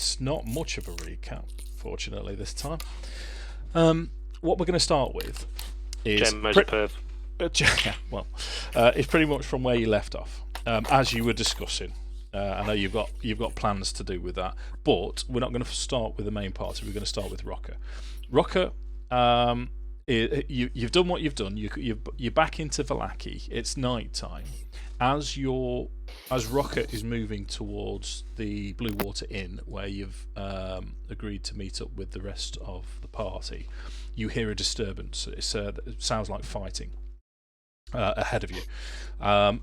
It's not much of a recap, fortunately, this time. What we're going to start with is... Gemmo's a perv. Well, it's pretty much from where you left off, as you were discussing. I know you've got plans to do with that, but we're not going to start with the main party. We're going to start with Rokkr. Rokkr, you've done what you've done. You're back into Vallaki. It's night time. As Rokkr is moving towards the Blue Water Inn, where you've agreed to meet up with the rest of the party, you hear a disturbance. It sounds like fighting ahead of you.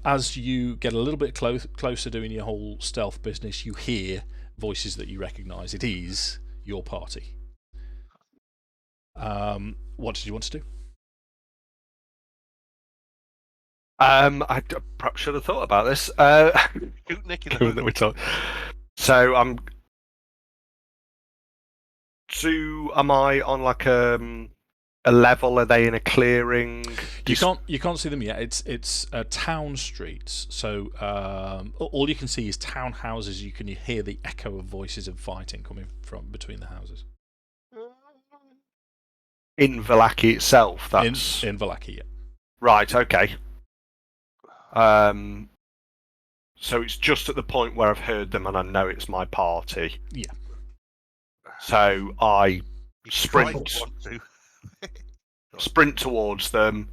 As you get a little bit closer doing your whole stealth business, you hear voices that you recognise. It is your party. What did you want to do? I perhaps should have thought about this. Shoot Nik in the Given that we talked. So am I on like a level? Are they in a clearing? You can't see them yet. It's town streets. So all you can see is townhouses. You can hear the echo of voices of fighting coming from between the houses. In Vallaki itself, that's in Vallaki, yeah. Right. Okay. So it's just at the point where I've heard them and I know it's my party. Yeah. So I sprint towards them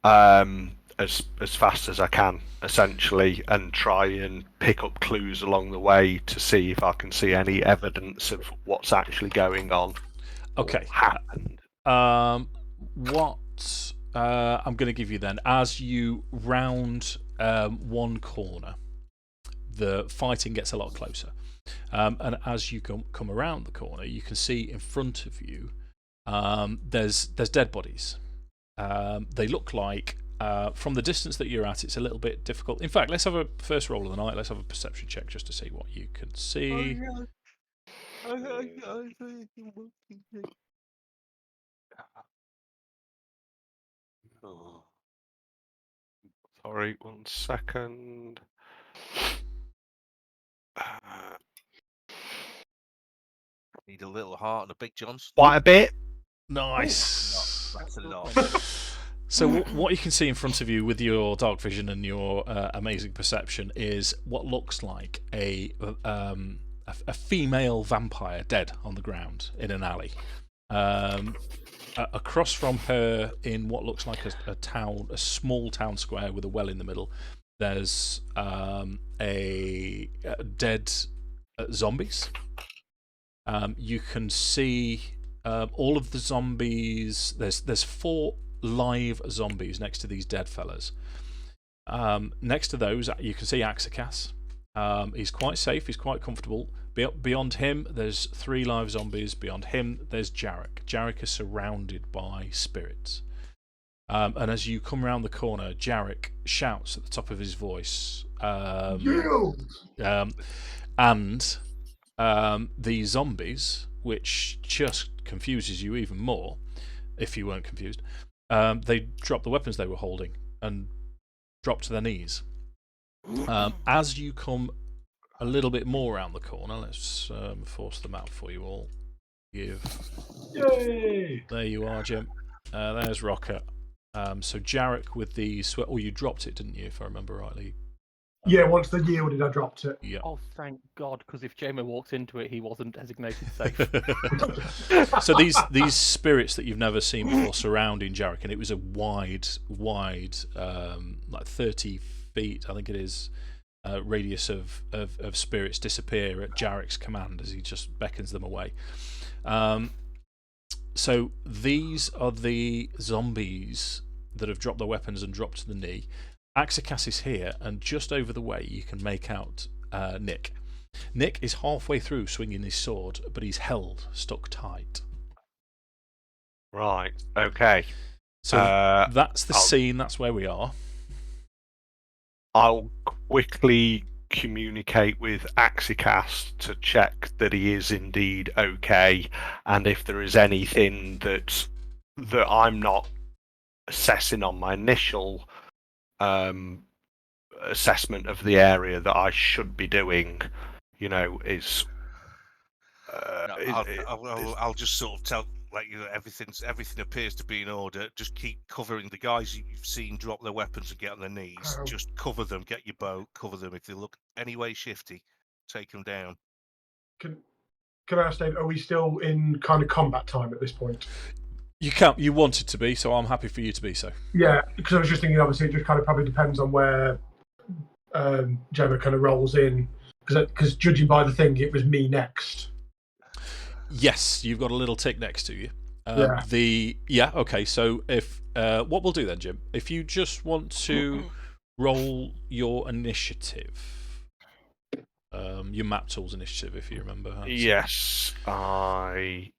as fast as I can, essentially, and try and pick up clues along the way to see if I can see any evidence of what's actually going on. Okay. Happened. What I'm going to give you then, as you round one corner, the fighting gets a lot closer. And as you come around the corner, you can see in front of you there's dead bodies. They look like, from the distance that you're at, it's a little bit difficult. In fact, let's have a first roll of the night. Let's have a perception check just to see what you can see. Oh. Sorry, 1 second. Need a little heart and a big Johnston. Quite a bit. Nice. That's a lot. So what you can see in front of you with your dark vision and your amazing perception is what looks like a female vampire dead on the ground in an alley. Across from her, in what looks like a small town square with a well in the middle, there's dead zombies. You can see all of the zombies. There's 4 live zombies next to these dead fellas. Next to those, you can see Akxikas. He's quite safe. He's quite comfortable. Beyond him, there's 3 live zombies. Beyond him, there's Jarek. Jarek is surrounded by spirits. And as you come around the corner, Jarek shouts at the top of his voice. And the zombies, which just confuses you even more, if you weren't confused, they dropped the weapons they were holding and dropped to their knees. As you come a little bit more around the corner, let's force them out for you all. Yay! There you are, Jim. There's Rokkr. So Jarek with the sweat. Oh, you dropped it, didn't you? If I remember rightly. Yeah, once they yielded, I dropped it. Yeah. Oh, thank God, because if Jamer walks into it, he wasn't designated safe. So these spirits that you've never seen before surrounding Jarek, and it was a wide, like 30 feet, I think it is, radius of spirits disappear at Jarek's command as he just beckons them away. So these are the zombies that have dropped their weapons and dropped to the knee. Akxikas is here, and just over the way you can make out Nik. Nik is halfway through swinging his sword, but he's stuck tight. Right. Okay. So that's the scene. That's where we are. I'll quickly communicate with Akxikas to check that he is indeed okay, and if there is anything that I'm not assessing on my initial assessment of the area that I should be doing, is I'll just sort of tell you that everything appears to be in order. Just keep covering the guys you've seen drop their weapons and get on their knees. Just cover them. Get your bow. Cover them. If they look any way shifty, take them down. Can I ask Dave, are we still in kind of combat time at this point? You can't. You want it to be, so I'm happy for you to be so. Yeah, because I was just thinking, obviously, it just kind of probably depends on where Gemma kind of rolls in. Because judging by the thing, it was me next. Yes, you've got a little tick next to you. Okay. So if what we'll do then, Jim, if you just want to roll your initiative, your map tools initiative, if you remember. Yes, right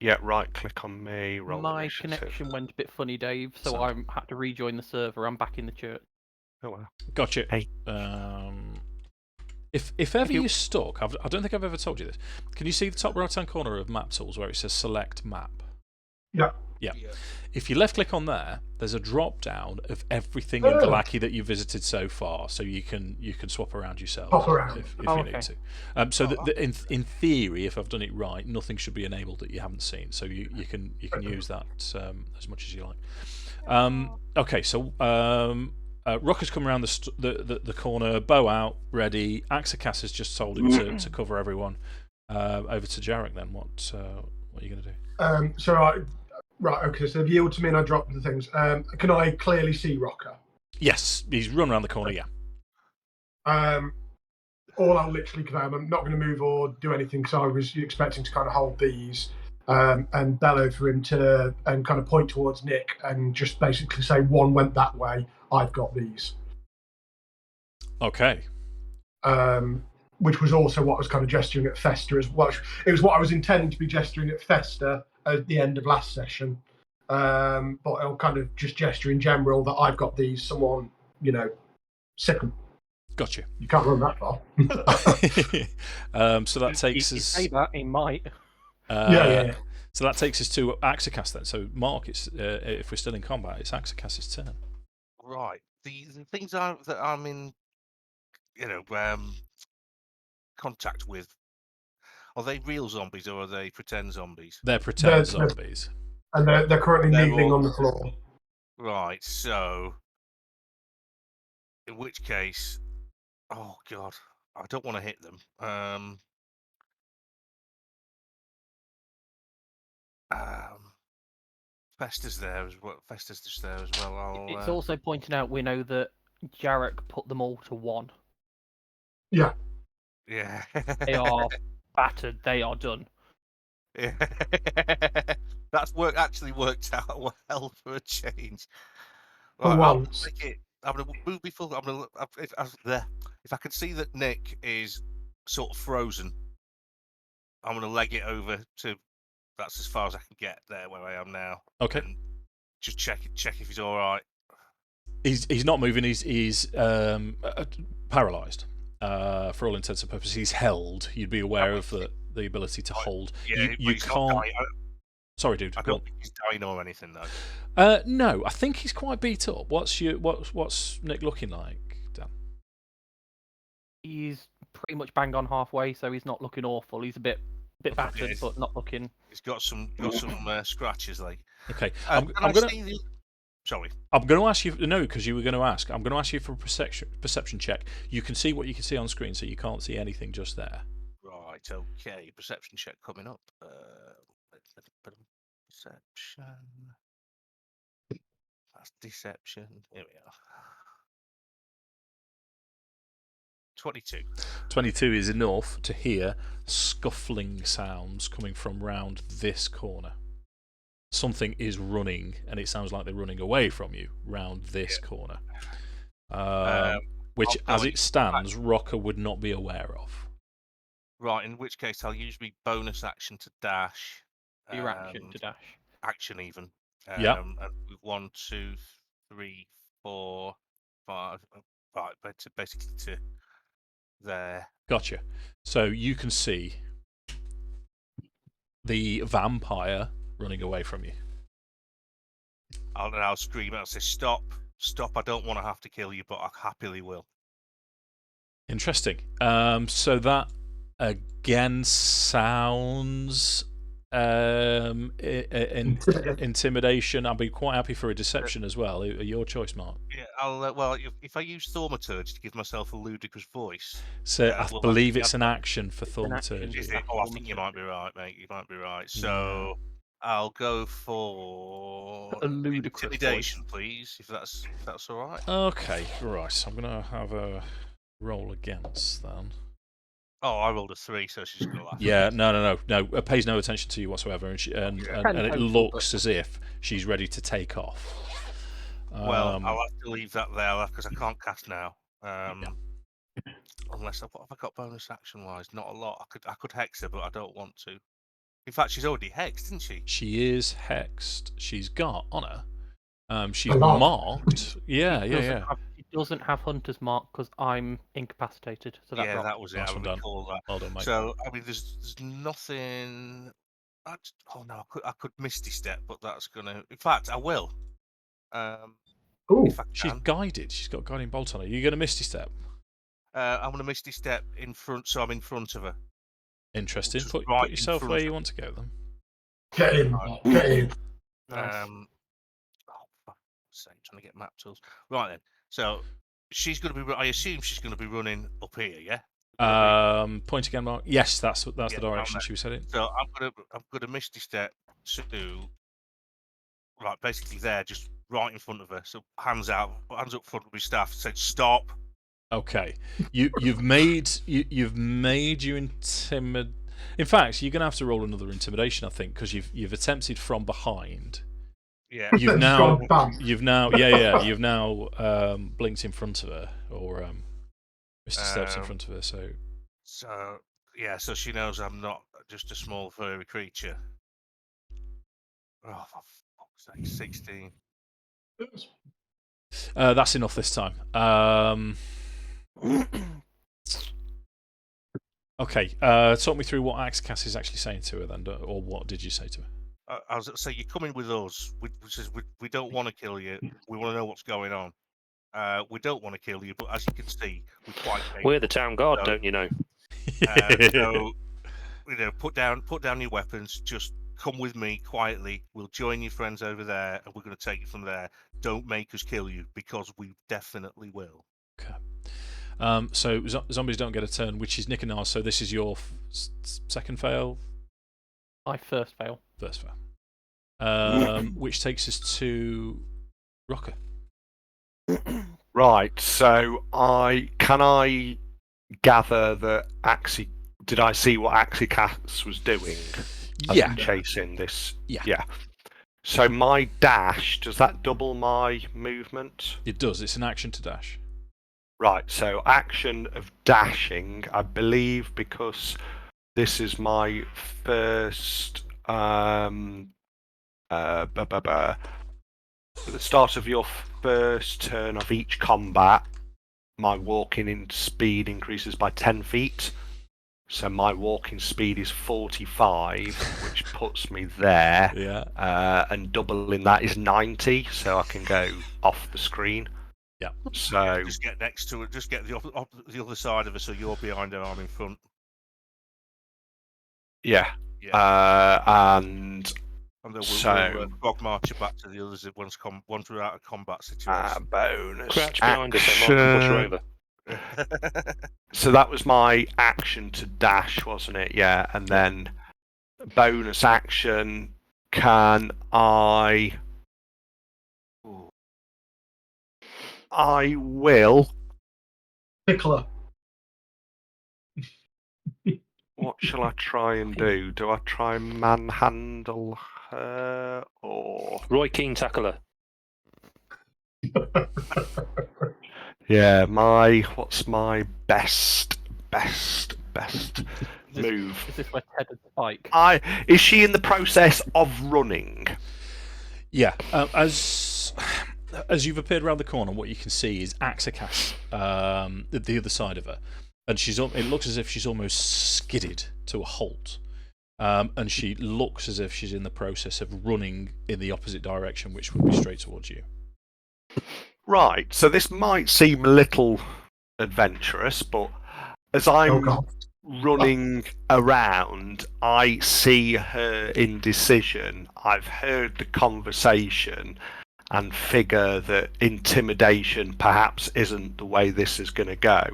click on me. Roll My initiative. connection went a bit funny, Dave, so Sound. I had to rejoin the server. I'm back in the church. Oh wow. Gotcha. Hey. If ever you're stuck, I don't think I've ever told you this. Can you see the top right-hand corner of map tools where it says select map? Yeah. Yeah. If you left click on there, there's a drop down of everything in Vallaki that you've visited so far, so you can swap around yourself Pop around. if you need to. In theory, if I've done it right, nothing should be enabled that you haven't seen, so you can use that as much as you like. Okay, so Rokkr's come around the corner, bow out, ready. Akxikas has just told him to cover everyone. Over to Jarek then. What are you going to do? Right, okay, so they've yielded to me and I dropped the things. Can I clearly see Rokkr? Yes, he's run around the corner, yeah. All I'll literally, because I'm not going to move or do anything, because I was expecting to kind of hold these and bellow for him and kind of point towards Nik and just basically say, one went that way, I've got these. Okay. Which was also what I was kind of gesturing at Festa as well. It was what I was intending to be gesturing at Festa at the end of last session. But I'll kind of just gesture in general that I've got these, someone, sick them. Gotcha. You can't run that far. So that takes us. Say that, he might. Yeah. So that takes us to Akxikas then. So Mark, it's if we're still in combat, it's Akxikas' turn. Right. The things that I'm in, contact with, are they real zombies or are they pretend zombies? They're pretend zombies. And they're currently kneeling on the floor. Right, so in which case, oh god, I don't want to hit them. Festa's there as well. Festa's just there as well. It's also pointing out we know that Jarek put them all to one. Yeah. Yeah. They are battered. They are done. Yeah. That's actually worked out well for a change. Right, I'll take it. I'm gonna move before. If I can see that Nik is sort of frozen, I'm gonna leg it over to. That's as far as I can get there where I am now. Okay. And just check if he's all right. He's not moving. He's paralysed. For all intents and purposes, he's held. You'd be aware of the ability to hold. Yeah, you can't. Sorry, dude. I don't think he's dying or anything though. No, I think he's quite beat up. What's Nik looking like, Dan? He's pretty much bang on halfway, so he's not looking awful. He's a bit battered, but not looking. He's got some scratches, like. Okay, I'm gonna. Sorry. I'm going to ask you. No, because you were going to ask. I'm going to ask you for a perception check. You can see what you can see on screen, so you can't see anything just there. Right. Okay. Perception check coming up. Perception. That's deception. Here we are. 22. 22 is enough to hear scuffling sounds coming from round this corner. Something is running, and it sounds like they're running away from you round this corner. Which, as it stands, Rokkr would not be aware of. Right, in which case I'll use my bonus action to dash. Your action to dash. Action even. Yeah. 1, 2, 3, 4, 5. Right, but basically to there. Gotcha. So you can see the vampire running away from you. I'll scream and I'll say, stop, I don't want to have to kill you, but I happily will. Interesting. So that again sounds intimidation. I'd be quite happy for a deception as well. Your choice, Mark. Yeah, I'll. Well, if I use Thaumaturge to give myself a ludicrous voice, So I will that believe give me it's an action for Thaumaturgy. Is it? Oh, I think you might be right, mate. You might be right. So I'll go for A ludicrous intimidation, voice. please, if that's all right. Okay, right. So I'm gonna have a roll against then. Oh, I rolled a 3, so she's gonna laugh. Yeah, no. It pays no attention to you whatsoever, and it looks as if she's ready to take off. Well, I'll have to leave that there because I can't cast now. Unless what have I got bonus action wise? Not a lot. I could hex her, but I don't want to. In fact, she's already hexed, isn't she? She is hexed. She's got on her. She's lot. marked. Yeah. She doesn't have Hunter's Mark because I'm incapacitated. So that that was it. Nice I one done. recall that. Well done, mate. So I mean, there's nothing. Oh no, I could Misty Step, but that's gonna. In fact, I will. Ooh. If I She's can. guided. She's got guiding bolt on her. You're gonna Misty Step. I'm gonna Misty Step in front, so I'm in front of her. Interesting. Just Put right in yourself front where of you her. want to go then. Get in. Get in. Nice. Oh, fuck's sake, trying to get map tools. Right then. So she's gonna be. I assume she's gonna be running up here, yeah. Point again, Mark. Yes, that's the Yeah, direction she was heading. So I'm gonna Misty Step to right, basically there, just right in front of her. So hands up front with my staff. Said stop. Okay, you've made your intimid. In fact, you're gonna have to roll another intimidation, I think, because you've attempted from behind. Yeah. You've now Bam. you've now blinked in front of her, or Mr. Steps in front of her. So yeah, so she knows I'm not just a small furry creature. Oh, for fuck's sake, 16. That's enough this time. Okay, talk me through what Akxikas is actually saying to her then, or what did you say to her? I was say you're coming with us. We don't want to kill you. We want to know what's going on. We don't want to kill you, but as you can see, we're quite. We're the town guard, So- don't you know? So put down your weapons. Just come with me quietly. We'll join your friends over there, and we're going to take it from there. Don't make us kill you because we definitely will. Okay. So zombies don't get a turn, which is Nik Ana. So this is your second fail. I first fail. First fail. Which takes us to Rokkr. Right, so I gather that did I see what Akxikas was doing? As Yeah. in chasing this. Yeah. So my dash, does that double my movement? It does. It's an action to dash. Right, so action of dashing, I believe, because this is my first at the start of your first turn of each combat, my walking in speed increases by 10 feet. So my walking speed is 45, which puts me there. Yeah. And doubling that is 90, so I can go off the screen. Yeah. So Just get next to it. Just get the other side of her, so you're behind her, I'm in front. yeah. And And then So- we'll frog march her back to the others once we're out of combat situation. bonus Crouch behind us so Mark can push her over. So that was my action to dash, wasn't it? Yeah, and then bonus action. Can I? I will. Tickler. What shall I try and do? Do I try and manhandle her or? Roy Keane tackle her. Yeah, what's my best move? Is this where Ted and Spike? Is she in the process of running? Yeah. As you've appeared around the corner, what you can see is Akxikas at the other side of her, and it looks as if she's almost skidded to a halt, and she looks as if she's in the process of running in the opposite direction, which would be straight towards you. Right, so this might seem a little adventurous, but as I'm running around. I see her indecision. I've heard the conversation and figure that intimidation perhaps isn't the way this is going to go.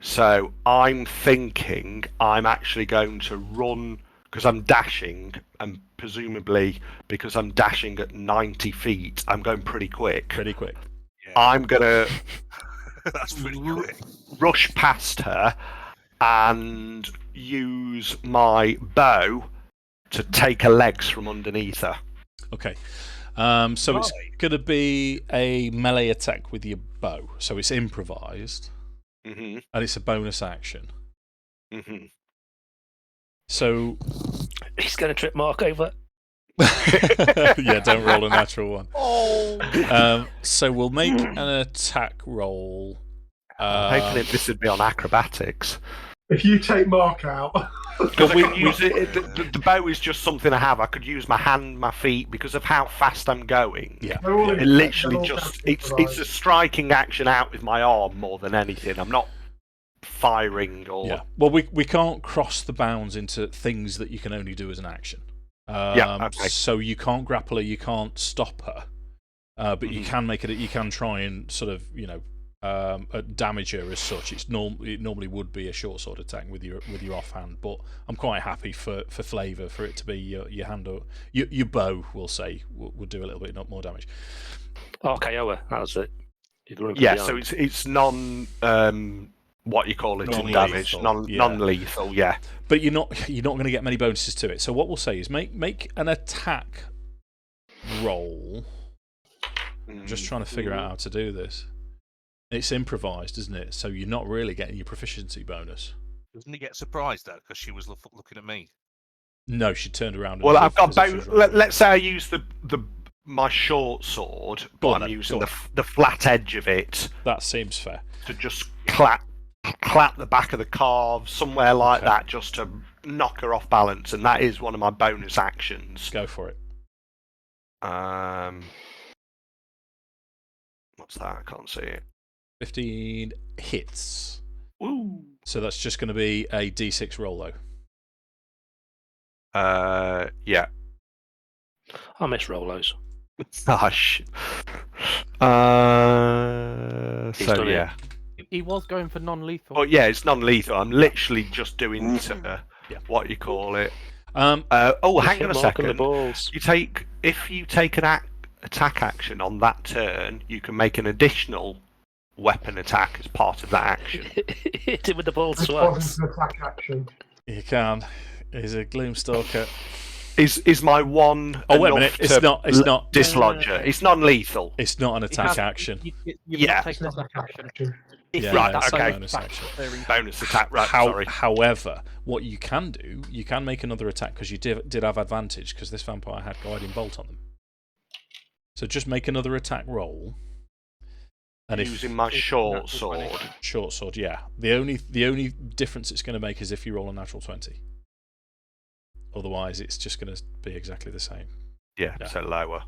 So I'm thinking I'm actually going to run, because I'm dashing, and presumably because I'm dashing at 90 feet, I'm going pretty quick. Pretty quick. Yeah. I'm going to That's pretty quick. rush past her and use my bow to take her legs from underneath her. Okay. So it's going to be a melee attack with your bow. So it's improvised, Mm-hmm. and it's a bonus action. Mm-hmm. So He's going to trip Mark over. yeah, don't roll a natural one. Oh. So we'll make an attack roll. I'm hoping this would be on acrobatics. If you take Mark out, Because I could use it. The bow is just something I have. I could use my hand, my feet, because of how fast I'm going. Yeah. they're all It literally they're all just improvised. it's a striking action out with my arm more than anything. I'm not firing or Yeah. Well, we can't cross the bounds into things that you can only do as an action. Okay. So you can't grapple her, you can't stop her, but you can make it. You can try and sort of damage her as such. It normally would be a short sword attack with your offhand, but I'm quite happy for flavour for it to be your hand or your bow. We'll say would do a little bit more damage. RKO her, that's it. Yeah, so it's non what you call it in damage, non-lethal. Yeah, but you're not going to get many bonuses to it. So what we'll say is make an attack roll. I'm just trying to figure out how to do this. It's improvised, isn't it? So you're not really getting your proficiency bonus. Doesn't he get surprised though because she was looking at me? No, she turned around. And well, I've got as if she was running. let's say I use my short sword, Go but on I'm then, using go the flat edge of it That seems fair. to just clap the back of the carve somewhere like that, just to knock her off balance, and that is one of my bonus actions. Go for it. What's that? I can't see it. 15 hits. Ooh. So that's just going to be a d6 roll, though. Yeah. I miss Rolos. Gosh. He's So done it. yeah. He was going for non-lethal. Oh yeah, it's non-lethal. I'm literally just doing Yeah. what you call it. Um, Hang on a Hit Mark on the second. balls. If you take an attack action on that turn, you can make an additional weapon attack as part of that action. Hit him with the ball This swats. wasn't an attack action. you can. He's a Gloomstalker. Is my one? Oh wait a enough minute! to It's not dislodge her? It's non-lethal. It's not an He attack has- action. You've Yeah. not taken It's an not an attack attack action. action. Yeah, Right, yeah, it's a okay. bonus action. Bonus attack. Right. Sorry. However, what you can do, you can make another attack because you did have advantage because this vampire had guiding bolt on them. So just make another attack roll. And Using my short natural 20. sword. Short sword, yeah. The only difference it's going to make is if you roll a natural 20. Otherwise, it's just going to be exactly the same. Yeah, Yeah. so lower.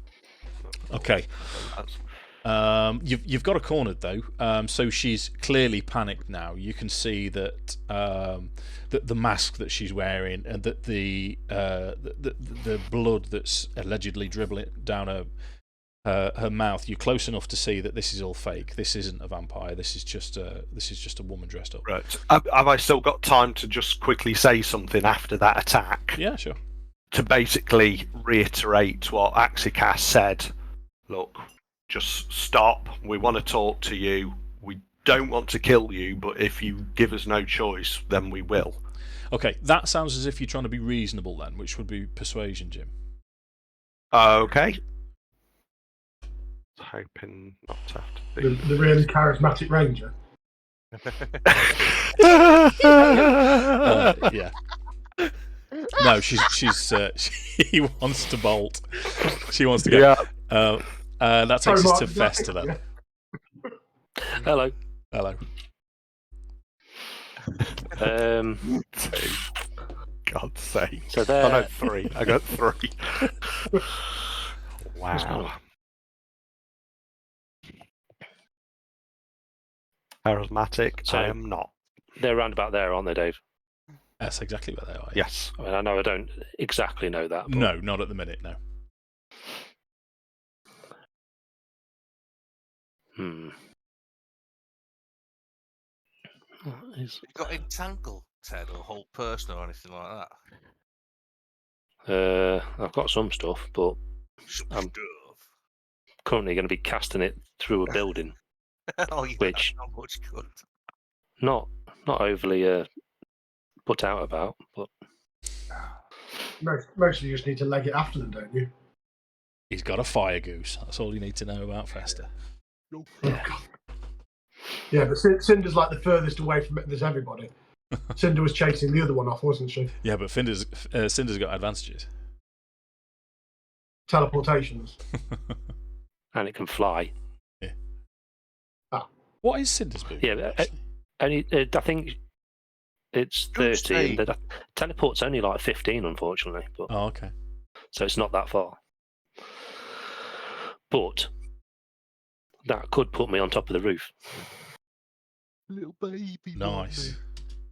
Okay. That's- You've got her cornered though, so she's clearly panicked now. You can see that the mask that she's wearing and that the blood that's allegedly dribbling down her mouth. You're close enough to see that this is all fake. This isn't a vampire. This is just a woman dressed up. Right. Have I still got time to just quickly say something after that attack? Yeah, sure. To basically reiterate what Akxikas said. Look, just stop. We want to talk to you. We don't want to kill you, but if you give us no choice, then we will. Okay, that sounds as if you're trying to be reasonable then, which would be persuasion, Jim. Okay. Hoping not to have to be. The really charismatic ranger. Yeah. No, she wants to bolt. She wants to go. Yeah. That takes us Sorry, to Mark, Vesta then. yeah. Hello. Hello. God's sake. So I there. got 3. I got 3. Wow. Charismatic, So- I am not. They're round about there, aren't they, Dave? That's exactly where they are. Yes. I mean, I know I don't exactly know that. But... No, not at the minute. No. What is... You got entangle, Ted, or hold person or anything like I've got some stuff, but I'm currently going to be casting it through a building, oh, yeah, which that's not much good. not overly put out about, but Mostly you just need to leg it after them, don't you? He's got a fire goose. That's all you need to know about Fester. yeah. Yeah, but Cinder's like the furthest away from it. There's everybody. Cinder was chasing the other one off, wasn't she? Yeah, but Cinder's got advantages. Teleportations. And it can fly. Yeah. Ah. What is Cinder's boot? Yeah, I think it's 13. The teleport's only like 15, unfortunately. But Oh, okay. so it's not that far. But that could put me on top of the roof. Little baby. Nice.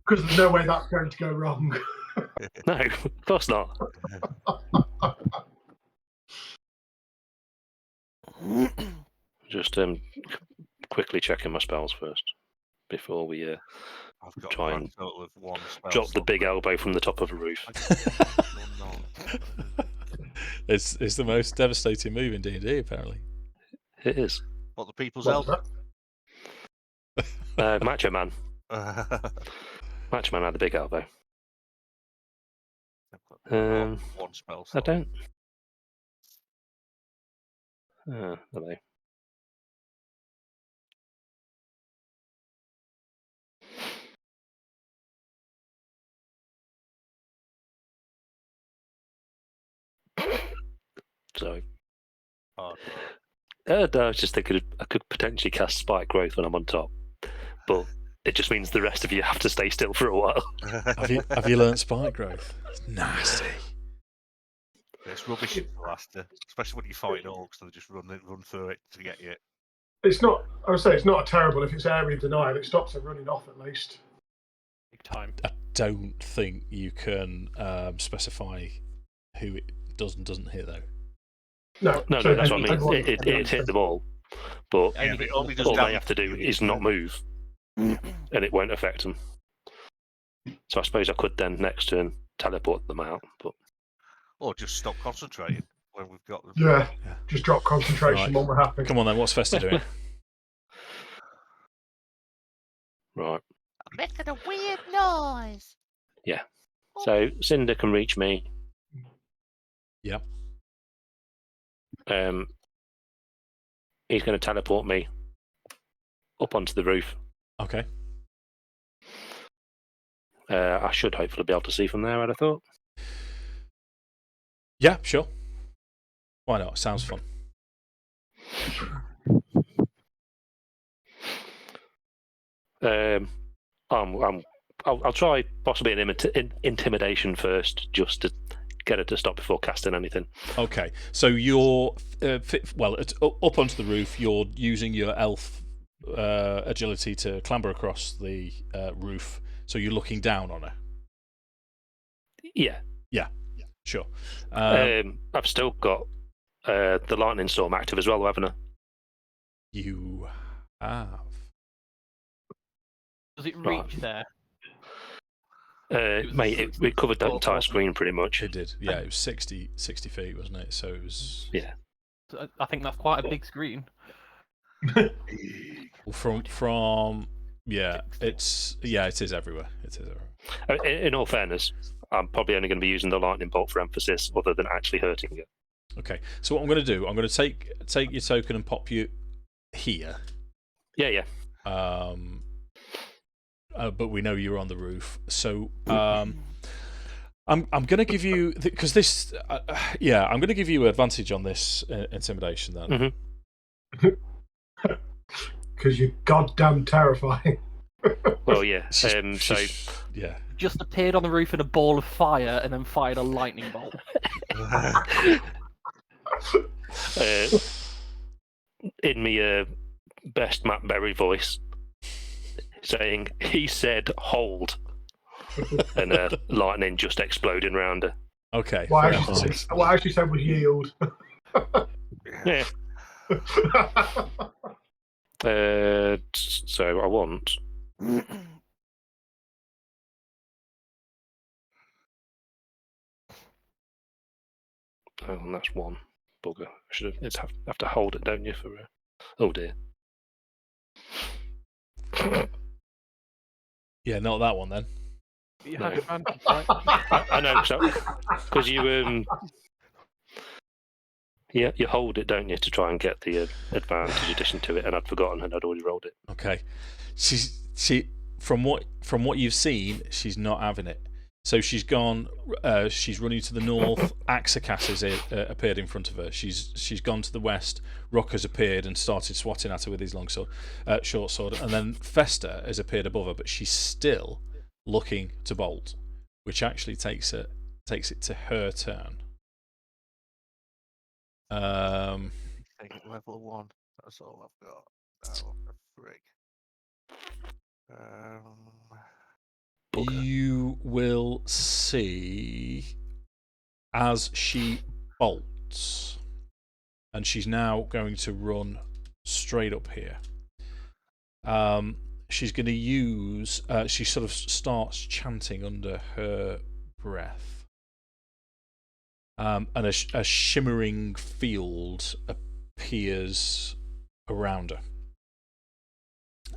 Because there's no way that's going to go wrong. No, of course not. Just quickly checking my spells first before we I've got try a and total of 1 spell. drop the big elbow from the top of a roof. It's the most devastating move in D&D, apparently. It is. What, the people's What's elbow? Macho Man. Macho Man had the big elbow. One spell. I don't. I don't know. So. Oh, No, I was just thinking I could potentially cast Spike Growth when I'm on top, but it just means the rest of you have to stay still for a while. Have you learnt Spike Growth? It's nasty. It's rubbish in Alaska, especially when you fight orcs, they just run through it to get you. It's not. I would say it's not terrible if it's area denial. It stops them running off at least. Big time. I don't think you can specify who it does and doesn't hit, though. No, No, that's what I mean. It hit them all, but Yeah, but it only does all they damage have to do to you. is not move, and it won't affect them. So I suppose I could then next turn teleport them out, but Or just stop concentrating when we've got them. Yeah, just drop concentration Right. when we're happy. Come on then, what's Fester doing? right. I'm making a weird noise. So Cinder can reach me. Yep. He's going to teleport me up onto the roof. Okay. I should hopefully be able to see from there, I'd have thought. Yeah, sure. Why not? Sounds fun. I'll try possibly an intimidation first, just to get her to stop before casting anything. Okay, so you're it's up onto the roof. You're using your elf agility to clamber across the roof. So you're looking down on her. Yeah. Sure. I've still got the lightning storm active as well, haven't I? You have. Does it reach there? Mate, it covered the entire screen pretty much. It did. Yeah, it was 60 feet, wasn't it? So it was. Yeah. I think that's quite a big screen. From yeah, it is everywhere. It is everywhere. In all fairness, I'm probably only going to be using the lightning bolt for emphasis, other than actually hurting it. Okay, so what I'm going to do, I'm going to take your token and pop you here. Yeah. But we know you're on the roof, so I'm going to give you because this I'm going to give you advantage on this intimidation then. Mm-hmm. Because you're goddamn terrifying. Well, yeah. Yeah. Just appeared on the roof in a ball of fire and then fired a lightning bolt. In me best Matt Berry voice, saying, "He said hold." and lightning just exploding around her. Okay. What I fair actually enough. what I actually said was yield. Yeah. So I want. Oh, and that's one bugger. I should have to hold it, don't you? For oh dear. Yeah, not that one then. You No. had advantage, right? I know, because you yeah, you hold it, don't you, to try and get the advantage addition to it, and I'd forgotten and I'd already rolled it. Okay. She from what you've seen, she's not having it. So she's gone. She's running to the north. Akxikas has appeared in front of her. She's gone to the west. Rokkr has appeared and started swatting at her with his long sword, short sword. And then Festa has appeared above her, but she's still looking to bolt, which actually takes it to her turn. Take it level 1. That's all I've got. Oh, a frig. You will see as she bolts, and she's now going to run straight up here. She's going to use. She sort of starts chanting under her breath, and a shimmering field appears around her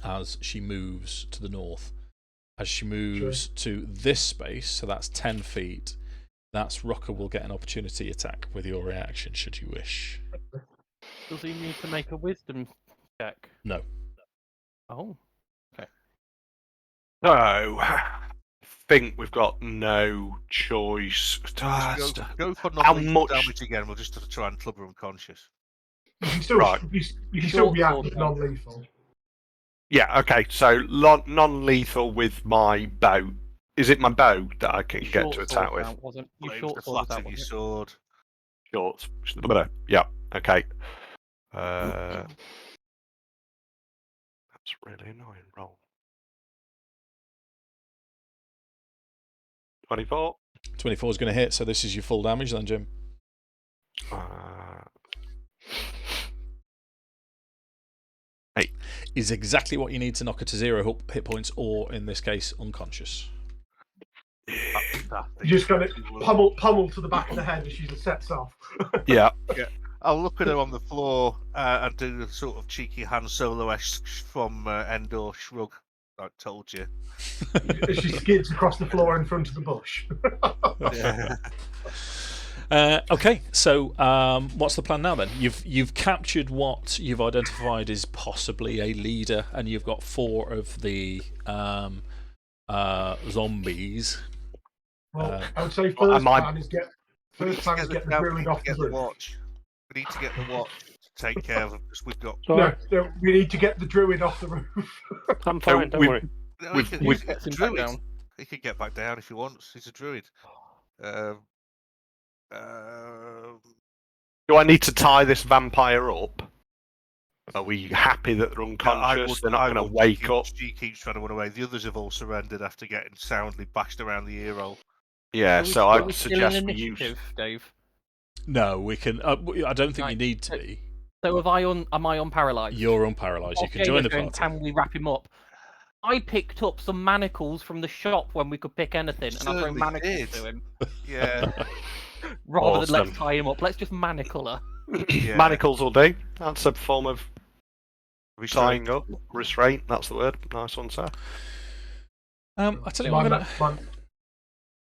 as she moves to the north. As she moves to this space, so that's 10 feet, that's Rokkr will get an opportunity attack with your reaction, should you wish. Does he need to make a wisdom check? No. Oh. So, I think we've got no choice. Go for How non-lethal much- damage again. We'll just have to try and club her unconscious. You can still, Right. you can still react Short with sword, non-lethal. Yeah, okay, so non-lethal with my bow. Is it my bow that I can get Short to attack sword with? down, wasn't you? Flames Short the sword was flat that, of your wasn't it? sword. Short. Yeah, okay. That's really annoying. Roll. 24. 24 is going to hit, so this is your full damage then, Jim. Is exactly what you need to knock her to 0 hit points, or in this case, unconscious. You're You're just going to pummel to the back of the head as she sets off. Yeah. I'll look at her on the floor and do the sort of cheeky Han Solo-esque from Endor shrug. I told you. As she skids across the floor in front of the bush. Okay, so what's the plan now then? You've captured what you've identified as possibly a leader, and you've got 4 of the zombies. Well, I would say first plan is get the druid off the roof. Watch. We need to get the watch to take care of them because we've got. No, we need to get the druid off the roof. I'm fine, don't worry. No, he can get the Back druid. down. He can get back down if he wants. He's a druid. Do I need to tie this vampire up? Are we happy that they're unconscious? They're not going to wake up? She keeps trying to run away. The others have all surrendered after getting soundly bashed around the ear hole. Yeah, Are we so I'd still suggest in we use. initiative, Dave? No, we can. I don't think you Right. need to be. So am I unparalysed? You're unparalysed. You can join the party. Can we wrap him up? I picked up some manacles from the shop when we could pick anything, and I threw Certainly manacles did. to him. Yeah. Rather than Awesome. let's tie him up, let's just manacle her. Yeah. Manacles will do. That's a form of Restraint. tying up. Restraint, that's the word. Nice one, sir. I tell you what, I'm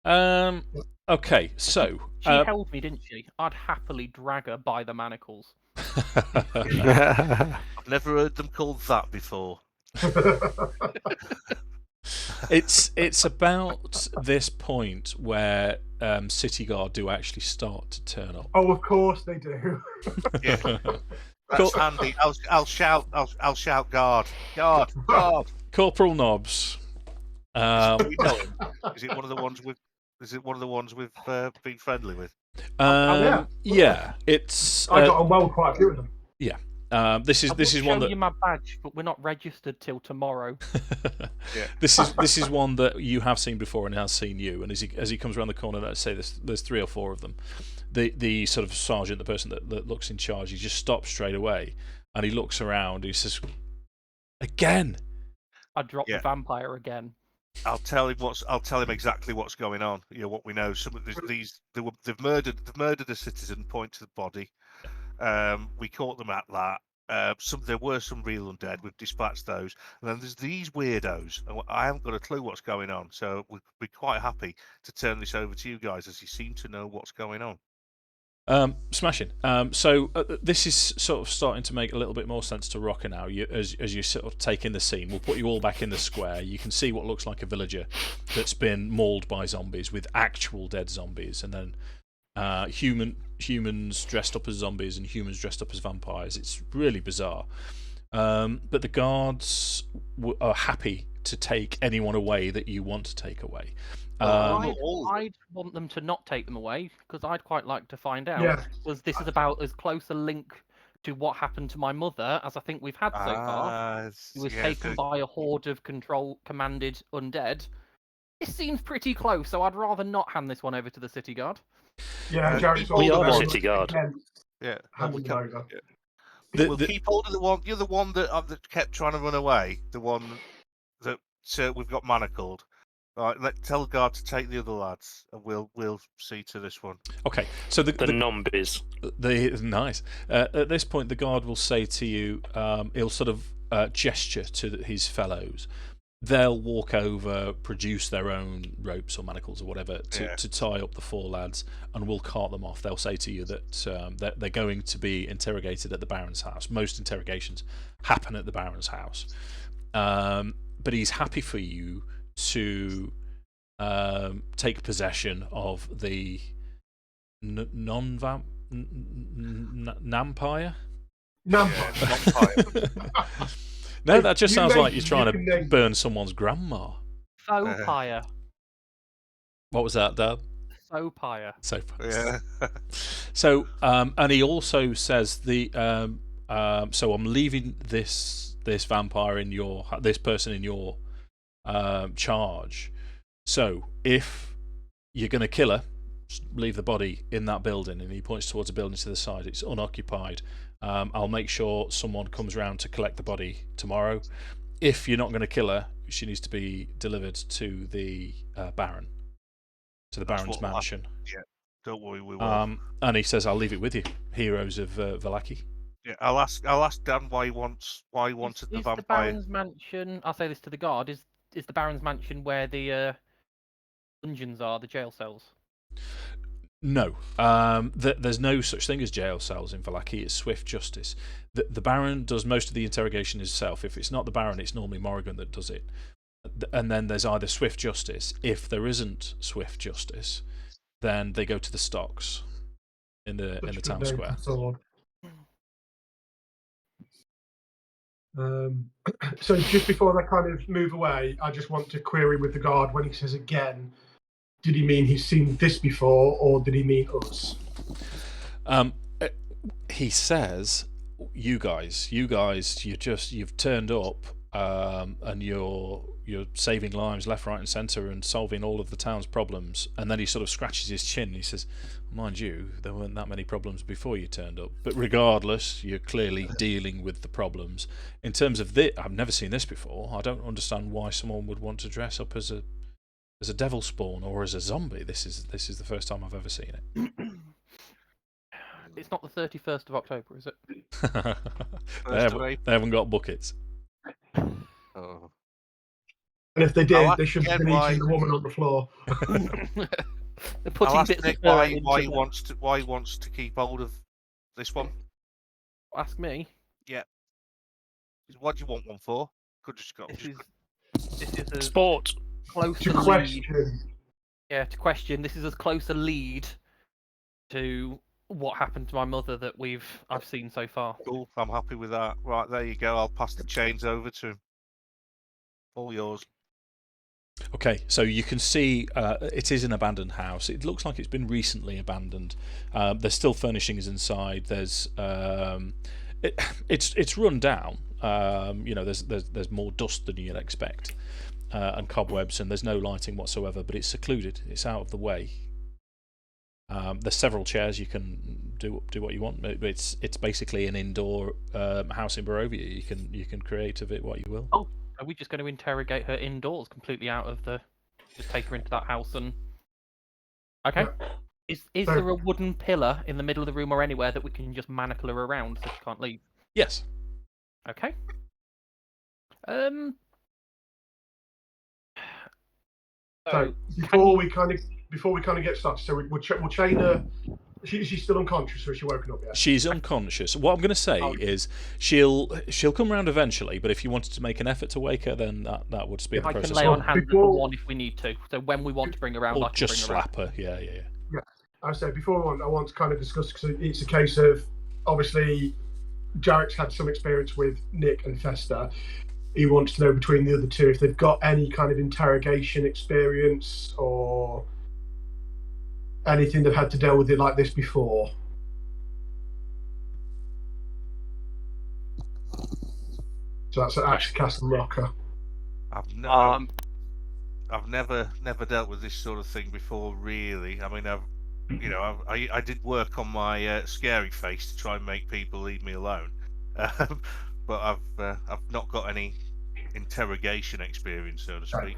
gonna. Okay, so She held me, didn't she? I'd happily drag her by the manacles. I've never heard them called that before. it's about this point where City Guard do actually start to turn up. Oh, of course they do. Yeah. That's handy. I'll shout. I'll shout. Guard. Corporal Knobs. Do we know him? Is it one of the ones with? Is it one of the ones we've been friendly with? Yeah, it's. I got on well with quite a few of them. This I is will one show that you my badge, but we're not registered till tomorrow. Yeah. This is one that you have seen before and has seen you. And as he comes around the corner, let's say there's 3 or 4 of them. The sort of sergeant, the person that looks in charge, he just stops straight away, and he looks around. He says, "Again." I dropped Yeah. the vampire again. I'll tell him exactly what's going on. You know what we know. Some of they've murdered a citizen. Point to the body. We caught them at that. There were some real undead. We've dispatched those, and then there's these weirdos. And I haven't got a clue what's going on. So we'd be quite happy to turn this over to you guys, as you seem to know what's going on. Smashing. So this is sort of starting to make a little bit more sense to Rokkr now. As you sort of take in the scene, we'll put you all back in the square. You can see what looks like a villager that's been mauled by zombies with actual dead zombies, and then humans dressed up as zombies and humans dressed up as vampires. It's really bizarre. But the guards are happy to take anyone away that you want to take away. I'd want them to not take them away, because I'd quite like to find out, because this is about as close a link to what happened to my mother as I think we've had so far. She was taken by a horde of commanded undead. It seems pretty close, so I'd rather not hand this one over to the city guard. Yeah, Jarek's We all are the about city guard. Yeah, handing them over. we'll keep hold of the one. You're the one that kept trying to run away. The one that we've got manacled. Right, tell the guard to take the other lads, and we'll see to this one. Okay, so the nombies. Nice. At this point, the guard will say to you, he'll sort of gesture to his fellows. They'll walk over, produce their own ropes or manacles or whatever to tie up the 4 lads, and we'll cart them off. They'll say to you that they're going to be interrogated at the Baron's house. Most interrogations happen at the Baron's house. But he's happy for you to take possession of the Nampire? No, that just sounds like you're trying to burn someone's grandma. Vampire. What was that, Dad? Vampire. Yeah. So, and he also says so I'm leaving this vampire in this person in your charge. So if you're going to kill her, leave the body in that building. And he points towards a building to the side. It's unoccupied. I'll make sure someone comes round to collect the body tomorrow. If you're not going to kill her, she needs to be delivered to the Baron, to the Baron's mansion. Yeah, don't worry, we will. And he says, "I'll leave it with you, heroes of Vallaki." Yeah, I'll ask Dan why he wanted the vampire. The Baron's mansion? I'll say this to the guard. Is the Baron's mansion where the dungeons are, the jail cells? No, there's no such thing as jail cells in Vallaki. It's swift justice. The Baron does most of the interrogation himself. If it's not the Baron, it's normally Morrigan that does it. And then there's either swift justice. If there isn't swift justice, then they go to the stocks in the town square. So just before they kind of move away, I just want to query with the guard when he says again. Did he mean he's seen this before, or did he mean us? He says, "You guys, you've turned up, and you're saving lives left, right, and centre, and solving all of the town's problems." And then he sort of scratches his chin. And he says, "Mind you, there weren't that many problems before you turned up. But regardless, you're clearly dealing with the problems. In terms of this, I've never seen this before. I don't understand why someone would want to dress up as a devil spawn or as a zombie. This is the first time I've ever seen it." It's not the 31st of October, is it? They haven't got buckets. Oh. And if they did, they should have been eating the woman on the floor. They're putting I'll bits ask Nick of why he wants to keep hold of this one. Ask me. Yeah. What do you want one for? Could just go. This is a sport. Close to question. Yeah, to question. This is as close a lead to what happened to my mother that I've seen so far. Cool, I'm happy with that. Right, there you go. I'll pass the chains over to him. All yours. Okay, so you can see it is an abandoned house. It looks like it's been recently abandoned. There's still furnishings inside. There's It's run down. There's more dust than you'd expect, and cobwebs, and there's no lighting whatsoever. But it's secluded. It's out of the way. There's several chairs. You can do what you want. It's basically an indoor house in Barovia. You can create of it what you will. Oh, are we just going to interrogate her indoors, completely out of the? Just take her into that house and. Okay. Yeah. Is there a wooden pillar in the middle of the room or anywhere that we can just manacle her around so she can't leave? Yes. Okay. So before we kind of get started, so we'll chain her. She's still unconscious, or is she woken up yet? She's unconscious. What I'm going to say is she'll come round eventually, but if you wanted to make an effort to wake her, then that would speed the process. I can lay on hands for one if we need to. So when we want to bring her around, or I can just bring slap her. Yeah. I say before I want to kind of discuss, because it's a case of, obviously, Jarek's had some experience with Nik and Fester. He wants to know between the other two if they've got any kind of interrogation experience or anything they've had to deal with it like this before. So that's Akxikas and Rokkr. I've never dealt with this sort of thing before, really. I mean, I did work on my scary face to try and make people leave me alone, but I've not got any interrogation experience, so to speak.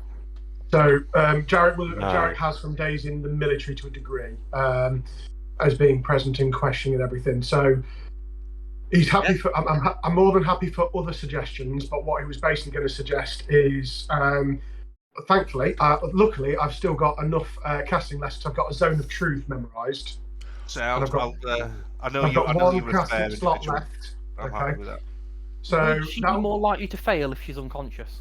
So Jarek has some days in the military to a degree, as being present in questioning and everything. So he's happy for. I'm more than happy for other suggestions, but what he was basically going to suggest is. Luckily, I've still got enough casting left. So I've got a Zone of Truth memorised. So I know I've got one you're casting slot left. I'm happy with that. So would she be more likely to fail if she's unconscious,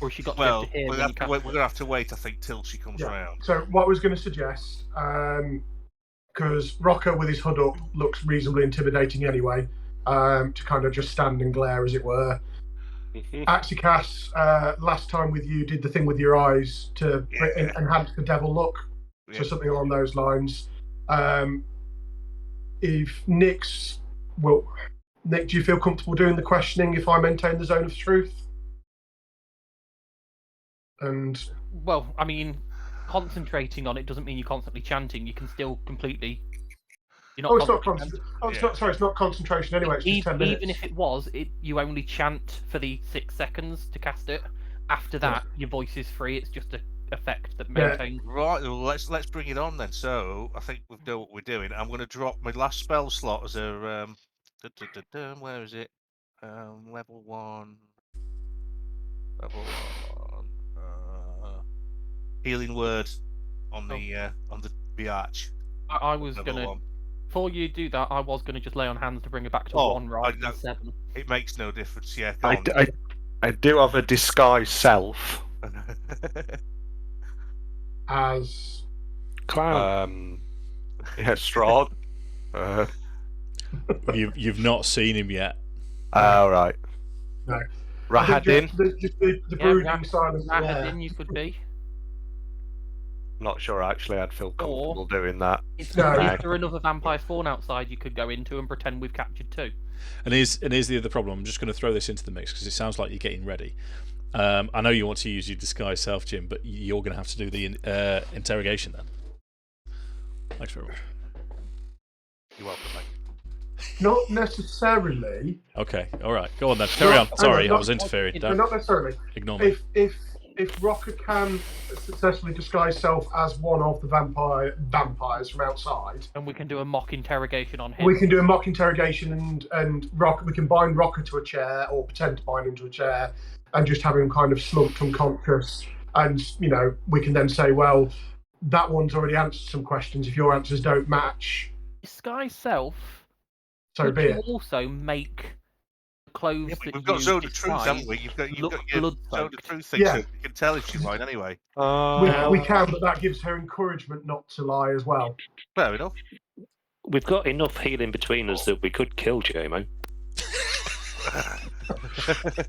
or has she got to hear? We're gonna have to wait, I think, till she comes around. So what I was going to suggest, because Rokkr with his hood up looks reasonably intimidating anyway, to kind of just stand and glare, as it were. Akxikas, last time with you, did the thing with your eyes to enhance the devil look, so something along those lines. If Nick, do you feel comfortable doing the questioning if I maintain the Zone of Truth? And well, I mean, concentrating on it doesn't mean you're constantly chanting. You can still completely. You're not it's not concentration anyway. It's just 10 minutes. Even if it was, you only chant for the 6 seconds to cast it. After that, your voice is free. It's just an effect that maintains. Right. Well, let's bring it on then. So I think we've done what we're doing. I'm going to drop my last spell slot as a where is it? Level 1. Healing word on the biatch. I was gonna. Before you do that, I was going to just lay on hands to bring it back to 1 rather than 7. It makes no difference, yeah. I do have a disguise self. As clown. Strahd. You've not seen him yet. Oh, right. No. Hexadin. The brooding silence. Hexadin, you could be. Not sure actually I'd feel comfortable doing that. Is there another vampire spawn outside you could go into and pretend we've captured 2? And here's the other problem. I'm just going to throw this into the mix because it sounds like you're getting ready. I know you want to use your disguise self, Jim, but you're going to have to do the interrogation then. Thanks very much. You're welcome, mate. Not necessarily. Okay, all right. Go on then. Carry on. Sorry, I was interfering. Not necessarily. Ignore me. If Rokkr can successfully disguise self as one of the vampires from outside, and we can do a mock interrogation on him. We can do a mock interrogation and we can bind Rokkr to a chair or pretend to bind him to a chair and just have him kind of slumped unconscious. And we can then say, well, that one's already answered some questions. If your answers don't match, disguise self. So be it. Also make clothes. Yeah, we've got Zone of Truth, haven't we? You've got your Zone of Truth thing, so you can tell if she's lying anyway. We can, but that gives her encouragement not to lie as well. Fair enough. We've got enough healing between us that we could kill JMO.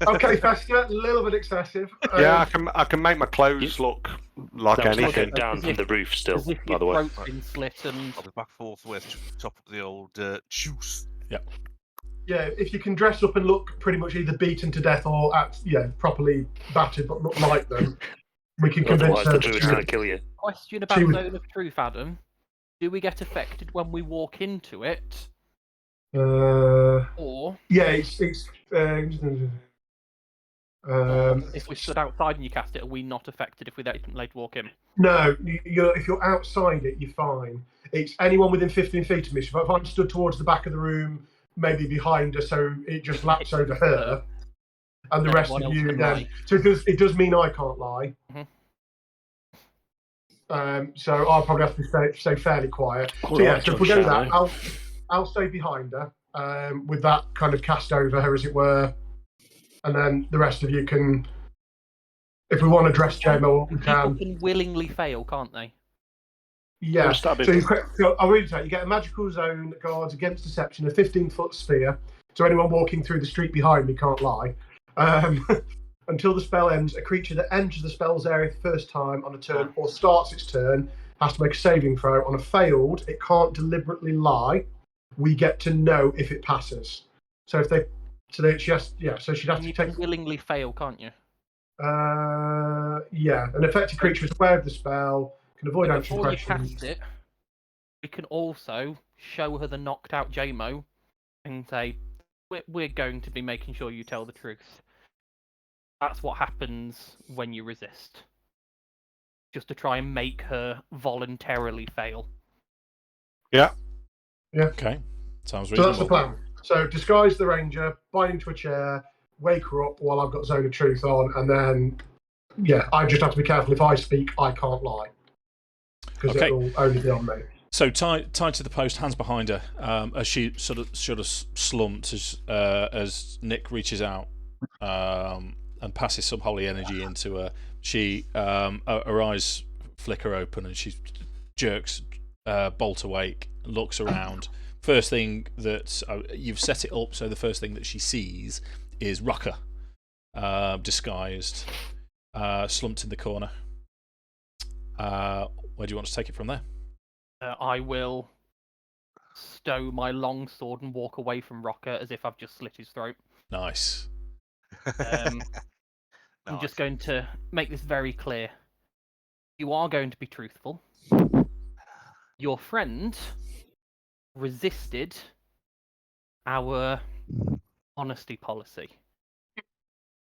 Okay, Fester, a little bit excessive. Yeah, I can make my clothes look like anything. Down from the roof still, by the way. Been slit and I'll be back forth with top of the old juice. Yeah. Yeah, if you can dress up and look pretty much either beaten to death or properly battered but not like them, we can convince Otherwise, her. the druid's going to kill you. Question about Zone of Truth, Adam. Do we get affected when we walk into it? Or it's if we stood outside and you cast it, are we not affected if we later walk in? No, if you're outside it, you're fine. It's anyone within 15 feet of me. So if I'm stood towards the back of the room, maybe behind her, so it just laps over her, and the rest of you then. So it does mean I can't lie. So I'll probably have to stay fairly quiet. So if we go that, I'll stay behind her with that kind of cast over her, as it were, and then the rest of you can, if we want to dress JMO, we can. People can willingly fail, can't they? Yeah. So I'll read it out. You get a magical zone that guards against deception, a 15-foot sphere. So anyone walking through the street behind me can't lie. Until the spell ends, a creature that enters the spell's area the first time on a turn or starts its turn has to make a saving throw. On a failed, it can't deliberately lie. We get to know if it passes. So if they, she has, so she'd have to take. You can willingly fail, can't you? An affected creature is aware of the spell, can avoid answering questions. Before you cast it, we can also show her the knocked out JMO and say, we're going to be making sure you tell the truth. That's what happens when you resist. Just to try and make her voluntarily fail. Yeah. Okay. Sounds reasonable. So that's the plan. So disguise the ranger, bind him to a chair, wake her up while I've got Zone of Truth on, and then, I just have to be careful. If I speak, I can't lie. Because it'll only be on me. So tied to the post, hands behind her, as she sort of slumps as Nik reaches out and passes some holy energy into her. She her eyes flicker open and she jerks bolt awake, looks around. First thing that you've set it up, so the first thing that she sees is Rokkr, disguised, slumped in the corner. Where do you want to take it from there? I will stow my long sword and walk away from Rokkr as if I've just slit his throat. Nice. I'm just going to make this very clear. You are going to be truthful. Your friend resisted our honesty policy.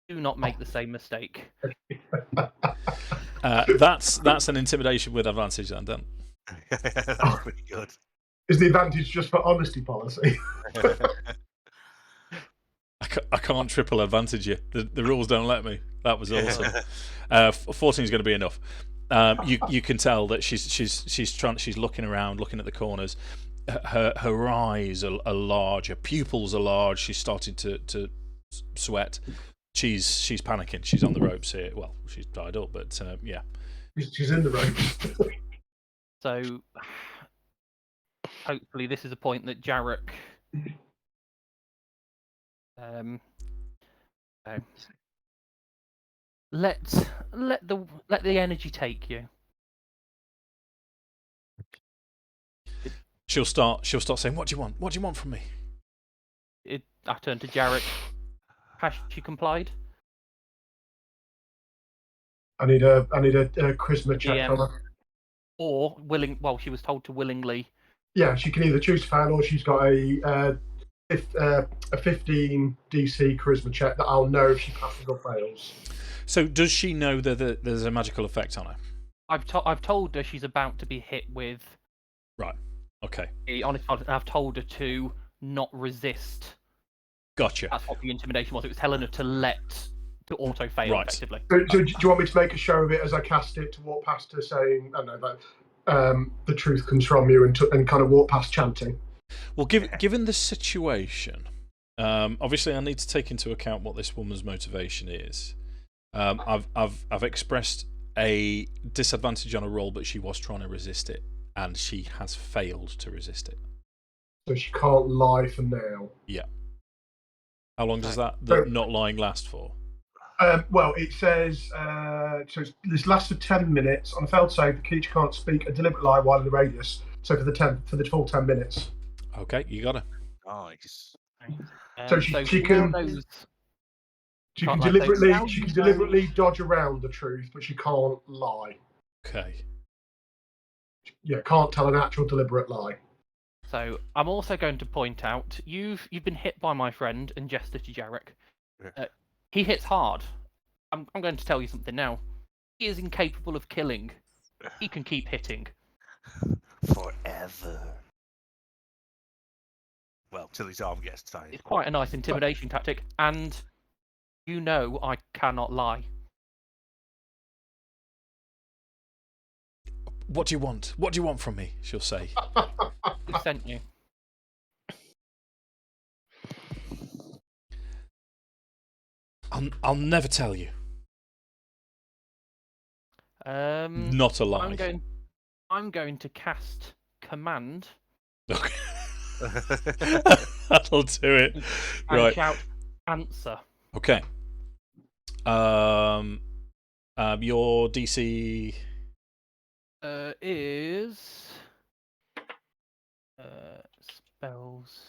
Do not make the same mistake. That's an intimidation with advantage then, Dan. That's pretty good. Is the advantage just for honesty policy? I can't triple advantage you. The rules don't let me. That was awesome. 14 is going to be enough. You can tell that she's looking around, looking at the corners. Her eyes are large. Her pupils are large. She's starting to sweat. She's panicking. She's on the ropes here. Well, she's tied up, but yeah. She's in the ropes. So, hopefully, this is a point that Jarek. Let the energy take you. She'll start saying, "What do you want? What do you want from me?" I turn to Jarek. Has she complied? I need a charisma check on her. Or willing. Well, she was told to willingly. Yeah, she can either choose to fail or she's got a 15 DC charisma check that I'll know if she passes or fails. So does she know that there's a magical effect on her? I've told her she's about to be hit with. Right. Okay. I've told her to not resist. Gotcha. That's what the intimidation was. It was telling her to auto fail effectively. So do you want me to make a show of it as I cast it to walk past her saying, I don't know, that the truth comes from you and kind of walk past chanting? Well, given the situation, obviously I need to take into account what this woman's motivation is. I've expressed a disadvantage on a roll, but she was trying to resist it, and she has failed to resist it. So she can't lie for now. Yeah. How long does that not lying last for? Well, it says this lasts for 10 minutes. On a failed save, the creature can't speak a deliberate lie while in the radius. So for the full 10 minutes. Okay, you got it. Nice. So she can deliberately dodge around the truth, but she can't lie. Okay. Yeah, can't tell an actual deliberate lie. So I'm also going to point out you've been hit by my friend and gesture to Jarek. He hits hard. I'm going to tell you something now. He is incapable of killing. He can keep hitting. Forever. Well, till his arm gets tired. It's quite a nice intimidation tactic, and you know I cannot lie. What do you want? What do you want from me? She'll say. Who sent you? I'll never tell you. Not a lie. I'm going to cast command. Okay. That'll do it. And Right. shout answer. Okay. Your DC is spells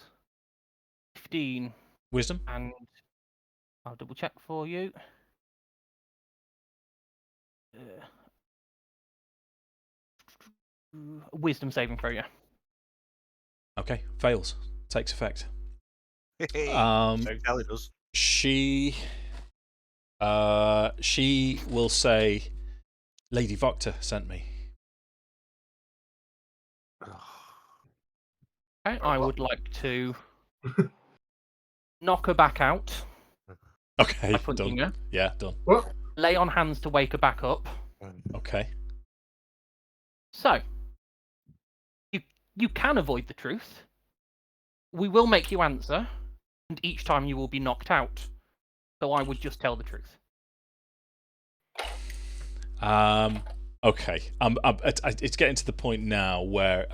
15. Wisdom? And I'll double check for you. Wisdom saving throw, yeah. Okay, fails. Takes effect. So it does. She will say, Lady Vokkr sent me. Okay, I would like to knock her back out. Okay, by punching done. her. Yeah, done. What? Lay on hands to wake her back up. Okay. So, you can avoid the truth. We will make you answer, and each time you will be knocked out. So I would just tell the truth. Okay. It's getting to the point now where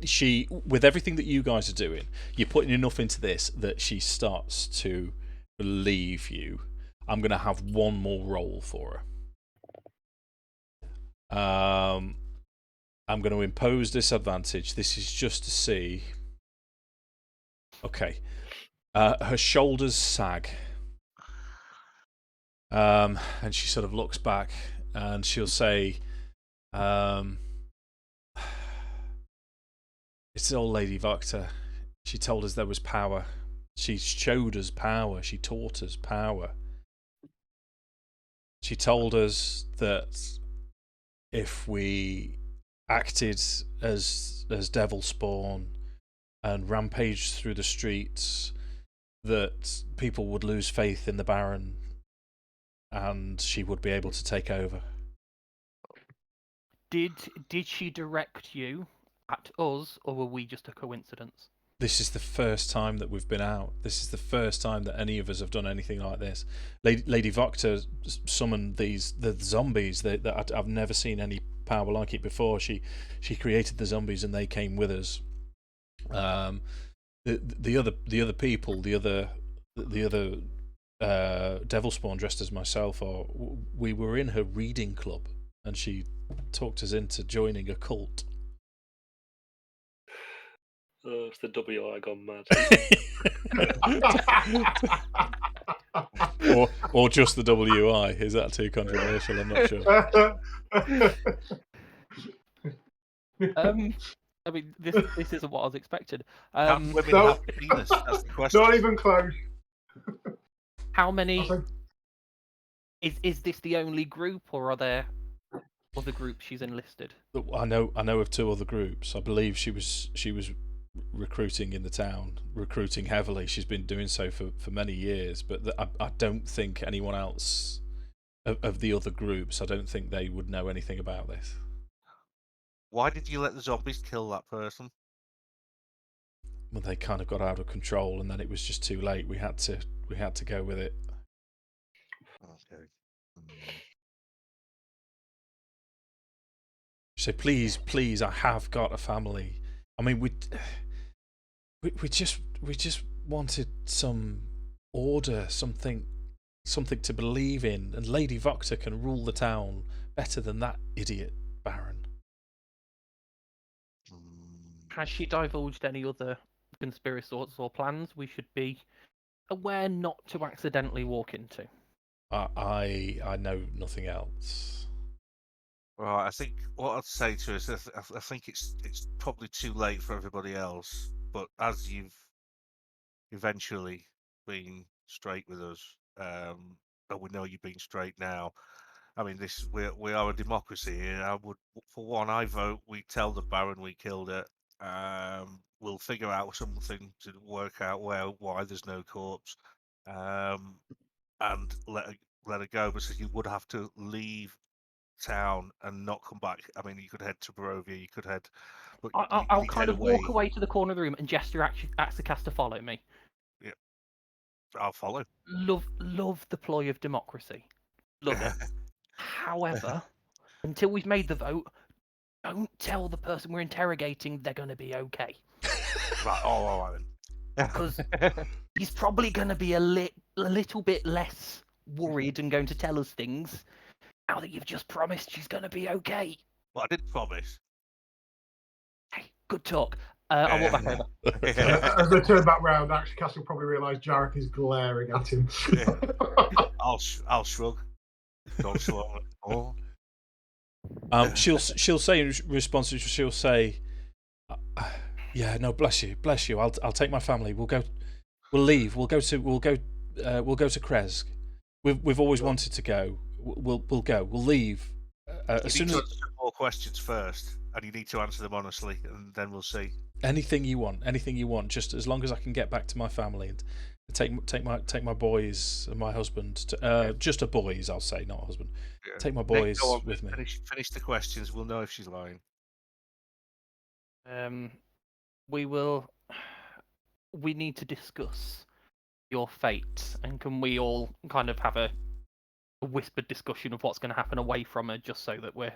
she, with everything that you guys are doing, you're putting enough into this that she starts to believe you. I'm going to have one more roll for her. I'm going to impose disadvantage. This is just to see. Okay. Her shoulders sag. And she sort of looks back and she'll say, it's old Lady Vokkr. She told us there was power. She showed us power. She taught us power. She told us that if we acted as devil spawn and rampaged through the streets, that people would lose faith in the Baron and she would be able to take over. Did she direct you at us, or were we just a coincidence? This is the first time that we've been out. This is the first time that any of us have done anything like this. Lady Vokkr summoned the zombies. That I've never seen any power like it before. She created the zombies and they came with us. The other people, the other devil spawn dressed as myself, or we were in her reading club, and she talked us into joining a cult. Oh, it's the WI gone mad. or just the WI. Is that too controversial? I'm not sure. I mean, this isn't what I was expected. Can women have penis? That's the question. Not even close. How many? Is this the only group, or are there other groups she's enlisted? I know of two other groups. I believe she was recruiting in the town, recruiting heavily. She's been doing so for many years, but I don't think anyone else of the other groups, I don't think they would know anything about this. Why did you let the zombies kill that person? Well, they kind of got out of control, and then it was just too late. We had to go with it. Okay. So please, I have got a family. I mean, we just wanted some order, something to believe in, and Lady Vokkr can rule the town better than that idiot Baron. Has she divulged any other conspiracy thoughts or plans we should be aware not to accidentally walk into. I know nothing else. Right, I think what I'd say to us, I think it's probably too late for everybody else. But as you've eventually been straight with us, and we know you've been straight now. I mean, we are a democracy here. I would, for one, I vote we tell the Baron we killed it. We'll figure out something to work out why there's no corpse, and let her go. But so you would have to leave town and not come back. I mean, you could head to Barovia. You could head. But I'll kind of walk away to the corner of the room and gesture Akxikas to follow me. Yeah, I'll follow. Love the ploy of democracy. Love it. However, until we've made the vote, don't tell the person we're interrogating they're going to be okay. Right, all right then. Because he's probably going to be a little bit less worried and going to tell us things now that you've just promised she's going to be okay. Well, I did promise. Hey, good talk. I'll walk back over. As they turn back round, Akxikas will probably realise Jarek is glaring at him. I'll shrug. Don't shrug. Oh. She'll say in response, she'll say, "Yeah, no, bless you. I'll take my family. We'll leave. We'll go to Kresk. We've always wanted to go. We'll go. We'll leave as soon as." You need to answer some more questions first, and you need to answer them honestly, and then we'll see. Anything you want. Just as long as I can get back to my family and take my boys and my husband. Just a boys, I'll say, not a husband. Yeah. Take my boys with me. Finish the questions. We'll know if she's lying. We need to discuss your fate, and can we all kind of have a whispered discussion of what's going to happen away from her, just so that we're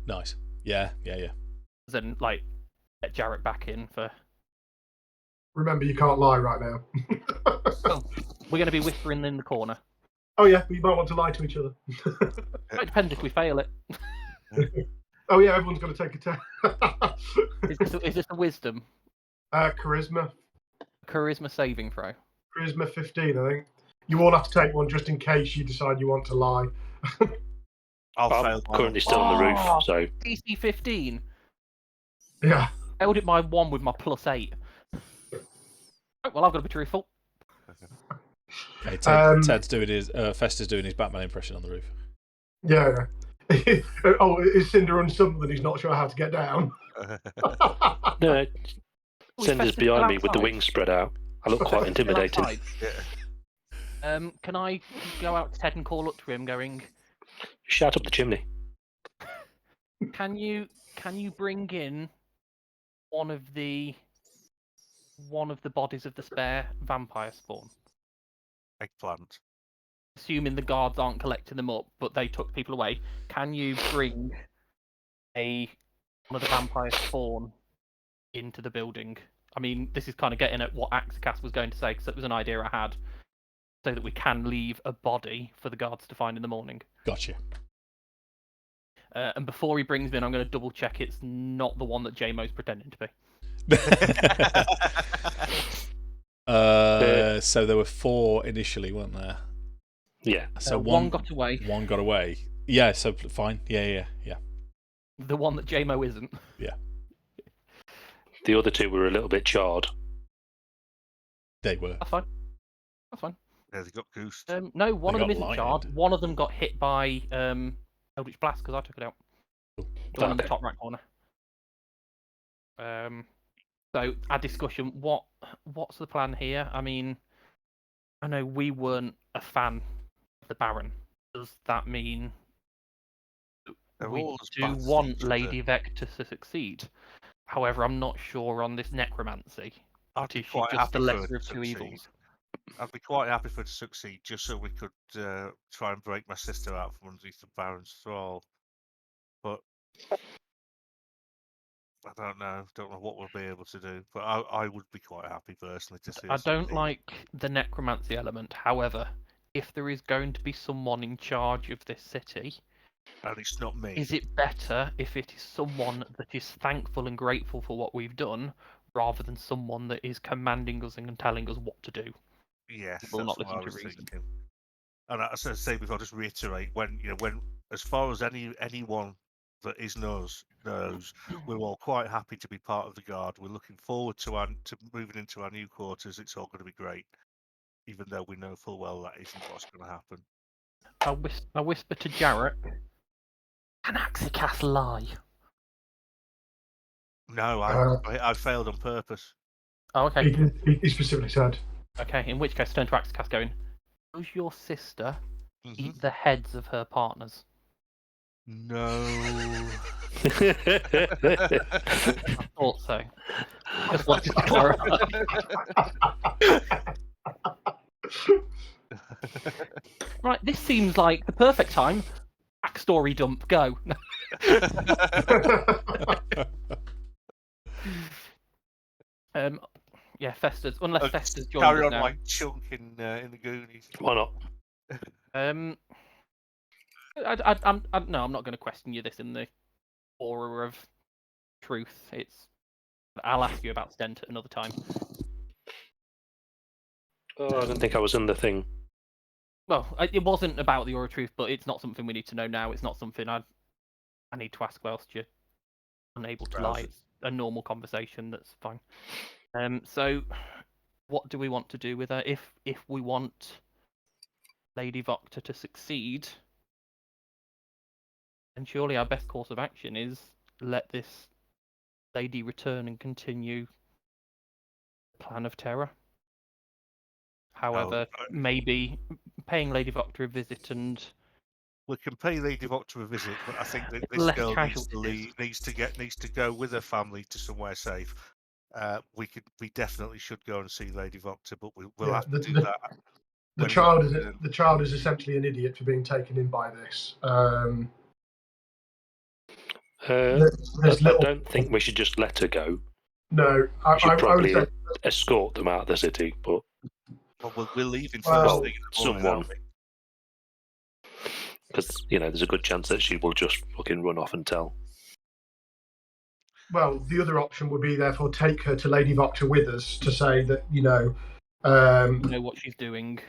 nice. Yeah. Then like get Jarek back in for. Remember, you can't lie right now. Oh, we're going to be whispering in the corner. Oh yeah, you might want to lie to each other. It depends if we fail it. Oh yeah, everyone's got to take a test. Is this a wisdom? Charisma. Charisma saving throw. Charisma 15, I think. You all have to take one just in case you decide you want to lie. I'm currently still on the roof, so DC 15. Yeah. I held it by 1 with my +8. Oh, well, I've got to be truthful. Okay, Ted's doing his Fester's doing his Batman impression on the roof. Yeah. Oh, is Cinder on something he's not sure how to get down? No, Cinder's behind me with the wings spread out. I look quite intimidating. Can I go out to Ted and call up to him, going? Shout up the chimney. Can you bring in one of the bodies of the spare vampire spawn? Eggplant. Assuming the guards aren't collecting them up, but they took people away. Can you bring one of the vampire spawn into the building? I mean, this is kind of getting at what Akxikas was going to say, because it was an idea I had, so that we can leave a body for the guards to find in the morning. Gotcha. And before he brings me in, I'm going to double check it's not the one that JMO's pretending to be. So there were 4 initially, weren't there? Yeah. So one got away. One got away. Yeah. So fine. Yeah. The one that JMO isn't. Yeah. The other 2 were a little bit charred. They were. That's fine. Yeah, they got goosed. No, one of them isn't lighted. charred. One of them got hit by Eldritch Blast because I took it out. The one in the top right corner. So our discussion. What's the plan here? I mean, I know we weren't a fan of the Baron. Does that mean we do want Lady Vector to succeed? However, I'm not sure on this necromancy. I'd be Is she quite just the happy lesser for of 2 evils? I'd be quite happy for it to succeed, just so we could try and break my sister out from underneath the Baron's thrall. But I don't know what we'll be able to do. But I would be quite happy personally to see. I don't like the necromancy element. However, if there is going to be someone in charge of this city, and it's not me, is it better if it is someone that is thankful and grateful for what we've done, rather than someone that is commanding us and telling us what to do. Yes, We'll that's not listen what I to was reason. thinking. And as I say before, I'll just reiterate, when as far as anyone that knows, we're all quite happy to be part of the guard. We're looking forward to moving into our new quarters. It's all going to be great, even though we know full well that isn't what's going to happen. I whisper to Jarek, "Can Akxikas lie?" No, I failed on purpose. Oh, okay. He specifically said. Okay, in which case, turn to Akxikas going, "Does your sister eat the heads of her partners?" No. I thought so. Just wanted to clarify. Right, this seems like the perfect time. Backstory dump, go. Yeah, Fester's, unless Fester's joined carry us on now. like chunk in the Goonies. Why not? I'm not going to question you this in the aura of truth. I'll ask you about Stent at another time. Oh, I don't think I was in the thing. Well, it wasn't about the aura of truth, but it's not something we need to know now. It's not something I need to ask whilst you're unable to lie. It's a normal conversation. That's fine. So, what do we want to do with her? If we want Lady Vokkr to succeed, then surely our best course of action is let this lady return and continue the plan of terror. However, maybe paying Lady Vokkr a visit and we can pay Lady Vokkr a visit, but I think that this less girl casualties. needs to go with her family to somewhere safe. We definitely should go and see Lady Vokkr, but we'll have to do that. The child is essentially an idiot for being taken in by this. I don't think we should just let her go. No, we should probably escort them out of the city, but we're leaving first thing in the morning, someone. Because there's a good chance that she will just fucking run off and tell. Well, the other option would be, therefore, take her to Lady Vokkr with us to say that know what she's doing.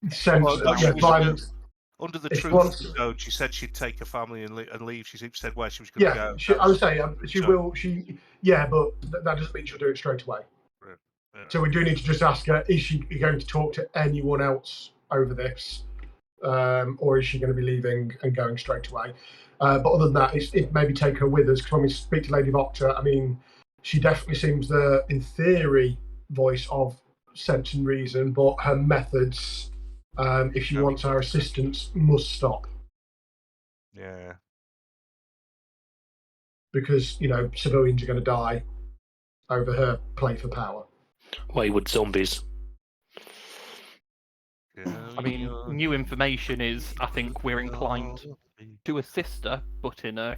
Violence. Under the truth code, she said she'd take her family and leave. She said where she was going to go. I would say she will. But that doesn't mean she'll do it straight away. Yeah. So we do need to just ask her: is she going to talk to anyone else over this, or is she going to be leaving and going straight away? But other than that, it maybe take her with us, because when we speak to Lady Vokkr, I mean, she definitely seems the, in theory, voice of sense and reason, but her methods, if she wants our assistance, must stop. Yeah. Because, civilians are going to die over her play for power. Wayward zombies. I mean, new information is, I think we're inclined to assist her, but in a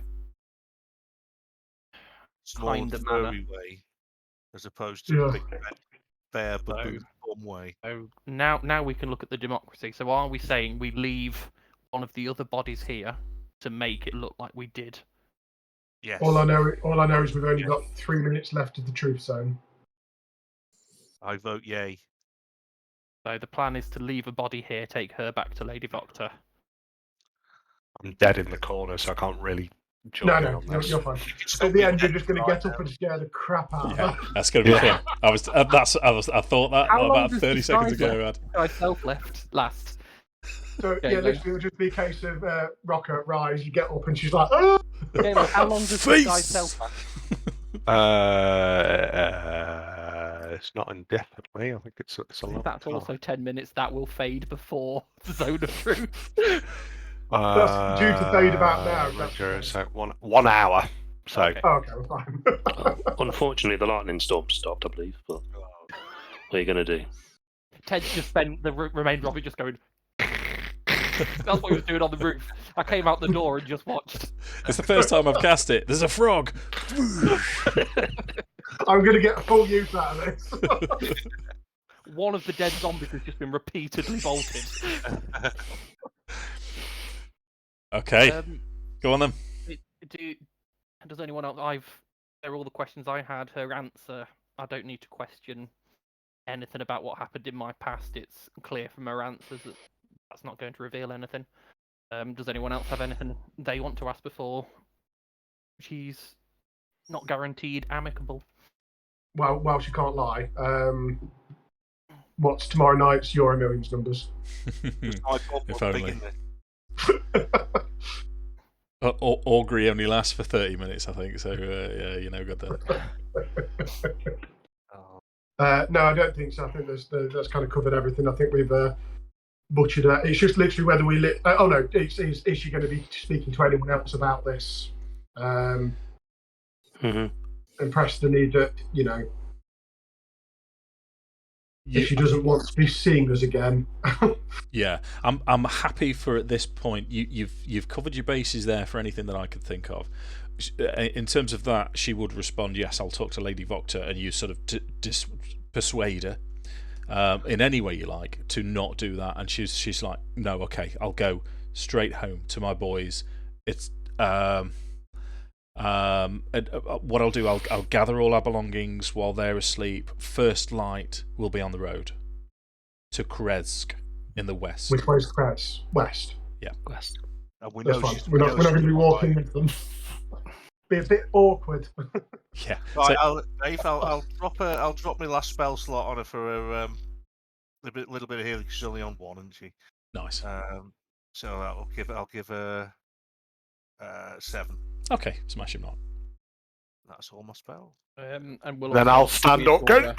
kind of manner. Way, as opposed to a big fair baboon way. So now we can look at the democracy. So are we saying we leave one of the other bodies here to make it look like we did? Yes. All I know is we've only got 3 minutes left of the truth zone. I vote yay. So the plan is to leave a body here, take her back to Lady Vokkr. I'm dead in the corner, so I can't really join in on this. You're fine. At the end, you're just going to get up and scare the crap out of her. That's going to be fun. I thought that about 30 seconds ago. I self-left last. So literally, it'll just be a case of Rokkr, rise, you get up, and she's like, "Oh!" How long does this guy self-last? It's not indefinitely. I think it's a long That's time. also 10 minutes. That will fade before the zone of truth. That's due to fade about now. So 1 hour. So okay, we're fine. Unfortunately, the lightning storm stopped, I believe. But what are you going to do? Ted just spent the remainder of it just going. That's what he was doing on the roof. I came out the door and just watched. It's the first time I've cast it. There's a frog. I'm going to get full use out of this. One of the dead zombies has just been repeatedly bolted. Okay. Go on then. Does anyone else? They're all the questions I had. Her answer I don't need to question anything about what happened in my past. It's clear from her answers that that's not going to reveal anything. Does anyone else have anything they want to ask before she's not guaranteed amicable? Well, she can't lie. What's tomorrow night's Euro Millions numbers? If only. Augury only lasts for 30 minutes, I think. So yeah, you know, got that. No, I don't think so. I think that's kind of covered everything. I think we've butchered it. It's just literally whether we. Oh no, is she going to be speaking to anyone else about this? Impress the need that, you know, if she doesn't want to be seeing us again. Yeah, I'm happy for at this point. You've covered your bases there for anything that I could think of. In terms of that, she would respond, yes, I'll talk to Lady Voktr, and you sort of persuade her in any way you like to not do that. And she's like, no, okay, I'll go straight home to my boys. It's what I'll do, I'll gather all our belongings while they're asleep. First light will be on the road to Kresk in the west. Which way's Kresk? West. Yeah, west. We're not going to be walking with them. Be a bit awkward. Yeah. Right, I'll drop my last spell slot on her for a little bit of healing. She's only on one, isn't she? Nice. So I'll give her 7. Okay, smash him not. That's all my spells. And then I'll stand up going.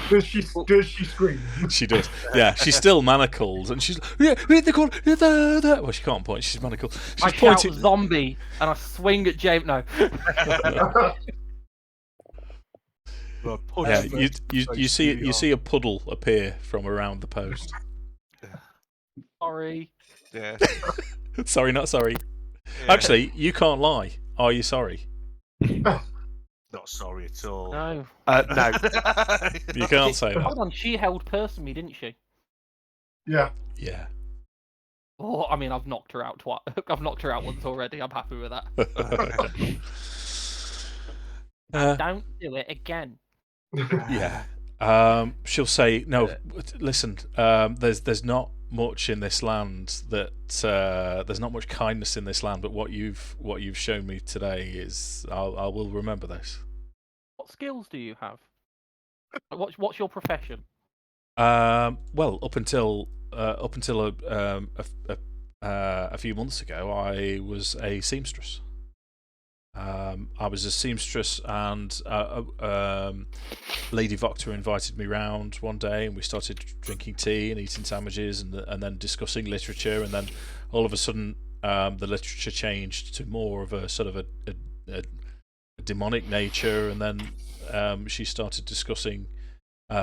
Does she scream? She does. Yeah, she's still manacled, and she's yeah. They call well, she can't point. She's manacled. She's pointing. Shout zombie, and I swing at James. No. Yeah, you see a puddle appear from around the post. Sorry. Yeah. Sorry, not sorry. Yeah. Actually, you can't lie. Are you sorry? Not sorry at all. No. No. You can't say that. Hold on, she held person me, didn't she? Yeah. Yeah. Oh, I mean, I've knocked her out twice. I've knocked her out once already. I'm happy with that. Don't do it again. Yeah. She'll say, no, listen, there's not much in this land that there's not much kindness in this land, but what you've shown me today is I will remember this. What skills do you have? What's your profession? Well, up until a few months ago, I was a seamstress. I was a seamstress, and Lady Voktr invited me round one day, and we started drinking tea and eating sandwiches, and then discussing literature, and then all of a sudden the literature changed to more of a sort of a demonic nature, and then she started discussing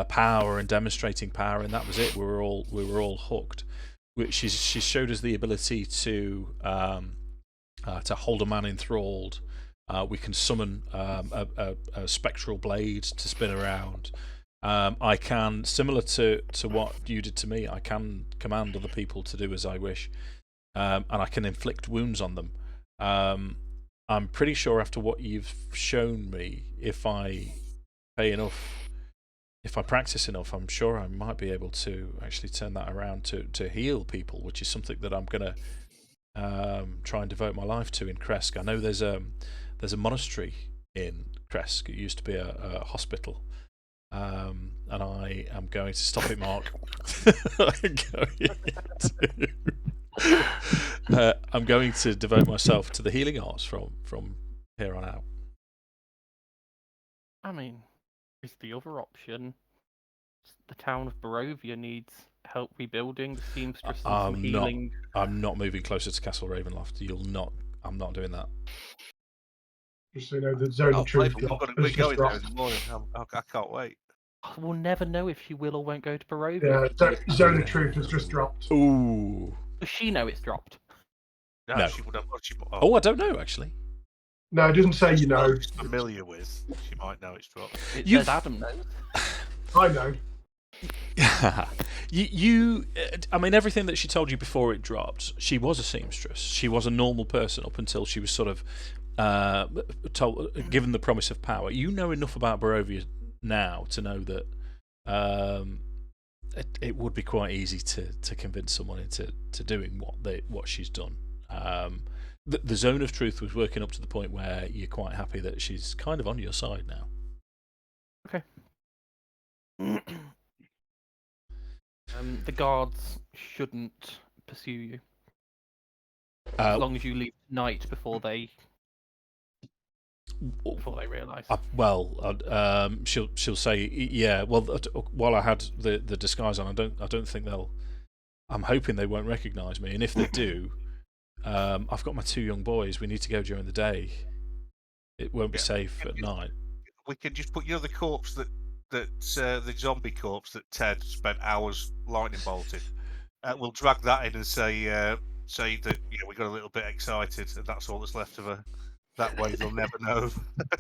power and demonstrating power, and that was it. We were all hooked. She showed us the ability to hold a man enthralled. We can summon a spectral blade to spin around. I can, similar to what you did to me, I can command other people to do as I wish, and I can inflict wounds on them. I'm pretty sure after what you've shown me, if I pay enough, if I practice enough, I'm sure I might be able to actually turn that around to heal people, which is something that I'm going to try and devote my life to in Kresk. I know there's a monastery in Kresk. It used to be a hospital, and I am going to stop it, Mark. I'm going to devote myself to the healing arts from here on out. I mean, is the other option? The town of Barovia needs help rebuilding. The seamstresses and healing. I'm not moving closer to Castle Ravenloft. I'm not doing that. Just so you know, the zone of truth. We're going there in the morning. I can't wait. We'll never know if she will or won't go to Barovia. Yeah, zone of truth has just dropped. Ooh. Does she know it's dropped? No. She would have. Oh, I don't know actually. No, it doesn't say you know. She's familiar with. She might know it's dropped. It says Adam knows. I know. I mean, everything that she told you before it dropped, she was a seamstress. She was a normal person up until she was sort of given the promise of power, you know enough about Barovia now to know that it would be quite easy to convince someone into doing what she's done. The zone of truth was working up to the point where you're quite happy that she's kind of on your side now. Okay. The guards shouldn't pursue you as long as you leave tonight before they realise. She'll say, yeah. Well, while I had the disguise on, I don't think they'll. I'm hoping they won't recognise me, and if they do, I've got my 2 young boys. We need to go during the day. It won't be safe at night. We can just put the corpse that the zombie corpse that Ted spent hours lightning bolted. We'll drag that in and say that we got a little bit excited, and that's all that's left of her. That way, they'll never know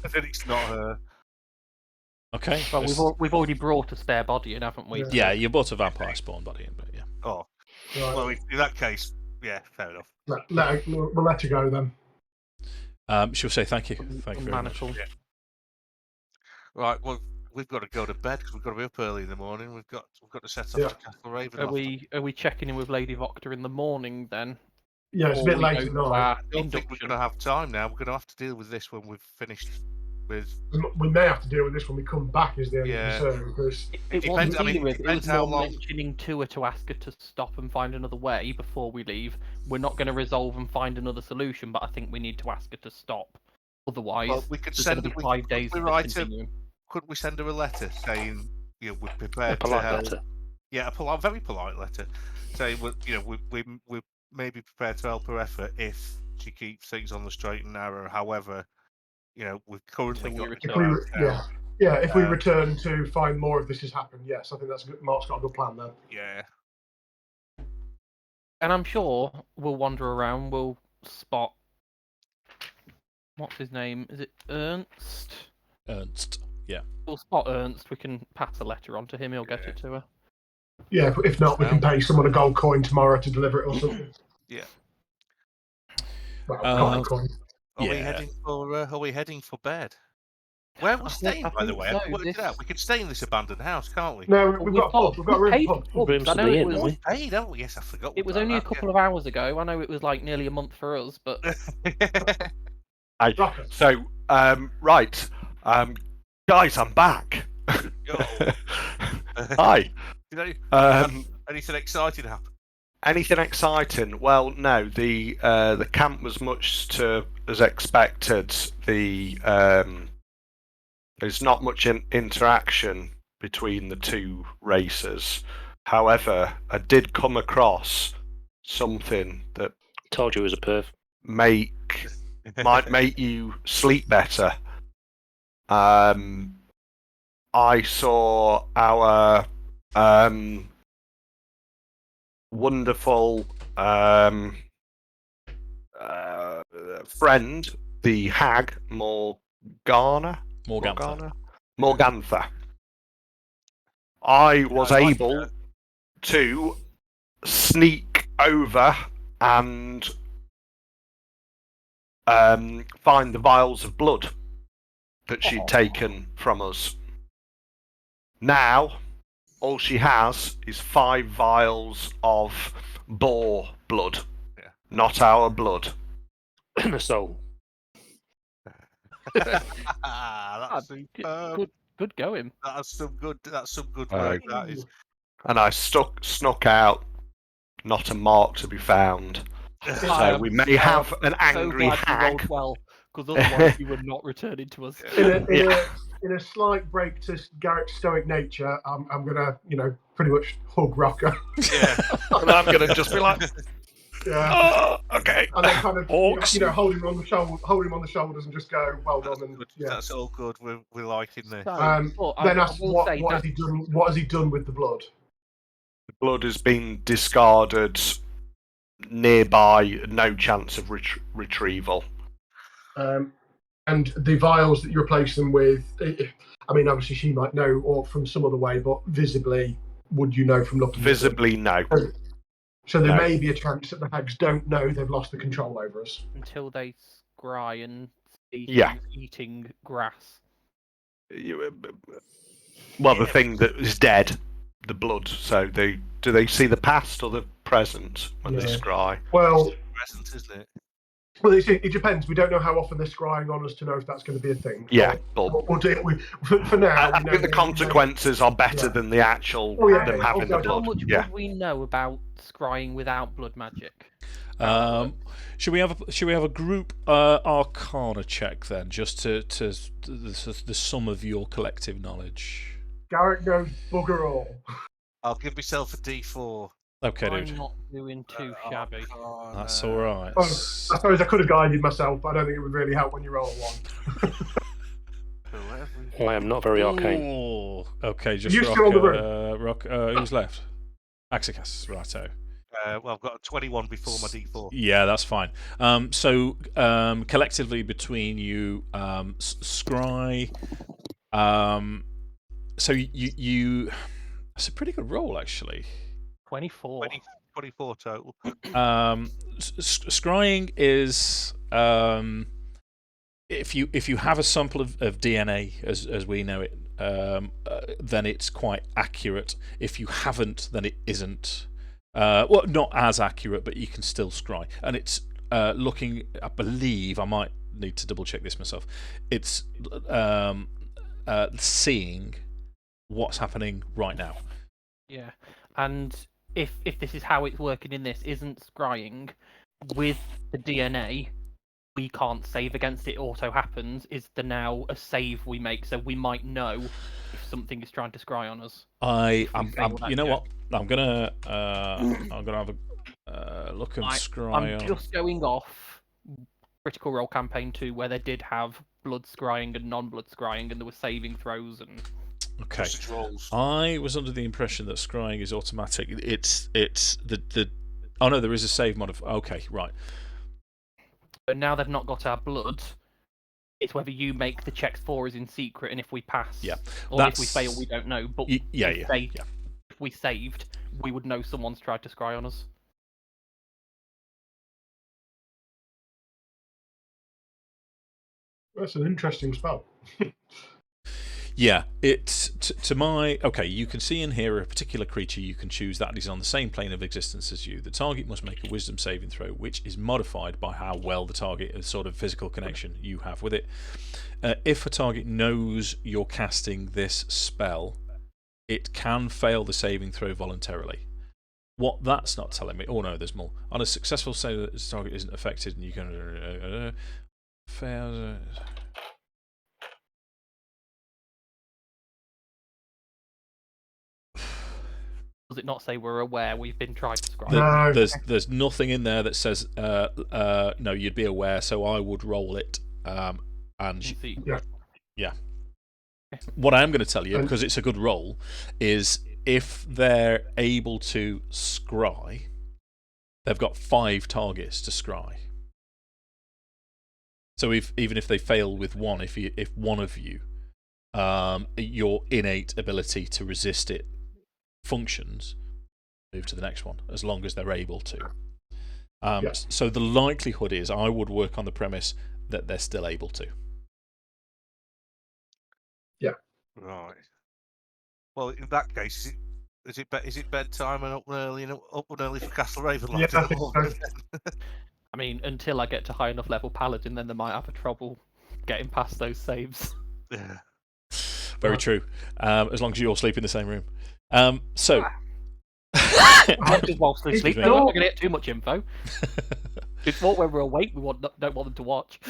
that it's not her. Okay. Well, we've already brought a spare body in, haven't we? Yeah, you brought a vampire spawn body in, but yeah. Oh, Right. well, in that case, yeah, fair enough. We'll let her go then. She'll say thank you. Thank you very much. Yeah. Right. Well, we've got to go to bed because we've got to be up early in the morning. We've got to set off to Castle Ravenloft. Are we checking in with Lady Rokkr in the morning then? Yeah, it's a bit late at night. I don't think we're going to have time now. We're going to have to deal with this when we've finished with. We may have to deal with this when we come back. Is the only concern because it wasn't dealing with. It was more mentioning to her to ask her to stop and find another way before we leave. We're not going to resolve and find another solution, but I think we need to ask her to stop. Otherwise, we could send her 5 days. Couldn't we send her a letter saying we're prepared to help? Letter. Yeah, a very polite letter saying we may be prepared to help her effort if she keeps things on the straight and narrow. However, we've currently got if we return to find more of this has happened, yes, I think that's good. Mark's got a good plan there. Yeah. And I'm sure we'll wander around. We'll spot. What's his name? Is it Ernst? Ernst. Yeah. We'll spot Ernst. We can pass a letter on to him. He'll get it to her. Yeah. If not, we can pay someone a gold coin tomorrow to deliver it or something. Yeah. Well, gold coin. Are we heading for bed? Where are we staying, by the way? I worked it out. We could stay in this abandoned house, can't we? No, we've got a room. Rooms at the inn, haven't we? Paid, haven't we? Yes, I forgot. It was only a couple of hours ago. I know it was like nearly a month for us, but. Right. Guys, I'm back. Hi. Anything exciting happen? Anything exciting? Well, no. The camp was much as expected. There's not much interaction between the two races. However, I did come across something that told you it was a perv. Might make you sleep better. I saw our wonderful friend, the hag Morgantha. I was able to sneak over and find the vials of blood that she'd taken from us. Now, all she has is 5 vials of boar blood, not our blood. And a soul. That's good going. That's some good work. That is. And I snuck out, not a mark to be found. So we may have an angry hag. Well, because otherwise you were not returning to us. In a slight break to Garrett's stoic nature, I'm gonna, pretty much hug Rokkr. Yeah. And I'm gonna just be like, okay. And then kind of, hold him on the shoulders and just go, well done. And that's all good. We're liking this. Then ask what has he done? What has he done with the blood? The blood has been discarded nearby. No chance of retrieval. And the vials that you replace them with, I mean, obviously she might know or from some other way, but visibly, would you know from looking? Visibly, no. So there may be a chance that the hags don't know they've lost the control over us. Until they scry and eating grass. Well, the thing that is dead, the blood. So do they see the past or the present when they scry? Well, present, isn't it? Well, it depends. We don't know how often they're scrying on us to know if that's going to be a thing. Yeah, we'll do it. For now, I think the consequences are better than the actual them having the blood. How much would we know about scrying without blood magic? Should we have a group Arcana check then, just to the sum of your collective knowledge? Jarek knows bugger all. I'll give myself a D4. Okay, dude. I'm not doing too shabby. That's all right. I suppose I could have guided myself, but I don't think it would really help when you roll a 1. I am not very arcane. Ooh, okay, just you still on the room? Who's left? Akxikas, righto. Well, I've got a 21 before my D4. Yeah, that's fine. So collectively between you, scry. So you. That's a pretty good roll, actually. 24. 24 total. Scrying is if you have a sample of DNA as we know it, then it's quite accurate. If you haven't, then it isn't. Well, not as accurate, but you can still scry. And it's looking. I believe I might need to double check this myself. It's seeing what's happening right now. Yeah, and if this is how it's working in this, isn't scrying with the DNA, we can't save against it. Auto happens. Is there now a save we make, so we might know if something is trying to scry on us? You know what? I'm gonna have a look and scry. I'm just going off Critical Role Campaign 2, where they did have blood scrying and non-blood scrying, and there were saving throws and. Okay. I was under the impression that scrying is automatic. It's the. Oh no, there is a save modifier. Okay, right. But now they've not got our blood. It's whether you make the checks for us in secret, and if we pass, or if we fail, we don't know. But if we saved, we would know someone's tried to scry on us. That's an interesting spell. Yeah, it's to my... Okay, you can see and hear a particular creature you can choose that is on the same plane of existence as you. The target must make a wisdom saving throw, which is modified by how well the target, the sort of physical connection you have with it. If a target knows you're casting this spell, it can fail the saving throw voluntarily. What that's not telling me... Oh no, there's more. On a successful save, the target isn't affected and you can... fail... Does it not say we're aware we've been tried to scry? No. There's nothing in there that says no, you'd be aware, so I would roll it. Yeah. What I am going to tell you, because it's a good roll, is if they're able to scry, they've got 5 targets to scry. So even if they fail with one, if one of you, your innate ability to resist it functions, move to the next one as long as they're able to. So the likelihood is I would work on the premise that they're still able to. Yeah. Right. Well, in that case, is it bedtime and up and early for Castle Ravenloft? Yeah, I think so. I mean, until I get to high enough level paladin, then they might have a trouble getting past those saves. Yeah. Very true. As long as you all sleep in the same room. So. Whilst they sleep, they're not going to get too much info. It's what when we're awake, we don't want them to watch.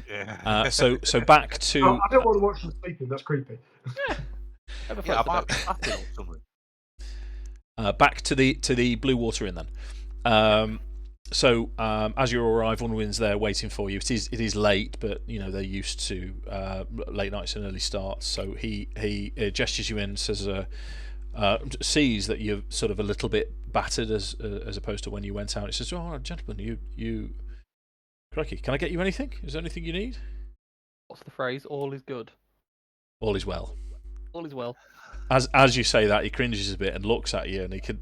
Yeah. So back to. I don't want to watch them sleeping. That's creepy. Back to the Blue Water Inn then. So as you arrive, Unwin's there waiting for you. It is late, but you know they're used to late nights and early starts. So he gestures you in, says, sees that you're sort of a little bit battered as opposed to when you went out. He says, "Oh, gentlemen, you, crikey, can I get you anything? Is there anything you need?" What's the phrase? All is good. All is well. All is well. As you say that, he cringes a bit and looks at you, and he can.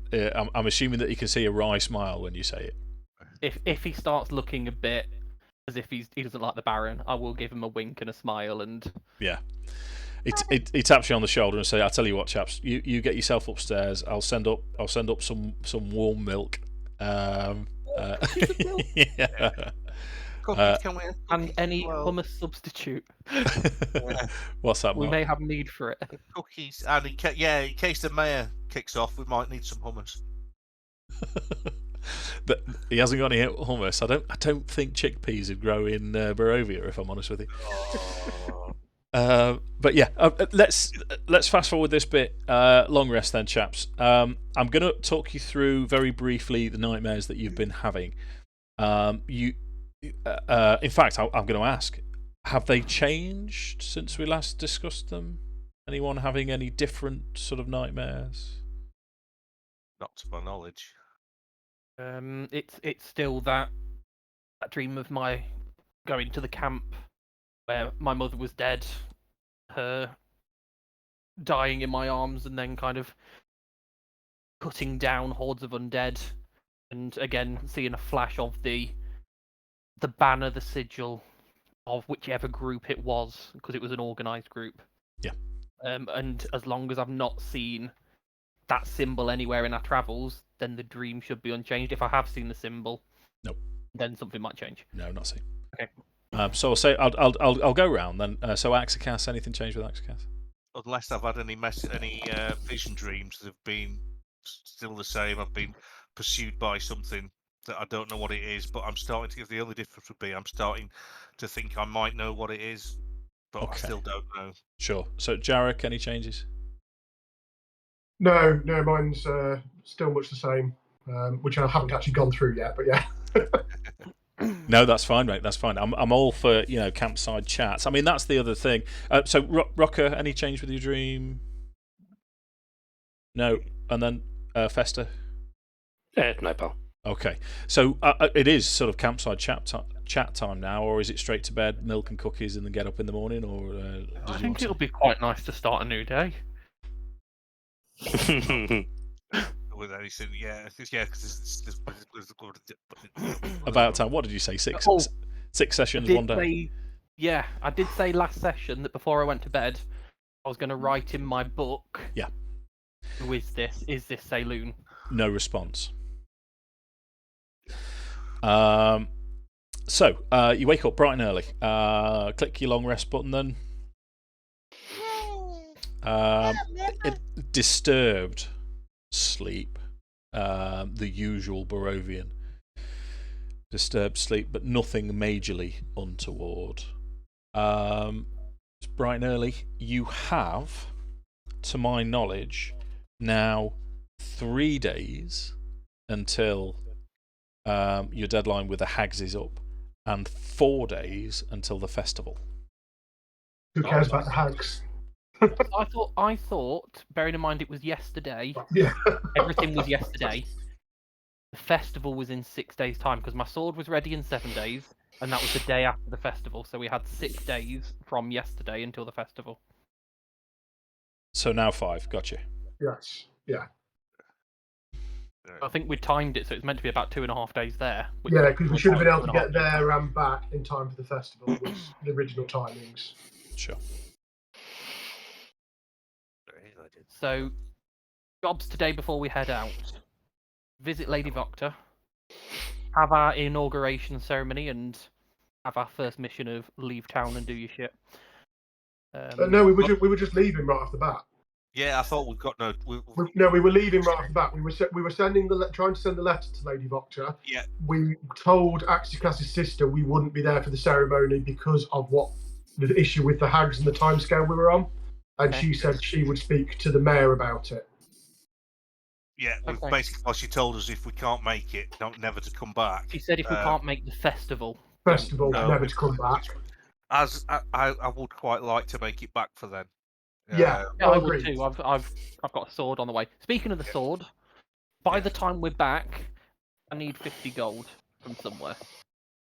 I'm assuming that he can see a wry smile when you say it. If he starts looking a bit as if he doesn't like the Baron, I will give him a wink and a smile and. Yeah. He taps you on the shoulder and says, "I tell you what, chaps, you get yourself upstairs. I'll send up some warm milk. Yeah. Cookies, can we have And cookies any as well? hummus substitute. What's that, We Mark? may have need for it. Cookies, and in case the mayor kicks off, we might need some hummus. But he hasn't got any hummus. I don't think chickpeas would grow in Barovia, if I'm honest with you. But yeah, let's fast forward this bit. Long rest then, chaps. I'm going to talk you through very briefly the nightmares that you've been having. In fact, I'm going to ask: have they changed since we last discussed them? Anyone having any different sort of nightmares? Not to my knowledge. It's still that dream of my going to the camp where my mother was dead, her dying in my arms, and then kind of cutting down hordes of undead, and again seeing a flash of the banner, the sigil of whichever group it was, because it was an organised group. Yeah. And as long as I've not seen that symbol anywhere in our travels, then the dream should be unchanged. If I have seen the symbol, nope, then something might change. No, not seen. Okay. So I'll say I'll go round then. So Akxikas, anything changed with Akxikas? Unless I've had any vision dreams that have been still the same. I've been pursued by something that I don't know what it is, but I'm starting to. The only difference would be I'm starting to think I might know what it is, but I still don't know. Sure. So Jarek, any changes? No, mine's still much the same, which I haven't actually gone through yet, but yeah. No, that's fine, mate. That's fine. I'm all for campsite chats. I mean, that's the other thing. So Rokkr, any change with your dream? No, and then Fester. No, pal. Okay, so it is sort of campsite chat time now, or is it straight to bed, milk and cookies, and then get up in the morning? Or I think it'll be quite nice to start a new day. With anything, because about time. What did you say? Six sessions, one day. I did say last session that before I went to bed, I was going to write in my book. Yeah. Who is this? Is this Saloon? No response. So you wake up bright and early. Click your long rest button then. Disturbed sleep, the usual Barovian disturbed sleep, but nothing majorly untoward. It's bright and early. You have, to my knowledge, now 3 days until your deadline with the hags is up, and 4 days until the festival. Who cares about the hags? I thought, bearing in mind it was yesterday, Yeah. everything was yesterday. The festival was in 6 days' time because my sword was ready in 7 days, and that was the day after the festival. So we had 6 days from yesterday until the festival. So now 5. Gotcha. Yes. Yeah. I think we timed it, so it's meant to be about 2.5 days there. Yeah, because we should have been able to get there and back in time for the festival, was the original timings. Sure. So, jobs today before we head out. Visit Lady Vokkr, have our inauguration ceremony, and have our first mission of leave town and do your shit. No, we were just leaving right off the bat. Yeah, I thought we've got no. We were leaving right off the bat. We were sending trying to send the letter to Lady Vokkr. Yeah. We told Akxikas' sister we wouldn't be there for the ceremony because of what the issue with the hags and the timescale we were on, and she said she would speak to the mayor about it. Yeah, basically, she told us if we can't make it, never to come back. She said if we can't make the festival, never to come back. As I would quite like to make it back for then. Yeah, I would too. I've got a sword on the way. Speaking of the sword, by the time we're back, I need 50 gold from somewhere.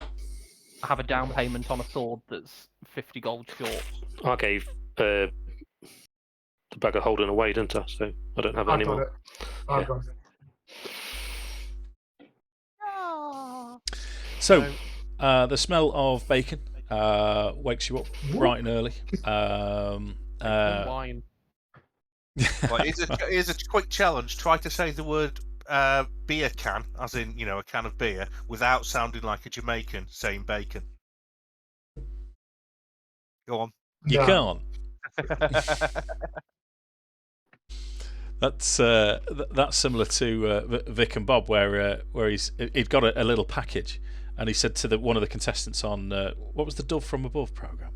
I have a down payment on a sword that's 50 gold short. I gave the bag of holding away, didn't I? So I don't have it anymore. I've got it. So, the smell of bacon wakes you up bright and early. Wine. Well, here's a quick challenge. Try to say the word beer can, as in, a can of beer, without sounding like a Jamaican saying bacon. Go on. You can't. That's similar to Vic and Bob, where he'd got a little package, and he said to one of the contestants on what was the Dove from Above program?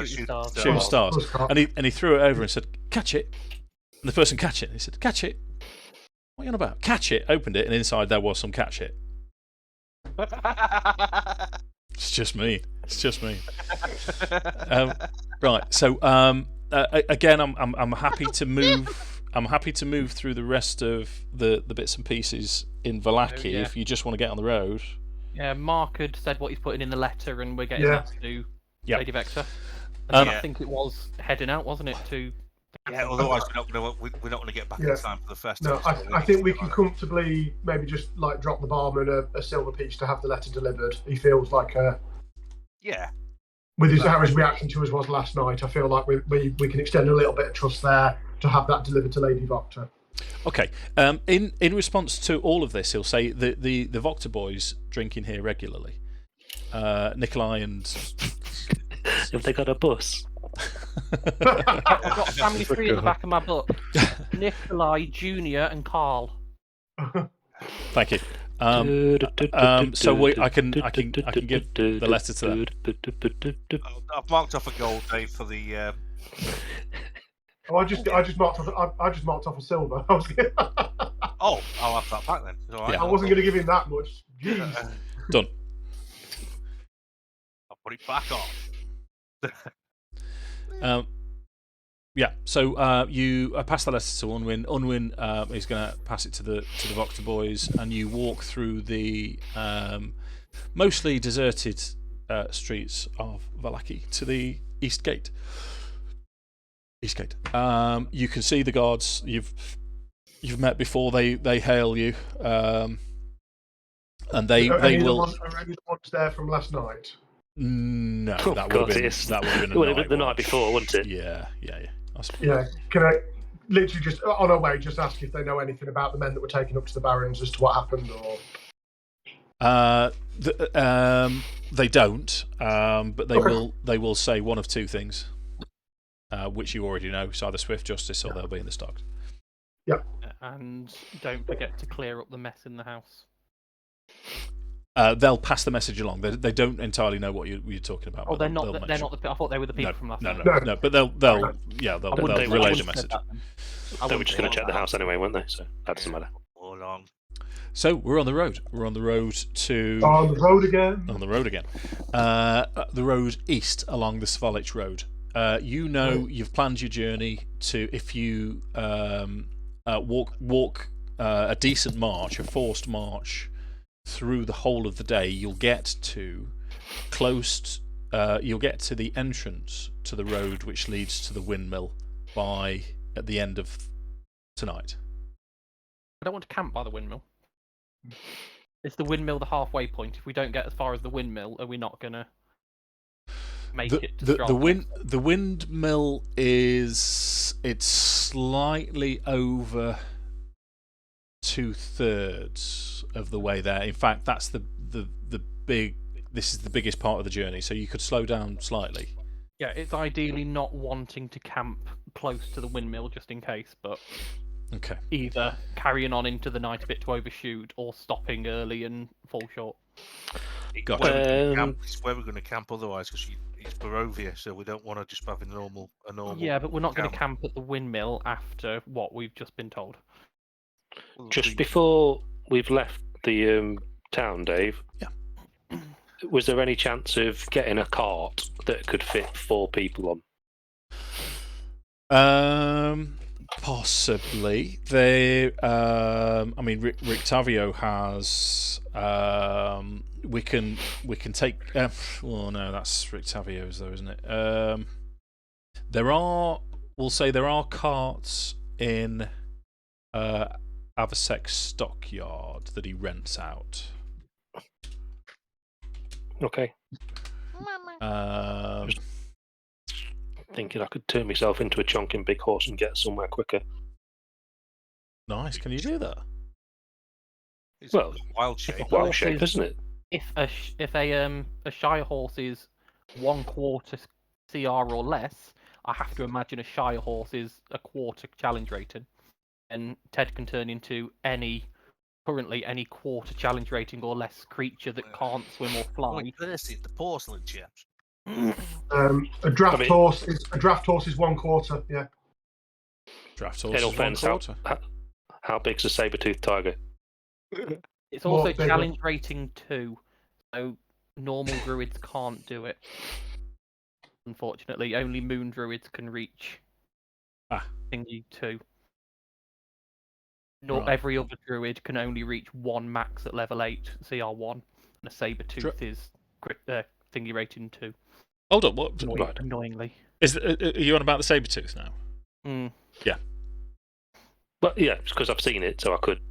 Shooting Stars. And he threw it over and said, "Catch it." And the person catch it. And he said, "Catch it? What are you on about?" Catch it. Opened it, and inside there was some catch it. It's just me. Right. So again, I'm happy to move. I'm happy to move through the rest of the bits and pieces in Vallaki if you just want to get on the road. Yeah, Mark had said what he's putting in the letter, and we're getting that to Lady Vector. I think it was heading out, wasn't it? Otherwise we're not going to get back in time for the festival. No, I think we can comfortably maybe just drop the barman a silver piece to have the letter delivered. He feels like with how his reaction to us was last night, I feel like we can extend a little bit of trust there to have that delivered to Lady Vector. Okay. In response to all of this, he'll say the Vector boys drink in here regularly. Nikolai and have they got a bus? I've got family tree in the back of my book. Nikolai, Junior, and Carl. Thank you. So I can give the letter to them. I've marked off a gold, Dave, for the. I just marked off a silver. I'll have that back then. All right. I wasn't going to give him that much. Jeez. Done. I'll put it back on. So you pass the letter to Unwin. Unwin is going to pass it to the Vector boys, and you walk through the mostly deserted streets of Vallaki to the East Gate. You can see the guards you've met before. They hail you, and they will. Are any of the ones there from last night? No, that would have been the night before, wouldn't it? Yeah. Yeah. Can I literally just on our way just ask if they know anything about the men that were taken up to the barons as to what happened, or? They don't, but they will say one of two things, which you already know. It's either swift justice or they'll be in the stocks. Yeah. And don't forget to clear up the mess in the house. They'll pass the message along. They don't entirely know what you're talking about. Oh, they're not the I thought they were the people from last night. No, but they'll relay the message. They were just going to check the house anyway, weren't they? So that doesn't matter. So we're on the road. We're on the road to... On the road again. The road east along the Svalich Road. You've planned your journey to, if you walk a decent march, a forced march through the whole of the day, you'll get to the entrance to the road which leads to the windmill at the end of tonight. I don't want to camp by the windmill. Is the windmill the halfway point? If we don't get as far as the windmill, are we not gonna make it to Strahd? The windmill it's slightly over 2/3 of the way there. In fact, that's the big. This is the biggest part of the journey, so you could slow down slightly. Yeah, it's ideally not wanting to camp close to the windmill just in case, but okay. Either carrying on into the night a bit to overshoot, or stopping early and fall short. Gotcha. It's where we're going to camp otherwise, because it's Barovia, so we don't want to just have a normal. Yeah, but we're not going to camp at the windmill after what we've just been told. Just before we've left the town, Dave. Yeah. Was there any chance of getting a cart that could fit 4 people on? Possibly. Rick Tavio has. We can take. Well, no, that's Rick Tavio's though, isn't it? We'll say there are carts in Avasek's stockyard that he rents out. Okay. Mama. Thinking I could turn myself into a chonking big horse and get somewhere quicker. Nice. Can you do that? It's Well, wild shape. Wild shape, isn't it? If a Shire horse is 1/4 CR or less, I have to imagine a Shire horse is a 1/4 challenge rating, and Ted can turn into currently any 1/4 challenge rating or less creature that can't swim or fly. Percy, the porcelain chips. A draft horse is 1/4. Yeah. Draft horse In all is fairness, 1/4. how big's a saber-toothed tiger? It's also More bigger. challenge rating 2, so normal druids can't do it. Unfortunately, only moon druids can reach thingy 2. Not Right. every other druid can only reach 1 max at level 8 CR1, and a saber-tooth is thingy rating 2. Hold up, what? Annoyingly. Are you on about the saber-tooth now? Yeah. Well, yeah, because I've seen it, so I could.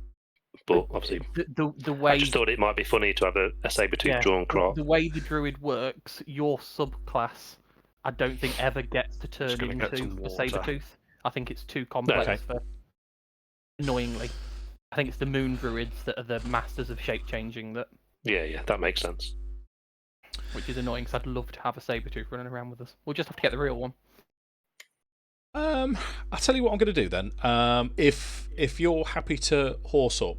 But obviously, the way I just thought it might be funny to have a saber-tooth drawn crop. The way the druid works, your subclass, I don't think ever gets to turn into a saber-tooth. I think it's too complex for. Annoyingly, I think it's the moon druids that are the masters of shape changing that. Yeah, that makes sense. Which is annoying because I'd love to have a saber-tooth running around with us. We'll just have to get the real one. I'll tell you what I'm going to do then. If you're happy to horse up,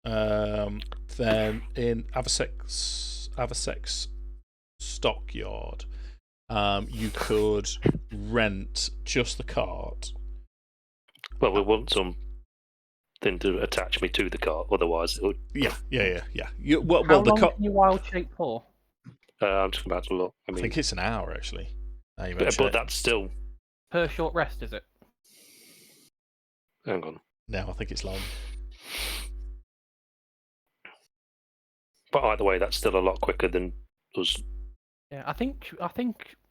then in Avasec's stockyard, you could rent just the cart. Well, we want something to attach me to the cart, otherwise it would. Yeah. How long can you wild shape for? I'm just about to look. I think it's an hour actually. But that's still per short rest, is it? Hang on. No, I think it's long. But either way, that's still a lot quicker than us. Yeah, I think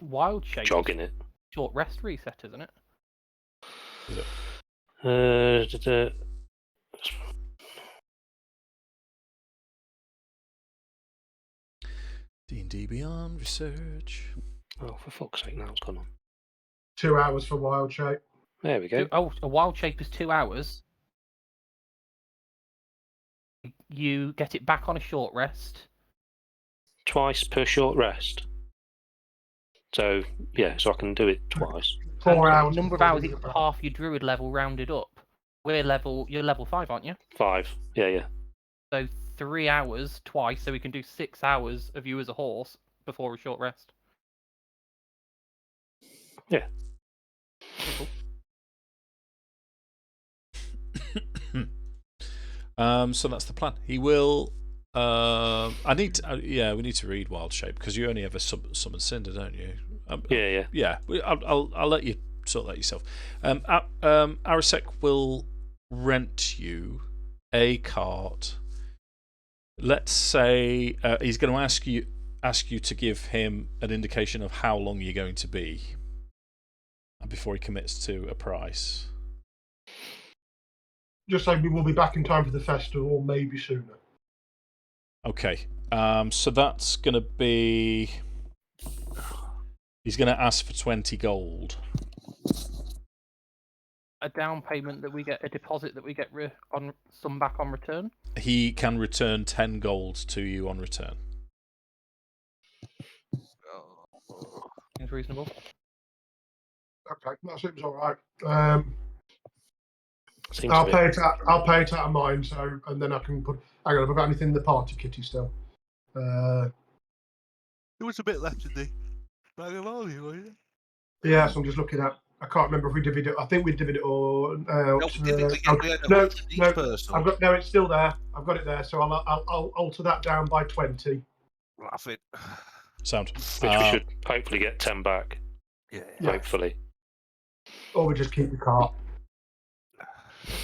wild shape jogging it. Short rest reset, isn't it? Is it? D&D Beyond research. Oh, for fuck's sake, now it's gone on. 2 hours for wild shape. There we go. Oh, a wild shape is 2 hours. You get it back on a short rest. Twice per short rest. So I can do it twice. 4 hours. Number of hours is half your druid level rounded up. You're level 5, aren't you? 5. Yeah. So 3 hours twice, so we can do 6 hours of you as a horse before a short rest. Yeah. So that's the plan. He will. We need to read Wild Shape because you only ever summon Cinder, don't you? Yeah. I'll let you sort that yourself. Arasek will rent you a cart. Let's say he's going to ask you to give him an indication of how long you're going to be, before he commits to a price. Just say we will be back in time for the festival, or maybe sooner. Okay. So that's going to be. He's going to ask for 20 gold. A down payment that we get, a deposit that we get on some back on return. He can return 10 gold to you on return. Seems reasonable. Okay, that seems all right. I'll pay it out of mine, so and then I can put. Hang on, have I got anything in the party kitty still? There was a bit left in the bag of olive, wasn't it? Yeah, so I'm just looking at. I can't remember if we divvied it. I think we divvied it all. No, it's still there. I've got it there, so I'll alter that down by 20. Laugh it. Sound. Which we should hopefully get 10 back. Yeah. Hopefully. Or we just keep the cart.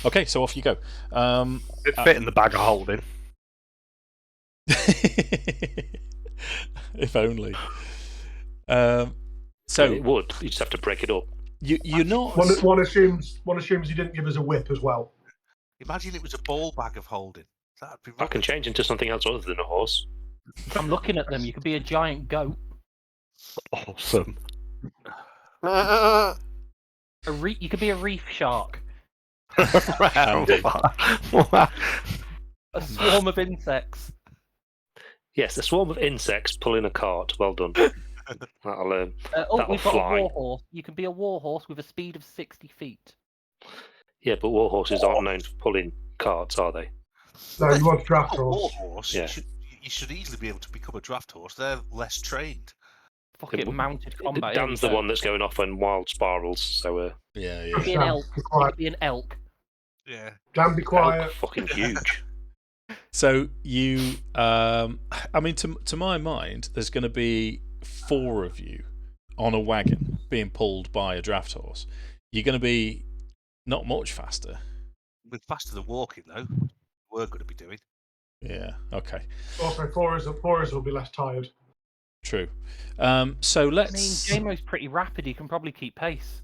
Okay, so off you go. It fit in the bag of holding. If only. So it would. You just have to break it up. You're not. One assumes he didn't give us a whip as well. Imagine it was a ball bag of holding. I can change into something else other than a horse. I'm looking at them. You could be a giant goat. Awesome. You could be a reef shark. Handy. A swarm of insects. Yes, a swarm of insects pulling a cart. Well done. That'll we've got fly. a warhorse. You can be a warhorse with a speed of 60 feet. Yeah, but warhorses aren't known for pulling carts, are they? No, you want draft A horse. warhorse. Yeah. You should easily be able to become a draft horse. They're less trained. Fucking mounted combat. Dan's the one that's going off on wild spirals, so Yeah, You could be yeah. an elk. You could be an elk. Yeah. Dan, be quiet. elk, fucking huge. So you, I mean, to my mind, there's going to be 4 of you on a wagon being pulled by a draft horse. You're going to be not much faster. We're faster than walking, though. We're going to be doing. Yeah. Okay. Also, 4 will be less tired. True. So let's. I mean, Jamo's pretty rapid. He can probably keep pace.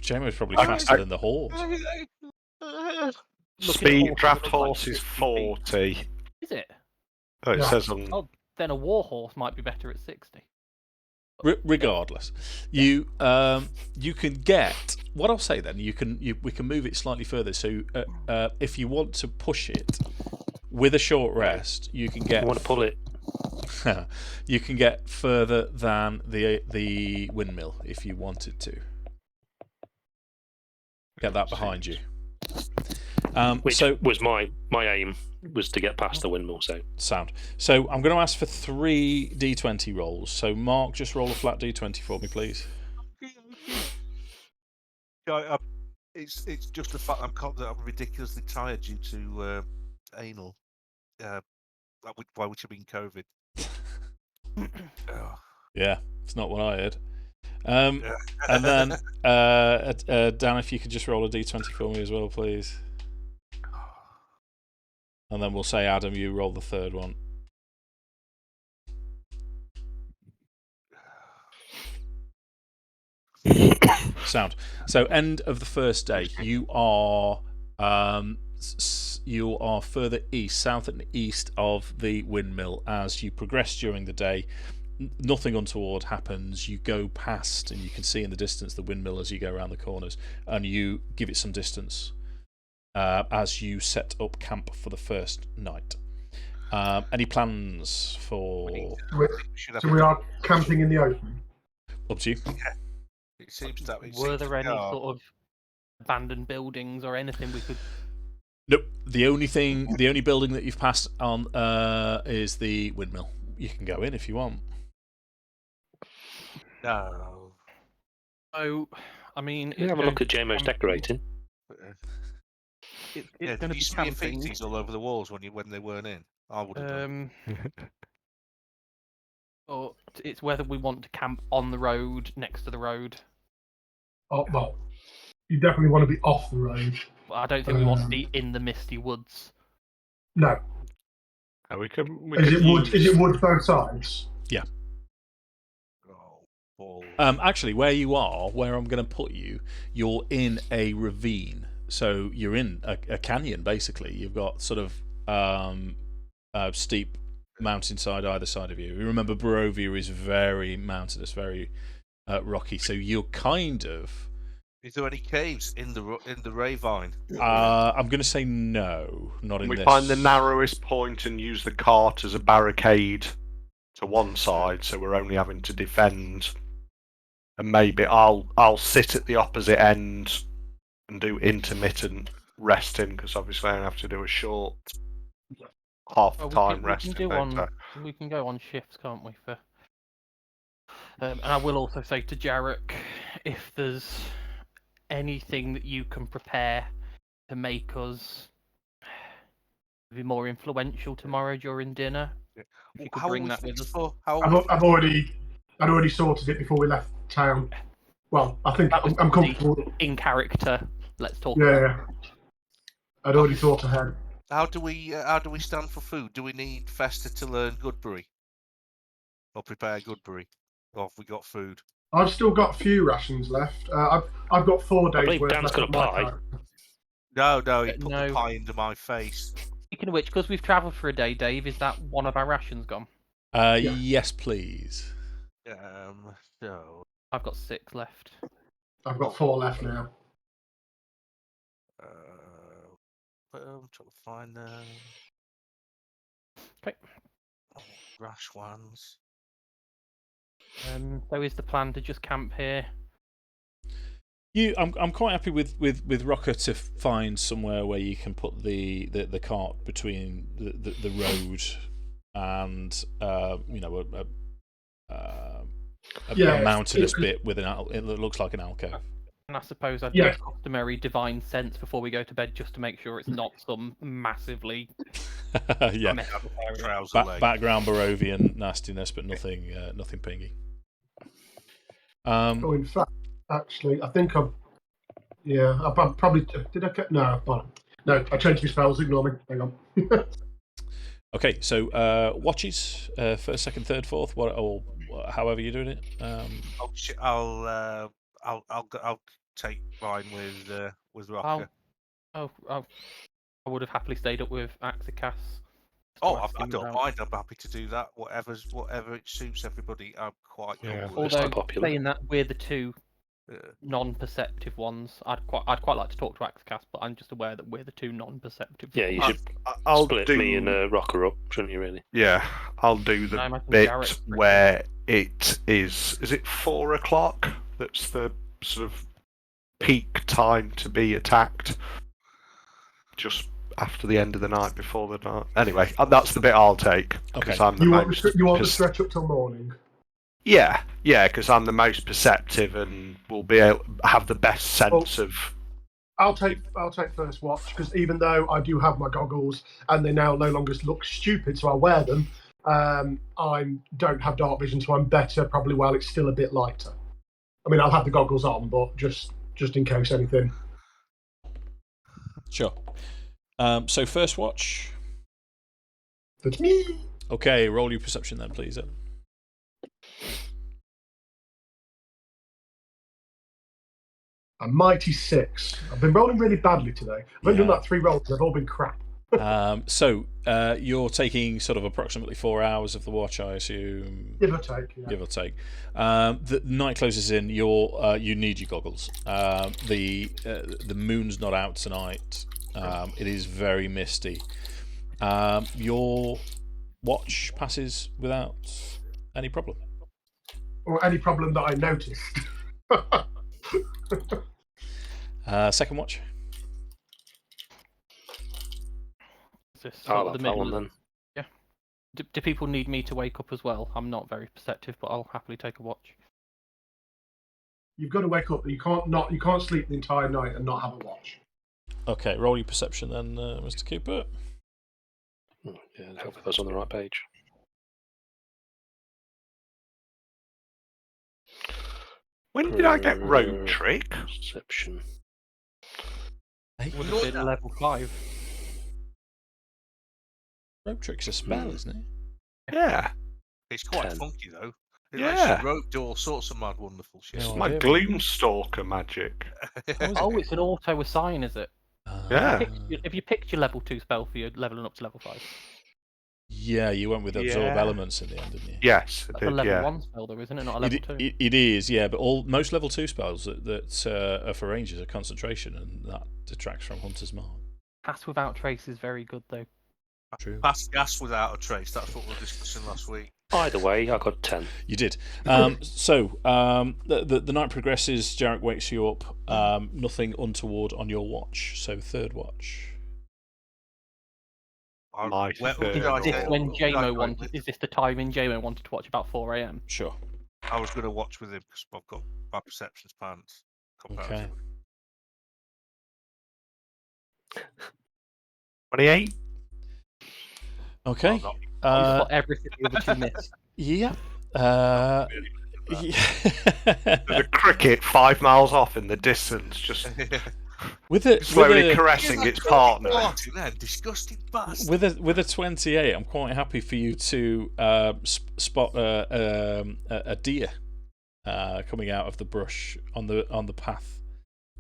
Jamo's probably faster than the horse. Speed draft horse is 40. Is it? Oh, it Yeah. says on. Oh, then a warhorse might be better at 60. Regardless, you can get what I'll say. Then we can move it slightly further. So if you want to push it with a short rest, you can get. I want to pull it. You can get further than the windmill if you wanted to. Get that behind you. Which was my aim, was to get past the windmill. So sound. So I'm going to ask for 3 d20 rolls. So Mark, just roll a flat d20 for me, please. It's just the fact I'm ridiculously tired due to anal, by which I mean COVID. Yeah, it's not what I heard. And then Dan, if you could just roll a d20 for me as well, please. And then we'll say, Adam, you roll the 3rd one. Sound. So, end of the first day, you are further east, south and east of the windmill. As you progress during the day, nothing untoward happens. You go past, and you can see in the distance the windmill as you go around the corners, and you give it some distance. As you set up camp for the first night. Any plans for... So we are camping in the open? Up to you. It seems that Were there any sort of abandoned buildings or anything we could... Nope. The only building that you've passed on is the windmill. You can go in if you want. No. Oh, I mean... You have a look at JMO's decorating. It's going to be camping. Feces all over the walls when they weren't in. I would have done. Or it's whether we want to camp on the road, next to the road. Oh, well, you definitely want to be off the road. But I don't think we want to be in the misty woods. No. We can Is it wood both sides? Yeah. Oh, actually, where I'm going to put you, you're in a ravine. So you're in a canyon, basically. You've got sort of steep mountainside either side of you. Remember, Barovia is very mountainous, very rocky. So you're kind of... Is there any caves in the ravine? I'm going to say no, not in this. We find the narrowest point and use the cart as a barricade to one side, so we're only having to defend. And maybe I'll sit at the opposite end and do intermittent resting, because obviously I have to do a short half the time resting. We can go on shifts, can't we? And I will also say to Jarek, if there's anything that you can prepare to make us be more influential tomorrow during dinner, if you could bring that with us. I'd already sorted it before we left town. Well, I think I'm comfortable. In character, let's talk. Yeah, I'd already thought ahead. How do we stand for food? Do we need Fester to learn Goodberry or prepare Goodberry, or have we got food? I've still got a few rations left. I've got 4 days worth. Dan's got a pie. No, he put the pie into my face. Speaking of which, because we've travelled for a day, Dave, is that one of our rations gone? Yes, please. So I've got 6 left. I've got 4 left now. I'm trying to find them. Okay. Rash ones. So is the plan to just camp here? I'm quite happy with Rokkr to find somewhere where you can put the cart between the road and a mountainous bit with it looks like an alcove. And I suppose I'd do a customary divine sense before we go to bed just to make sure it's not some massively background Barovian nastiness, but nothing pingy. In fact, actually, I think I probably did. No, I changed my spells. Ignore me. Hang on. Okay, so watches, first, second, third, fourth, or however you're doing it. I'll take mine with Rokkr. I would have happily stayed up with Akxikas. I don't mind. I'm happy to do that. Whatever it suits everybody. I'm quite. Although saying that we're the 2 non-perceptive ones, I'd quite like to talk to Akxikas, but I'm just aware that we're the 2 non-perceptive. Yeah, you should split me and Rokkr up, shouldn't you? Really? Yeah, I'll do the bit where it is. Is it 4 o'clock? That's the sort of peak time to be attacked. Just after the end of the night, before the night. Anyway, that's the bit I'll take. Okay. You want to stretch up till morning? Yeah, because I'm the most perceptive and will be able have the best sense of. I'll take first watch because even though I do have my goggles and they now no longer look stupid, so I wear them. I don't have dark vision, so I'm better probably while it's still a bit lighter. I mean, I'll have the goggles on, but just in case anything. Sure. So first watch. That's me. Okay, roll your perception then, please. A mighty 6. I've been rolling really badly today. I've only done like 3 rolls. They've all been crap. So you're taking sort of approximately 4 hours of the watch, I assume. Give or take. Yeah. Give or take. The night closes in. You need your goggles. The moon's not out tonight. It is very misty. Your watch passes without any problem. Or any problem that I noticed. Second watch. I'll have that one then. Yeah. Do people need me to wake up as well? I'm not very perceptive, but I'll happily take a watch. You've got to wake up. You can't sleep the entire night and not have a watch. Okay, roll your perception then, Mr. Cooper. Yeah, hopefully that's on the right page. When did I get road trick? Perception. Would have been level 5. Rope trick's a spell, isn't it? Yeah. It's quite funky though. It Yeah. rope do all sorts of mad wonderful shit. It's my Gloomstalker magic. Oh, it's an auto assign, is it? Yeah. If you picked your level 2 spell for your leveling up to level 5. Yeah, you went with absorb elements in the end, didn't you? Yes, That's a level 1 spell, though, isn't it? Not a level 2. It is, yeah. But most level 2 spells that are for rangers are concentration, and that detracts from Hunter's Mark. Pass without trace is very good, though. True. Pass gas without a trace. That's what we were discussing last week. Either way, I got 10. You did. So the night progresses. Jarek wakes you up. Nothing untoward on your watch. So third watch. Is this the time when JMO wanted to watch about 4 AM? Sure. I was going to watch with him because I've got my perceptions pants. Okay. 28. Okay. Everything the other 2 missed. Yeah. The cricket 5 miles off in the distance, just slowly caressing its partner. Disgusting bastard. With a 28, I'm quite happy for you to spot a deer coming out of the brush on the path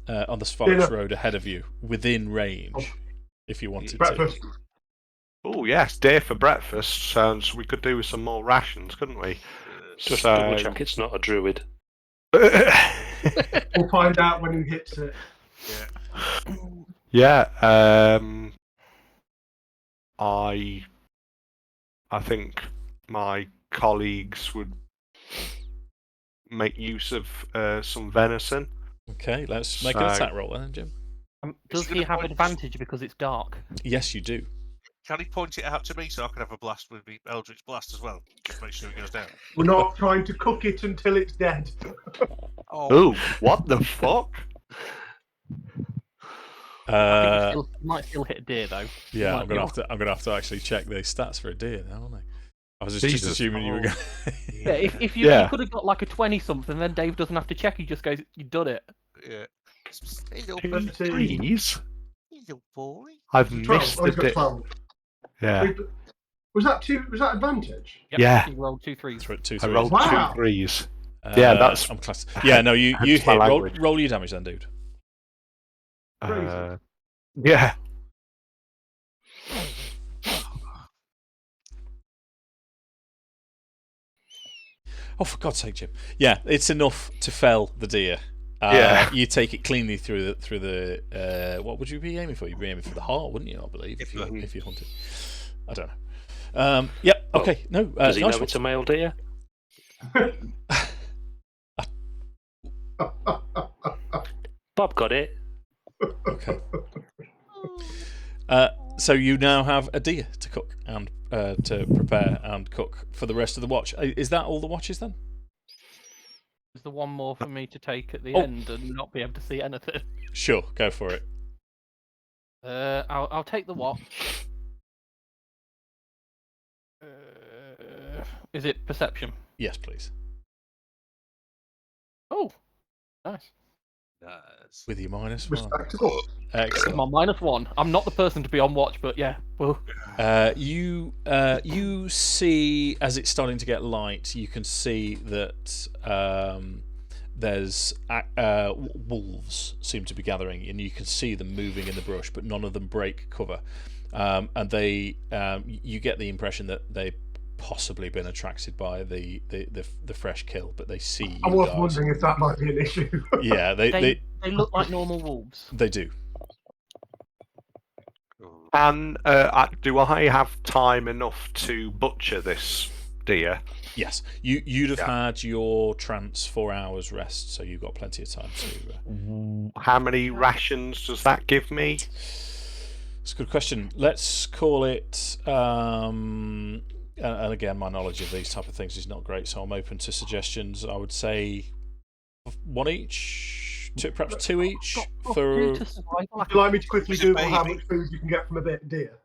on the forest road ahead of you, within range, if you wanted to. yes, deer for breakfast. Sounds we could do with some more rations, couldn't we? Just double check it's not a druid. We'll find out when he hits it. Yeah. I think my colleagues would make use of some venison. Okay, let's make an attack roll then, Jim. Does he have advantage because it's dark? Yes, you do. Can he point it out to me so I can have a blast with the Eldritch Blast as well? Just make sure he goes down. We're not trying to cook it until it's dead. Oh, what the fuck? I think he might still hit a deer though. Yeah, I'm gonna have to actually check the stats for a deer now, aren't I? I was just assuming you were going. Yeah, if you could have got like a 20 something, then Dave doesn't have to check. He just goes, "You've done it." Yeah. Please. Little boy. I've 12. missed Oh, he's the got 12. Yeah. Was that two? Was that advantage? Yep, Yeah. He rolled 2 3s. Two I threes. rolled Wow. 2 threes. Yeah, that's. I'm class. Yeah, no, you That's hit. my Roll, language. roll your damage then, dude. Yeah. Oh, for God's sake, Jim. Yeah, it's enough to fell the deer. Yeah. You take it cleanly through the. What would you be aiming for? You'd be aiming for the heart, wouldn't you? I believe if you hunted. I don't know. Yep. Okay. No. Does he nice know it's a male deer? Bob got it. Okay. So you now have a deer to cook and to prepare and cook for the rest of the watch. Is that all the watches then? There's the one more for me to take at the end and not be able to see anything. Sure, go for it. I'll take the watch. Is it perception? Yes, please. Oh, nice. With your -1. Respectable. Excellent. Come on, -1. I'm not the person to be on watch, but yeah. Well. You see, as it's starting to get light, you can see that there's wolves seem to be gathering, and you can see them moving in the brush, but none of them break cover. And they, you get the impression that they've possibly been attracted by the fresh kill, but they see you. I was guys. wondering if that might be an issue. Yeah, they look like normal wolves. They do. And do I have time enough to butcher this deer? Yes, you'd have had your trance 4 hours rest, so you've got plenty of time to. How many rations does that give me? It's a good question. Let's call it. And again, my knowledge of these type of things is not great, so I'm open to suggestions. I would say 1 each, perhaps 2 each for. Would you like me to quickly Google how much food you can get from a bit of deer?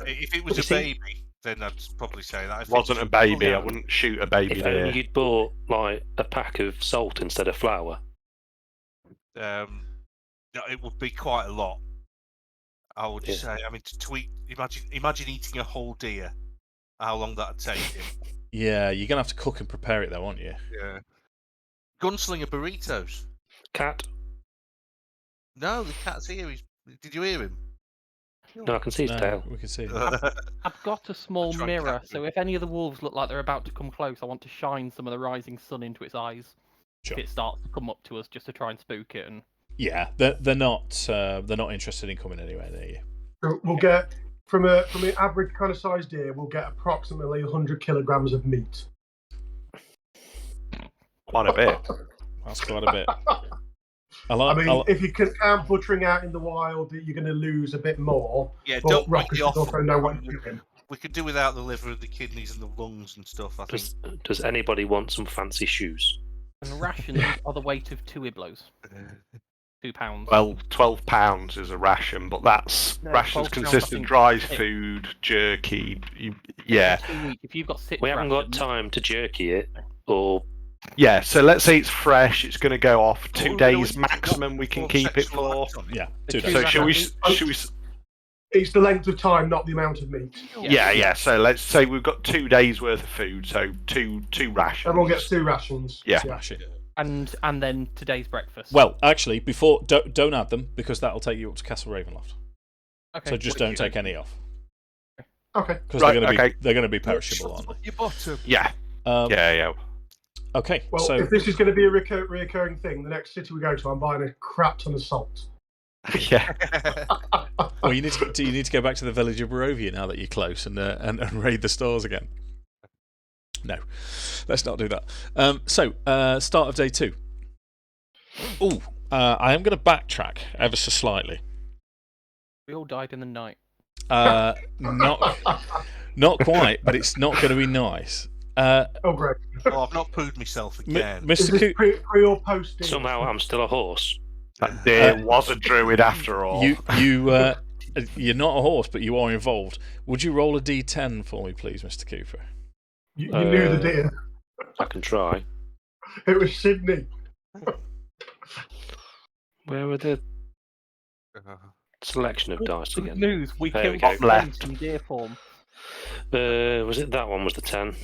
If it was a baby, then I'd probably say that. If it wasn't a baby, I wouldn't shoot a baby If deer. only you'd bought like a pack of salt instead of flour. It would be quite a lot. I would say. I mean, imagine eating a whole deer. How long that'd take him? Yeah, you're gonna have to cook and prepare it, though, aren't you? Yeah. Gunslinger burritos. Cat? No, the cat's here. Did you hear him? No, I can see his tail. We can see it. I've got a small Try and mirror, catch so if any of the wolves look like they're about to come close, I want to shine some of the rising sun into its eyes. Sure. If it starts to come up to us, just to try and spook it. And Yeah, they're not interested in coming anywhere near you. So we'll get from an average kind of size deer, we'll get approximately 100 kilograms of meat. Quite a bit. That's quite a bit. If you can count butchering out in the wild, you're going to lose a bit more. Yeah, but don't break Rokkr the should offer. also know what you're doing. We could do without the liver and the kidneys and the lungs and stuff. I think. Does anybody want some fancy shoes? And rations are the weight of 2 iblos. 2 pounds. Well, 12 pounds is a ration, but that's No, rations 12 pounds, consist I of think. dry food, jerky. Yeah, If you've got 6 We haven't got rations, time to jerky it, or yeah. So let's say it's fresh. It's going to go off 2 Well, days no, maximum. We can more keep it sexual for. acts on it. Yeah, The 2 two days. So rations- should we? It's the length of time, not the amount of meat. Yeah. So let's say we've got 2 days worth of food. So two rations. Everyone gets 2 rations. Yeah. Smash it. and then today's breakfast. Well, actually, before don't add them because that'll take you up to Castle Ravenloft. Okay. So just don't take any off. Okay. Because Right, they're going to be perishable, aren't they? Your bottom. Yeah. Yeah. Okay. Well, so if this is going to be a reoccurring thing, the next city we go to, I'm buying a crap ton of salt. Yeah. well, you need to go back to the village of Barovia now that you're close and raid the stores again. No, let's not do that. Start of day 2. Ooh, I am going to backtrack ever so slightly. We all died in the night. Not quite, but it's not going to be nice. Oh, great. Oh, I've not proved myself again. Is this pre or post? Somehow I'm still a horse. That deer was a druid after all. You're not a horse, but you are involved. Would you roll a d10 for me, please, Mr. Cooper? You knew the deer. I can try. It was Sydney. Where were the selection of dice Good again? news, we There we killed go. left in deer form. Was it that one? Was the 10?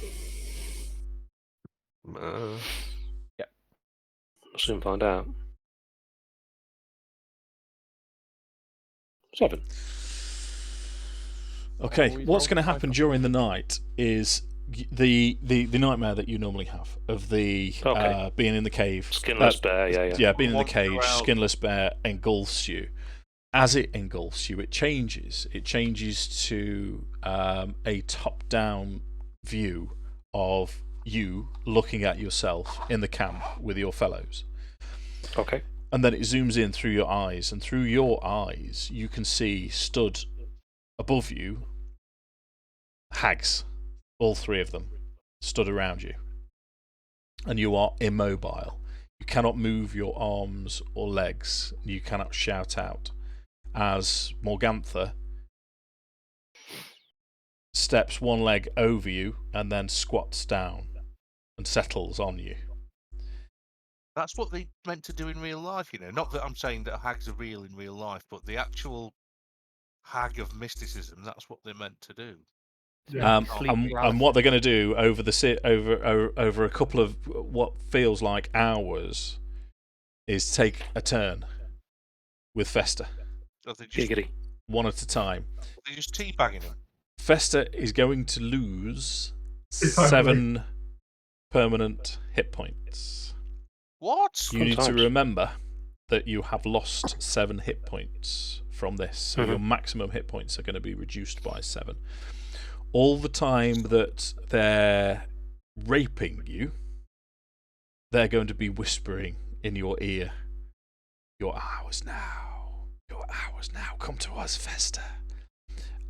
Yep. We'll soon find out. 7. Okay, what's going to happen during the night is the nightmare that you normally have of the being in the cave. Skinless bear, yeah. Yeah, being in the cage, skinless bear engulfs you. As it engulfs you, it changes. It changes to a top-down view of you looking at yourself in the camp with your fellows. Okay. And then it zooms in through your eyes, and through your eyes you can see stood above you hags, all 3 of them, stood around you. And you are immobile. You cannot move your arms or legs. You cannot shout out. As Morgantha steps one leg over you and then squats down and settles on you. That's what they meant to do in real life, you know. Not that I'm saying that hags are real in real life, but the actual hag of mysticism, that's what they're meant to do. And what they're going to do over a couple of what feels like hours is take a turn with Festa. One at a time. They're just teabagging him. Festa is going to lose 7 permanent hit points. What? You need to remember that you have lost 7 hit points from this, so your maximum hit points are going to be reduced by 7. All the time that they're raping you, they're going to be whispering in your ear, "Your hours now, your hours now, come to us, Festa."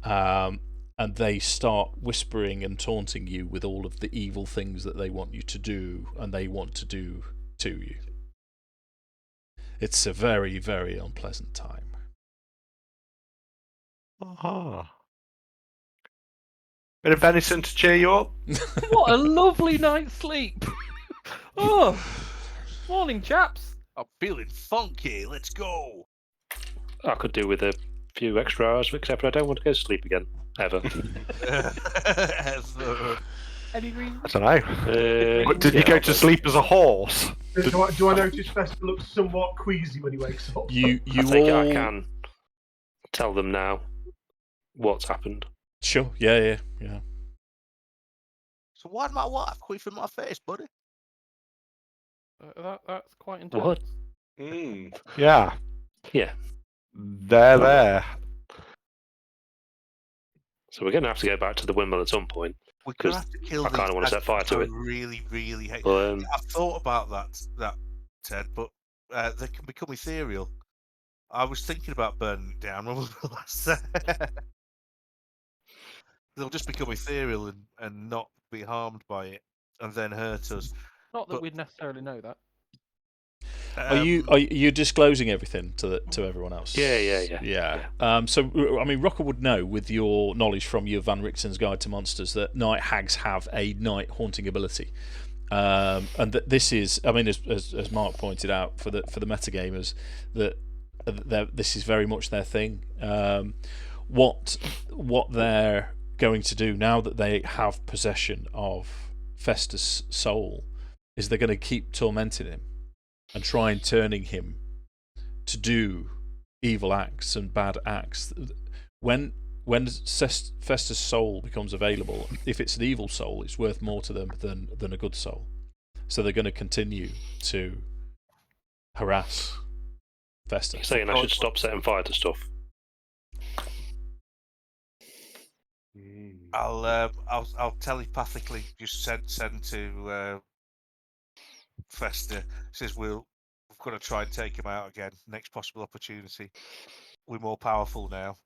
And they start whispering and taunting you with all of the evil things that they want you to do and they want to do to you. It's a very, very unpleasant time. Bit of venison to cheer you up. What a lovely night's sleep. Oh, morning, chaps. I'm feeling funky. Let's go. I could do with a few extra hours, except I don't want to go to sleep again. Ever. Any reason? I don't know. Did you go to sleep as a horse? Do I notice Festa looks somewhat queasy when he wakes up? I think I can tell them now what's happened. Sure, yeah. So why did my wife queef in my face, buddy? That's quite intense. What? Yeah. Yeah. They're there. So we're going to have to go back to the windmill at some point. We're going to have to kill I kind of want to set fire to it. I really, really hate Well, I've thought about that, Ted, but they can become ethereal. I was thinking about burning it down when we were last there. They'll just become ethereal and not be harmed by it, and then hurt us. Not that we'd necessarily know that. Are you disclosing everything to everyone else? Yeah. So I mean, Rokkr would know with your knowledge from your Van Rixen's Guide to Monsters that night hags have a night haunting ability, and that this is, I mean, as Mark pointed out for the metagamers, that this is very much their thing. What they're going to do now that they have possession of Festa's soul is they're going to keep tormenting him and try and turning him to do evil acts and bad acts. When when Fester's soul becomes available, if it's an evil soul, it's worth more to them than a good soul. So they're going to continue to harass Fester. You're saying I should stop setting fire to stuff? I'll telepathically just send to Fester. Says we've got to try and take him out again. Next possible opportunity. We're more powerful now.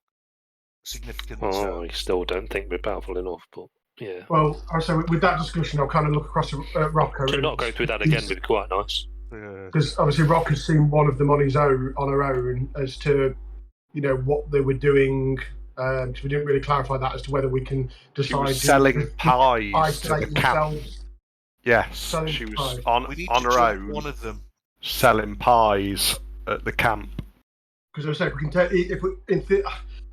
Significantly so. I still don't think we're powerful enough, but yeah. Well, so with that discussion, I'll kind of look across at Rokkr. To not go through that again would be quite nice. Because obviously Rokkr's seen one of them on her own as to, what they were doing. Because we didn't really clarify that as to whether we can decide. She was selling pies to the camp. themselves. Yes, she was on her own. One of them selling pies at the camp. Because I was saying, we can take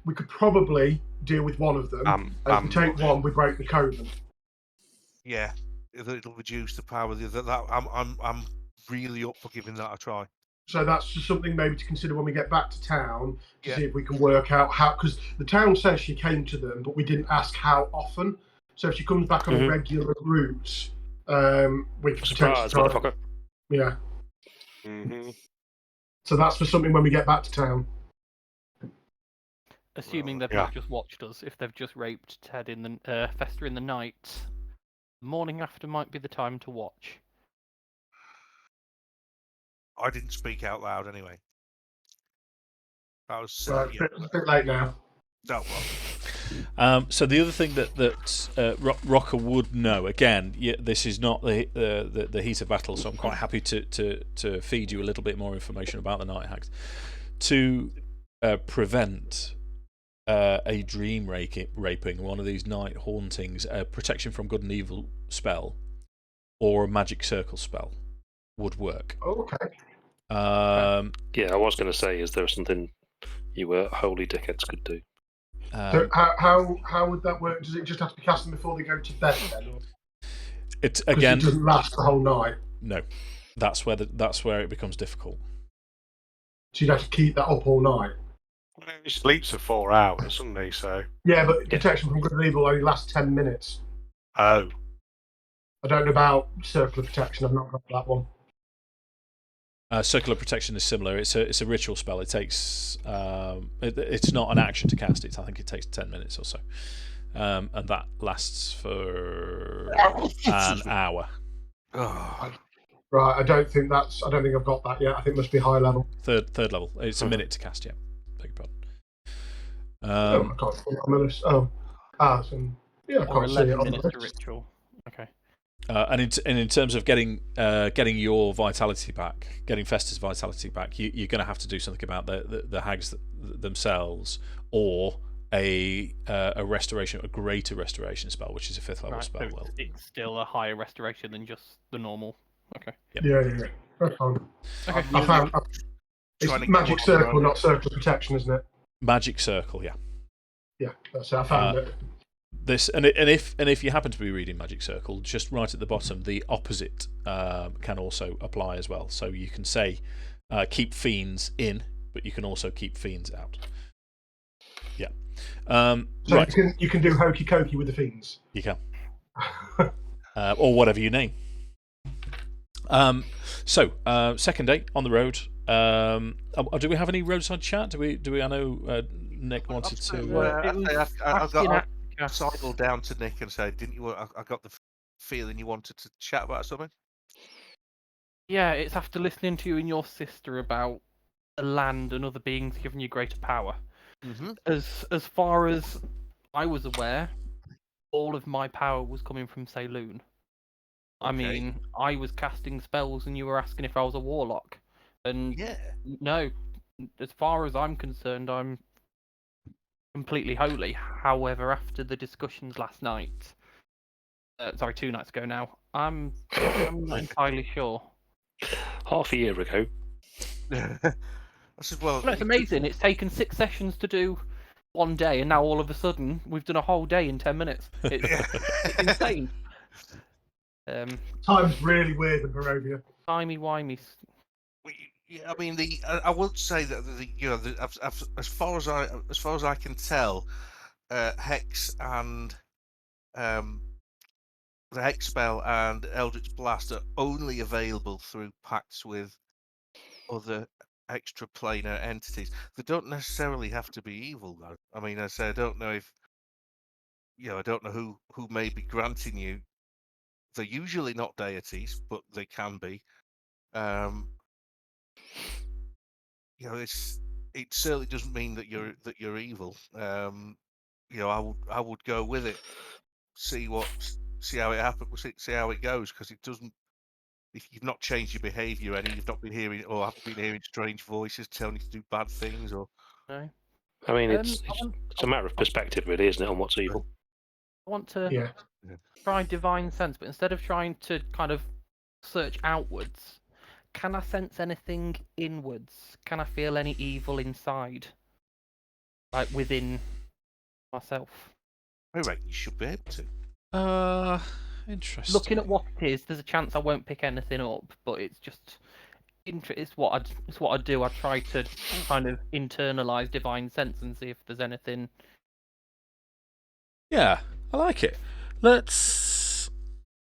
we could probably deal with one of them. If we take one, we break the coven. Yeah, it'll reduce the power of the other. I'm really up for giving that a try. So that's just something maybe to consider when we get back to town to see if we can work out how. Because the town says she came to them, but we didn't ask how often. So if she comes back on regular routes, we can Surprise, motherfucker. Yeah. Mm-hmm. So that's for something when we get back to town. Assuming they've not just watched us, if they've just raped Fester in the night, the morning after might be the time to watch. I didn't speak out loud anyway. I was a bit late now. Oh, well. So the other thing that Rokkr would know, again, this is not the heat of battle, so I'm quite happy to feed you a little bit more information about the Night Hags. To prevent a dream raping, one of these night hauntings, a protection from good and evil spell, or a magic circle spell would work. Oh, okay. Yeah, I was going to say, is there something you holy dickheads could do? So how would that work? Does it just have to be casting before they go to bed then? It's again. It doesn't last the whole night. No, that's where it becomes difficult. So you'd have to keep that up all night. He sleeps for 4 hours, doesn't he? So yeah, but protection from good and evil only lasts 10 minutes. Oh. I don't know about circular protection. I've not got that one. Circular protection is similar. It's a ritual spell. It takes it's not an action to cast it. I think it takes 10 minutes or so, and that lasts for an hour. Right. I don't think I've got that yet. I think it must be high level. Third level. It's a minute to cast. Yeah. Beg your pardon. I can't see it on the list. I can't see it on the list. Ritual. Okay. And in terms of getting your vitality back, getting Fester's vitality back, you're going to have to do something about the hags themselves, or a restoration, a greater restoration spell, which is a 5th level spell. So it's still a higher restoration than just the normal. Okay. Yep. Yeah. That's fine. Okay. I found it's magic circle, not circular protection, isn't it? Magic circle, yeah. Yeah, that's it. I found it. This and if you happen to be reading Magic Circle, just right at the bottom, the opposite can also apply as well. So you can say keep fiends in, but you can also keep fiends out. Yeah. So right. you can do hokey cokey with the fiends. You can. Or whatever you name. So second day on the road. Do we have any roadside chat? Do we? I know Nik wanted to. I've got. I sidled down to Nik and said, "Didn't you? I got the feeling you wanted to chat about something." Yeah, it's after listening to you and your sister about the land and other beings giving you greater power. Mm-hmm. As far as I was aware, all of my power was coming from Saloon. I mean, I was casting spells, and you were asking if I was a warlock. And no, as far as I'm concerned, I'm completely holy. However, after the discussions last night, 2 nights ago now, I'm not entirely sure. Half a year ago. I said, well, it's amazing. It's taken 6 sessions to do one day, and now all of a sudden we've done a whole day in 10 minutes. It's insane. Time's really weird in Barovia. Timey-wimey. Yeah, I mean, I would say that as far as I can tell, Hex and the Hex spell and Eldritch Blast are only available through pacts with other extraplanar entities. They don't necessarily have to be evil, though. I mean, I say I don't know if I don't know who may be granting you. They're usually not deities, but they can be. It certainly doesn't mean that you're evil. I would go with it, see how it happens, see how it goes, because it doesn't. If you've not changed your behaviour any, you've not been hearing or haven't been hearing strange voices telling you to do bad things, or. No. I mean, it's a matter of perspective, really, isn't it, on what's evil? I want to try divine sense, but instead of trying to kind of search outwards, can I sense anything inwards? Can I feel any evil inside, like within myself? I reckon you should be able to. Interesting. Looking at what it is, there's a chance I won't pick anything up, but it's just it's what I do. I try to kind of internalize divine sense and see if there's anything. Yeah, I like it. Let's.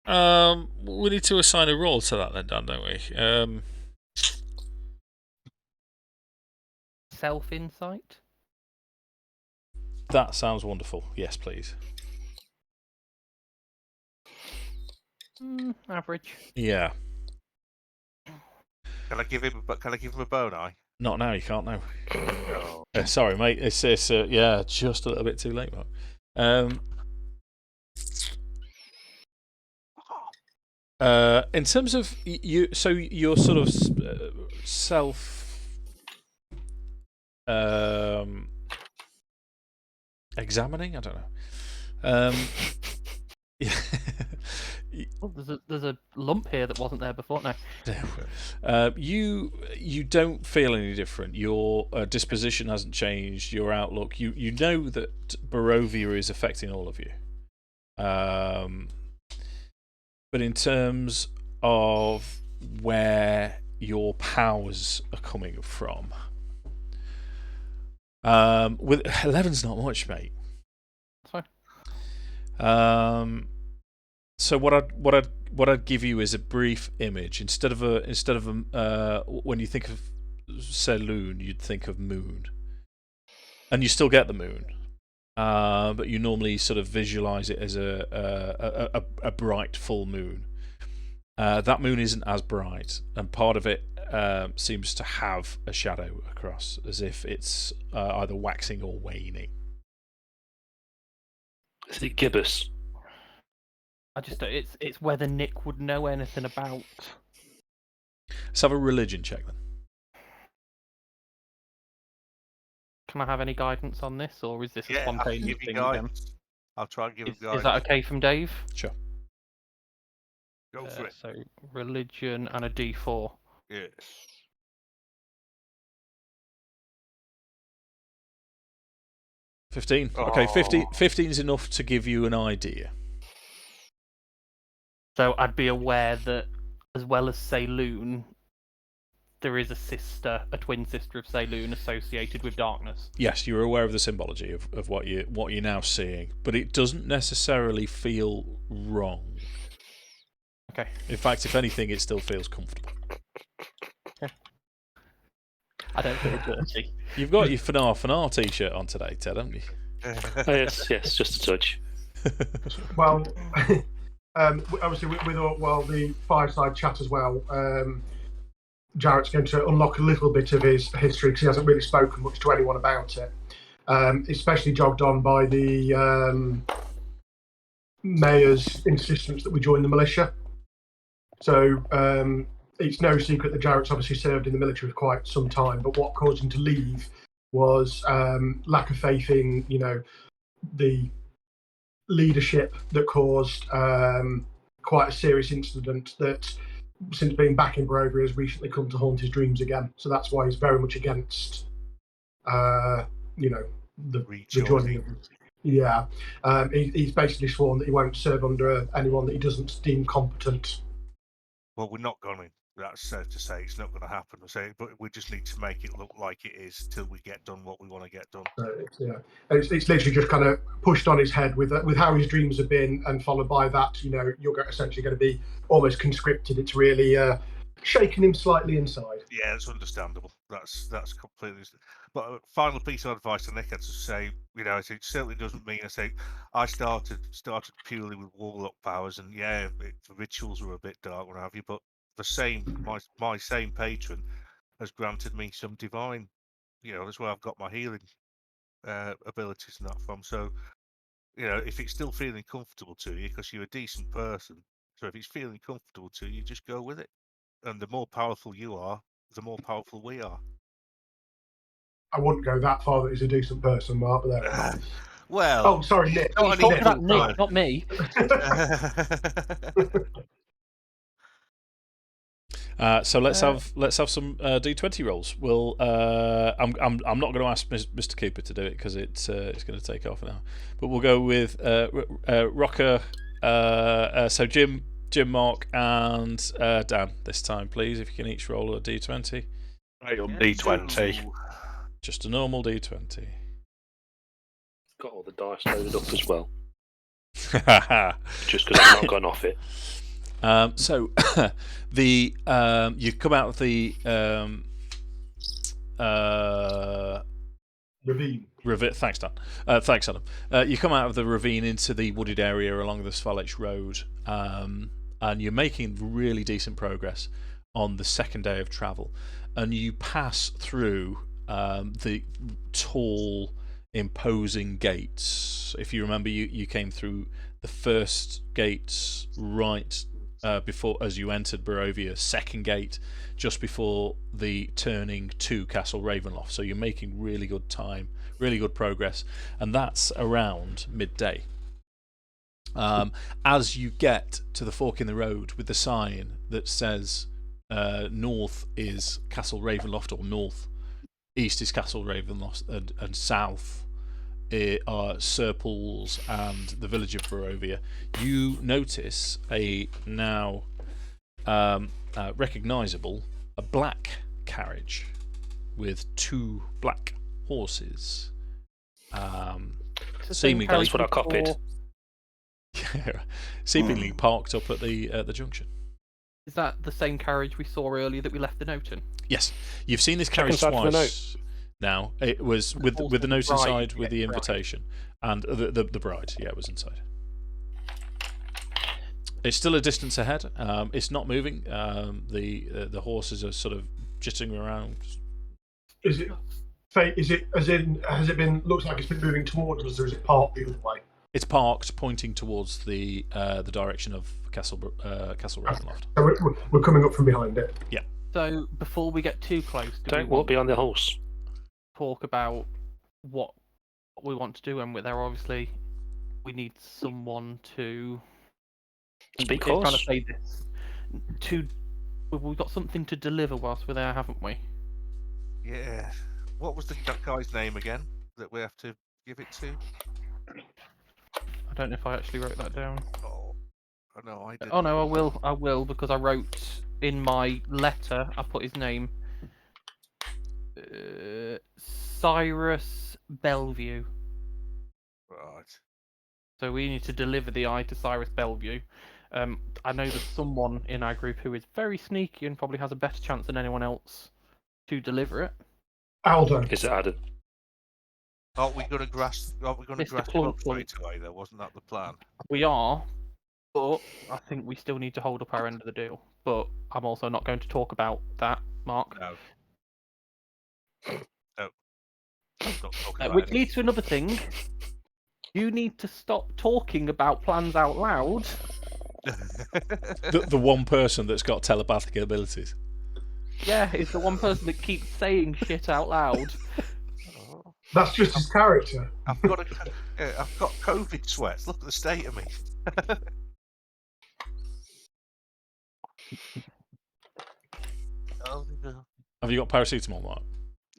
We need to assign a role to that then, Dan, don't we? Self-insight? That sounds wonderful. Yes, please. Average. Yeah. Can I give him a bone eye? Not now. You can't now. No. Sorry, mate. It's just a little bit too late, Mark. In terms of you, so you're sort of self examining. I don't know. Oh, there's a lump here that wasn't there before. No. You don't feel any different. Your disposition hasn't changed. Your outlook. You know that Barovia is affecting all of you. But in terms of where your powers are coming from, with 11's not much, mate. That's fine. So what I'd give you is a brief image instead of when you think of Saloon, you'd think of moon, and you still get the moon, but you normally sort of visualize it as a bright full moon. That moon isn't as bright, and part of it seems to have a shadow across, as if it's either waxing or waning. Is it gibbous? It's whether Nik would know anything about. Let's have a religion check then. Can I have any guidance on this, or is this a spontaneous thing again? I'll try and give him guidance. Is that okay from Dave? Sure. Go for it. So religion and a D4. Yes. $15. Okay, 15 is enough to give you an idea. So I'd be aware that, as well as Saloon, there is a twin sister of Saloon associated with darkness. Yes, you're aware of the symbology of what you're now seeing, but it doesn't necessarily feel wrong. Okay. In fact, if anything, it still feels comfortable. Okay. I don't feel dirty. You've got your Fanar t-shirt on today, Ted, haven't you? Yes, just a touch. Well, obviously with the fireside chat as well, Jarek's going to unlock a little bit of his history because he hasn't really spoken much to anyone about it, especially jogged on by the mayor's insistence that we join the militia. So it's no secret that Jarek's obviously served in the military for quite some time, but what caused him to leave was lack of faith in, the leadership that caused quite a serious incident that, since being back in Barovia, has recently come to haunt his dreams again. So that's why he's very much against, the joining. Yeah, he's basically sworn that he won't serve under anyone that he doesn't deem competent. Well, we're not going That's safe to say it's not going to happen. But we just need to make it look like it is till we get done what we want to get done. It's literally just kind of pushed on his head with how his dreams have been, and followed by that, you're essentially going to be almost conscripted. It's really shaking him slightly inside. Yeah, it's understandable. That's completely. But a final piece of advice to Nik had to say, it certainly doesn't mean I started purely with warlock powers, and the rituals were a bit dark, what have you. But my same patron has granted me some divine. That's where I've got my healing abilities and that from. So, if it's still feeling comfortable to you, because you're a decent person, so if it's feeling comfortable to you, just go with it. And the more powerful you are, the more powerful we are. I wouldn't go that far that he's a decent person, Mark, but there. Well... Oh, sorry, Nik. He's talking about Nik, not me. So let's have some D20 rolls. We'll I'm not going to ask Mr. Cooper to do it because it's going to take half an hour. But we'll go with Rokkr. So Jim, Mark, and Dan this time, please. If you can each roll a D20. Right on D20. Just a normal D20. Got all the dice loaded up as well. Just because I've not gone off it. So the you come out of the ravine. Thanks, Dan. Thanks, Adam. You come out of the ravine into the wooded area along the Svalich Road, and you're making really decent progress on the second day of travel. And you pass through the tall, imposing gates. If you remember, you came through the first gates right before, as you entered Barovia, second gate just before the turning to Castle Ravenloft. So you're making really good time, really good progress, and that's around midday. As you get to the fork in the road with the sign that says north is Castle Ravenloft, or north, east is Castle Ravenloft, and south are Serpools and the village of Barovia, you notice a now recognisable black carriage with two black horses. Seemingly, that's what I copied. Seemingly parked up at the junction. Is that the same carriage we saw earlier that we left the note in? Yes, you've seen this carriage twice. Now it was with the note inside with the invitation, and the bride, was inside. It's still a distance ahead. It's not moving. The horses are sort of jitting around. Is it as in has it been? Looks like it's been moving towards us, or is it parked the other way? It's parked, pointing towards the direction of Castle Ravenloft. So we're coming up from behind it. Yeah. So before we get too close, don't walk behind the horse. Talk about what we want to do, and there obviously we need someone to speak. Trying to say this. We've got something to deliver whilst we're there, haven't we? Yeah. What was the guy's name again that we have to give it to? I don't know if I actually wrote that down. Oh no, I didn't. Oh no, I will because I wrote in my letter. I put his name. Cyrus Bellevue. Right. So we need to deliver the eye to Cyrus Bellevue. I know there's someone in our group who is very sneaky and probably has a better chance than anyone else to deliver it. Aldo. Is it Adam? Aren't we going to grasp Club straight away, though? Wasn't that the plan? We are, but I think we still need to hold up our end of the deal. But I'm also not going to talk about that, Mark. No. Which leads to another thing. You need to stop talking about plans out loud. the one person that's got telepathic abilities. Yeah, it's the one person that keeps saying shit out loud. That's just his character. I've got COVID sweats. Look at the state of me. Oh, no. Have you got paracetamol, Mark?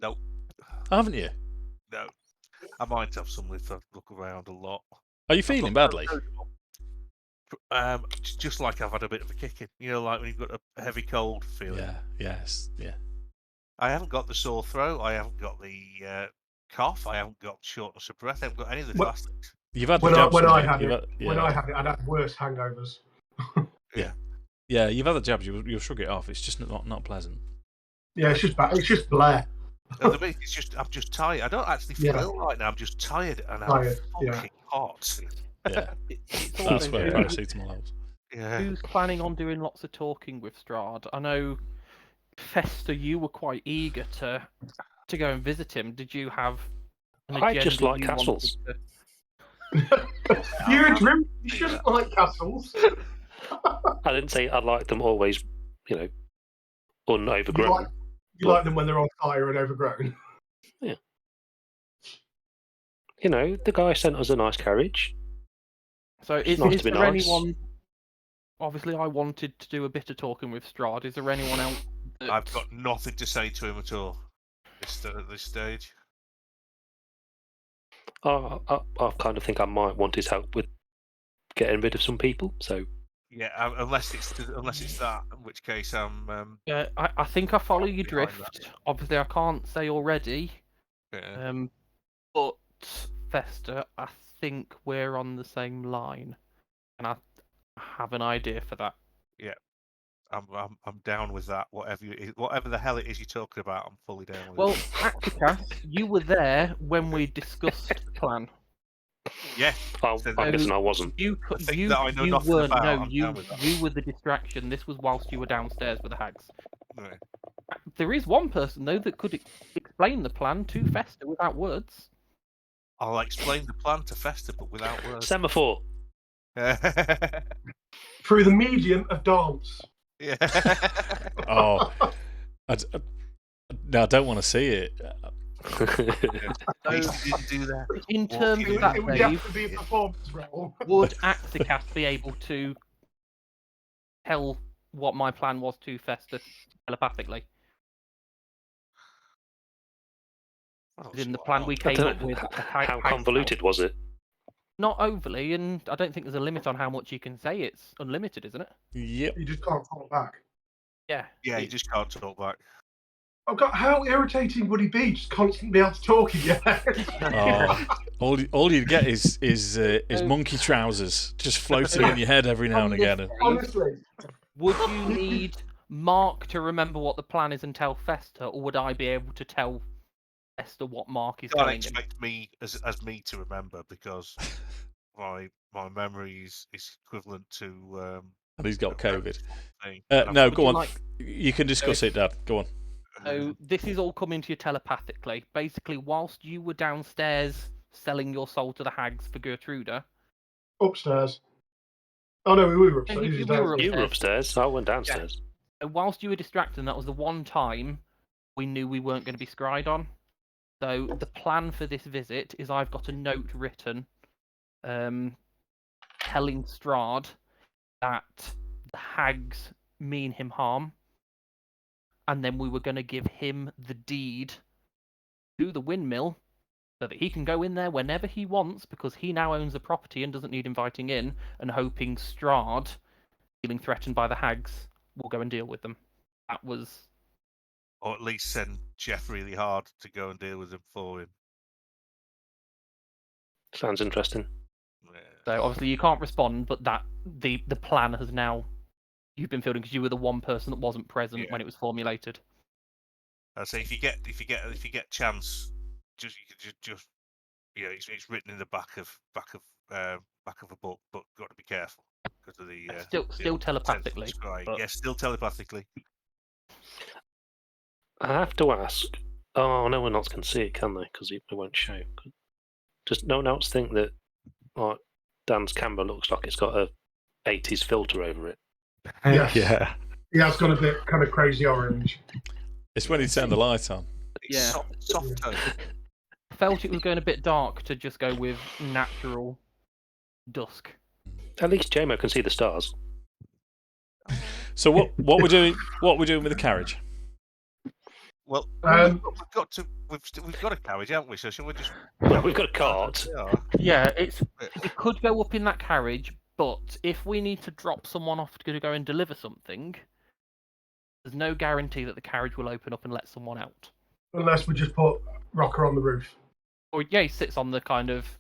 Nope. Haven't you? No. I might have some if I look around a lot. Are you feeling badly? Just like I've had a bit of a kicking. You know, like when you've got a heavy cold feeling. Yeah. Yes. Yeah. I haven't got the sore throat. I haven't got the cough. I haven't got shortness of breath. I haven't got any of the classics. You've had when the I, jabs. when I haven't had you? it, when I had it, I'd have worse hangovers. Yeah, you've had the jabs. You'll shrug it off. It's just not pleasant. Yeah, it's just bad. It's just Blair. And the bit, I'm just tired. I don't actually feel ill right now. I'm just tired and I'm fucking hot. Yeah, It's that's also where who- paracetamol helps. Yeah. Who's planning on doing lots of talking with Strahd? I know, Fester, you were quite eager to go and visit him. Did you have an I agenda just like you castles. wanted to- You're a Drew. You shouldn't like castles. I didn't say I like them always, unovergrown. You like them when they're on fire and overgrown. The guy sent us a nice carriage. So is nice to be there nice. anyone? Obviously, I wanted to do a bit of talking with Strahd. Is there anyone else? I've got nothing to say to him at all at this stage. I kind of think I might want his help with getting rid of some people. So Yeah, unless it's that, in which case I'm. I think I follow your behind drift. Obviously, I can't say already. Yeah. But Fester, I think we're on the same line, and I have an idea for that. Yeah, I'm down with that. Whatever the hell it is you're talking about, I'm fully down with. Well, it. Akxikas, you were there when we discussed the plan. Yeah, I'm guessing I wasn't. You thing that I know nothing weren't. about, No, I'm you down with that. you were the distraction. This was whilst you were downstairs with the hags. Right. There is one person though that could explain the plan to Fester without words. I'll explain the plan to Fester, but without words. Semaphore. Through the medium of dance. Yeah. Oh, I don't want to see it. He didn't do that. In terms of that, It would Dave, have to be a performance role. would Akxikas be able to tell what my plan was to Fester telepathically? In the plan we came up with. How convoluted was it? Not overly, and I don't think there's a limit on how much you can say. It's unlimited, isn't it? Yep. You just can't talk back. Yeah. Yeah, you just can't talk back. Oh God, how irritating would he be just constantly able to talk again? All you'd get is monkey trousers just floating in your head every now and again. Honestly. Would you need Mark to remember what the plan is and tell Fester, or would I be able to tell Fester what Mark is You can't telling him? expect me as me to remember because my memory is equivalent to. And he's got COVID. thing. No, Would go you on. like- You can discuss it, Dad. Go on. So this is all coming to you telepathically. Basically, whilst you were downstairs selling your soul to the hags for Gertruda. Upstairs. Oh no, we were upstairs. You- He was you were downstairs. You were upstairs. I went downstairs. Whilst you were distracted, and that was the one time we knew we weren't going to be scryed on. So the plan for this visit is I've got a note written telling Strahd that the hags mean him harm, and then we were going to give him the deed to the windmill so that he can go in there whenever he wants because he now owns the property and doesn't need inviting in, and hoping Strahd, feeling threatened by the hags, will go and deal with them. That was... Or at least send Jeff really hard to go and deal with him for him. Sounds interesting. Yeah. So obviously you can't respond, but that the plan has now... You've been fielding because you were the one person that wasn't present when it was formulated. I say if you get chance, just it's written in the back of a book, but got to be careful because of the Still telepathically. But... Yeah, still telepathically. I have to ask. Oh, no one else can see it, can they? Because it won't show. Does no one else think that like Dan's camera looks like it's got a 80s filter over it? Yes. Yeah. He has got a bit kind of crazy orange. It's when he turned the light on. Yeah. Soft tone. I felt it was going a bit dark to just go with natural dusk. At least JMO can see the stars. So what we're doing with the carriage? Well, we've got a carriage, haven't we? So shall we just? Well, we've got a cart. Yeah, we could go up in that carriage, But if we need to drop someone off to go and deliver something, there's no guarantee that the carriage will open up and let someone out. Unless we just put Rokkr on the roof. Or yeah, he sits on the kind of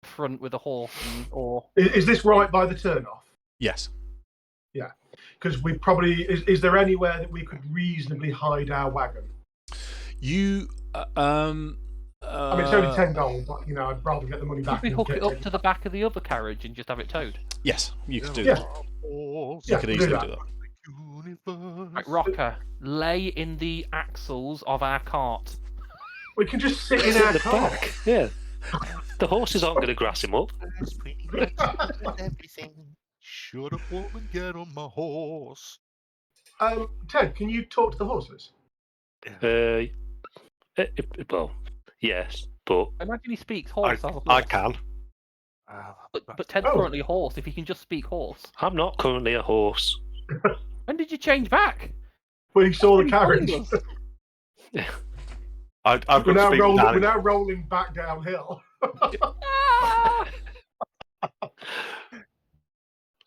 front with a horse. Or is this right by the turnoff? Yes. Yeah, because we probably is there anywhere that we could reasonably hide our wagon? You. I mean, it's only 10 gold, but I'd rather get the money back. Could we hook it up to the back of the other carriage and just have it towed? Yes, you could do that. You could easily do that. Right, Rokkr, lay in the axles of our cart. We can just sit in our cart. Back. Yeah. The horses aren't going to grass him up. Shut up, woman, get on my horse. Ted, can you talk to the horses? Well, yes, but Imagine he speaks horse as a horse. I can. But Ted's currently a horse. If he can just speak horse. I'm not currently a horse. When did you change back? When he saw the carriage. We're now rolling back downhill.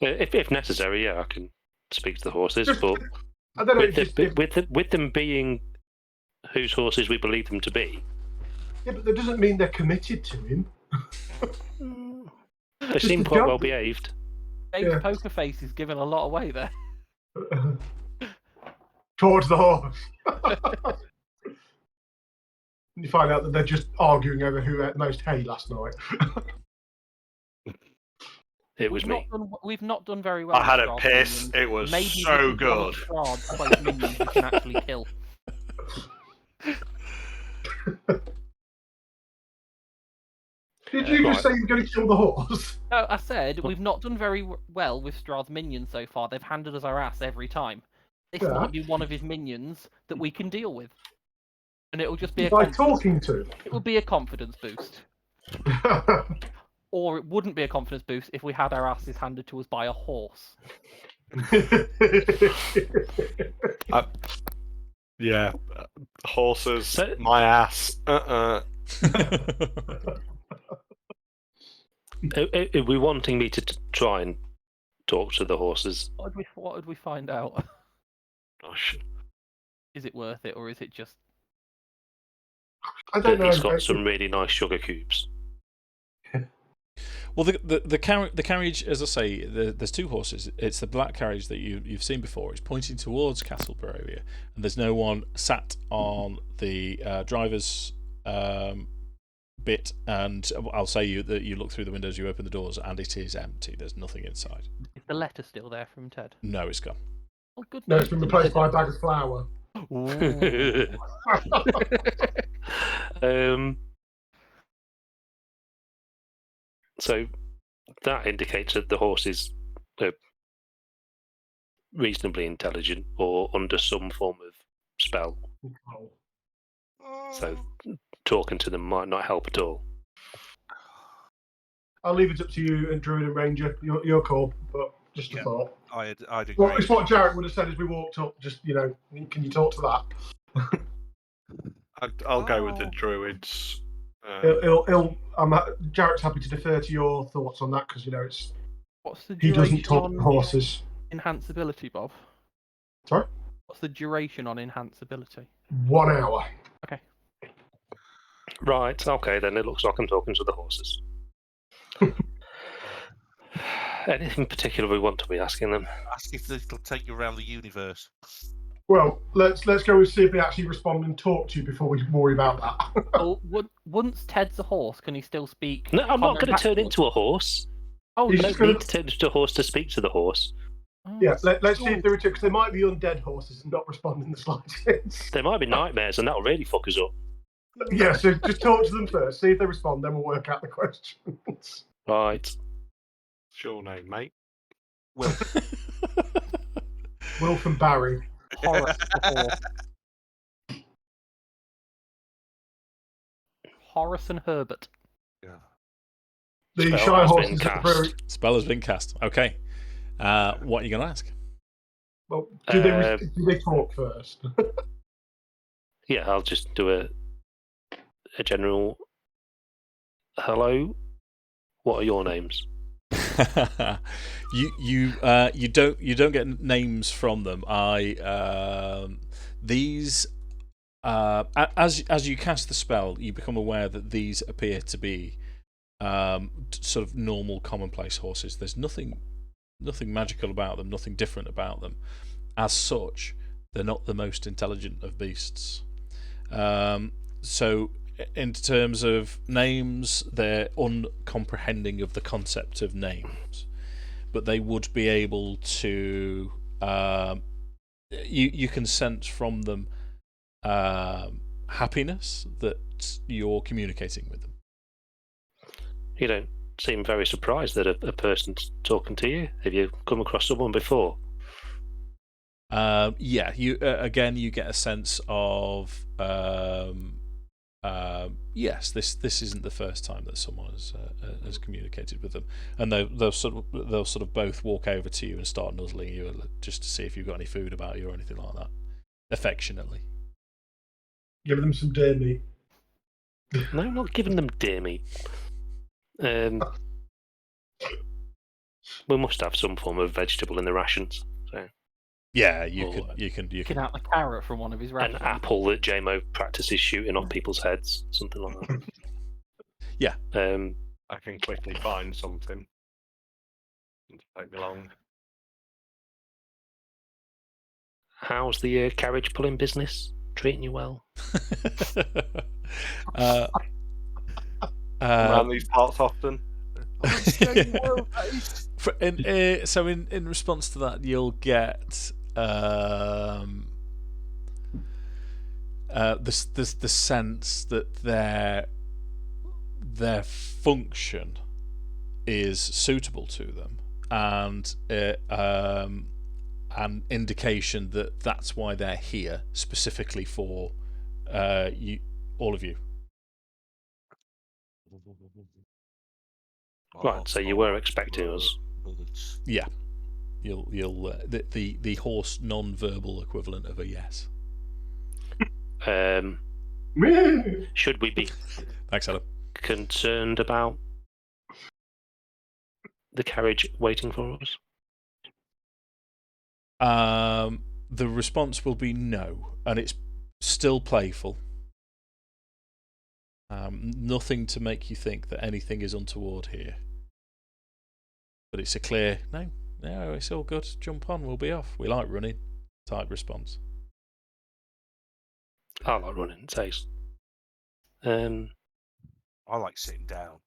If necessary, yeah, I can speak to the horses, but I don't know with them being whose horses we believe them to be. Yeah, but that doesn't mean they're committed to him. They seem quite well behaved. Dave's poker face is giving a lot away there. Towards the horse. You find out that they're just arguing over who ate the most hay last night. It was me. We've not done very well. I had a piss. It was so good. Minions we can actually kill. Did you just say you were going to kill the horse? No, I said we've not done very well with Strahd's minions so far. They've handed us our ass every time. This might be one of his minions that we can deal with. And it'll just be talking to. It will be a confidence boost. Or it wouldn't be a confidence boost if we had our asses handed to us by a horse. Yeah, horses, my ass. Are we wanting me to try and talk to the horses? What would we find out? Gosh. Is it worth it, or is it just... I don't know. He's got some really nice sugar cubes. Well, the carriage, as I say, there's two horses. It's the black carriage that you've seen before. It's pointing towards Castle Barovia, and there's no one sat on the driver's bit. And I'll say that you look through the windows, you open the doors, and it is empty. There's nothing inside. Is the letter still there from Ted? No, it's gone. Oh, good. No, it's been replaced by a bag of flour. So that indicates that the horse is reasonably intelligent or under some form of spell. So talking to them might not help at all. I'll leave it up to you and Druid and Ranger. Your call, but just a thought. I'd agree. Well, it's what Jarek would have said as we walked up. Just, can you talk to that? I'll go with the Druids. Jarek's happy to defer to your thoughts on that because it's. What's the he doesn't talk to horses. Enhanceability, Bob. Sorry. What's the duration on enhanceability? 1 hour. Okay. Right. Okay. Then it looks like I'm talking to the horses. Anything particular we want to be asking them? Ask if they'll take you around the universe. Well, let's go and see if they actually respond and talk to you before we worry about that. Oh, once Ted's a horse, can he still speak? No, I'm not going to turn into a horse. Oh, you don't need to turn into a horse to speak to the horse. Yeah, let's see if they're because they might be undead horses and not responding the slightest. They might be nightmares, and that'll really fuck us up. Yeah, so just talk to them first, see if they respond, then we'll work out the questions. Right. What's your name, mate? Wilf. Wilf and Barry. Horace and Herbert. Yeah. The shy horses. Spell has been cast. Okay. What are you going to ask? Well, do they talk first? Yeah, I'll just do a general. Hello. What are your names? You don't get names from them. These as you cast the spell, you become aware that these appear to be sort of normal, commonplace horses. There's nothing magical about them, nothing different about them. As such, they're not the most intelligent of beasts. So, in terms of names, they're uncomprehending of the concept of names, but they would be able to. You can sense from them happiness that you're communicating with them. You don't seem very surprised that a person's talking to you. Have you come across someone before? Yeah, you again. You get a sense of yes, this isn't the first time that someone has communicated with them, and they'll sort of both walk over to you and start nuzzling you just to see if you've got any food about you or anything like that, affectionately. Give them some deer meat. No, I'm not giving them deer meat. We must have some form of vegetable in the rations. So. Yeah, you can out the carrot from one of his rations. An apple that JMO practices shooting on people's heads, something like that. Yeah. I can quickly find something. Doesn't take me long. How's the carriage pulling business? Treating you well? Around these parts often. So in response to that, you'll get the sense that their function is suitable to them, and an indication that that's why they're here specifically for all of you. Right, so you were expecting us. Yeah, you'll the horse non-verbal equivalent of a yes. Should we be Thanks, Adam. concerned about the carriage waiting for us? The response will be no, and it's still playful. Nothing to make you think that anything is untoward here. But it's a clear, no, it's all good. Jump on, we'll be off. We like running type response. I like running, says. I like sitting down.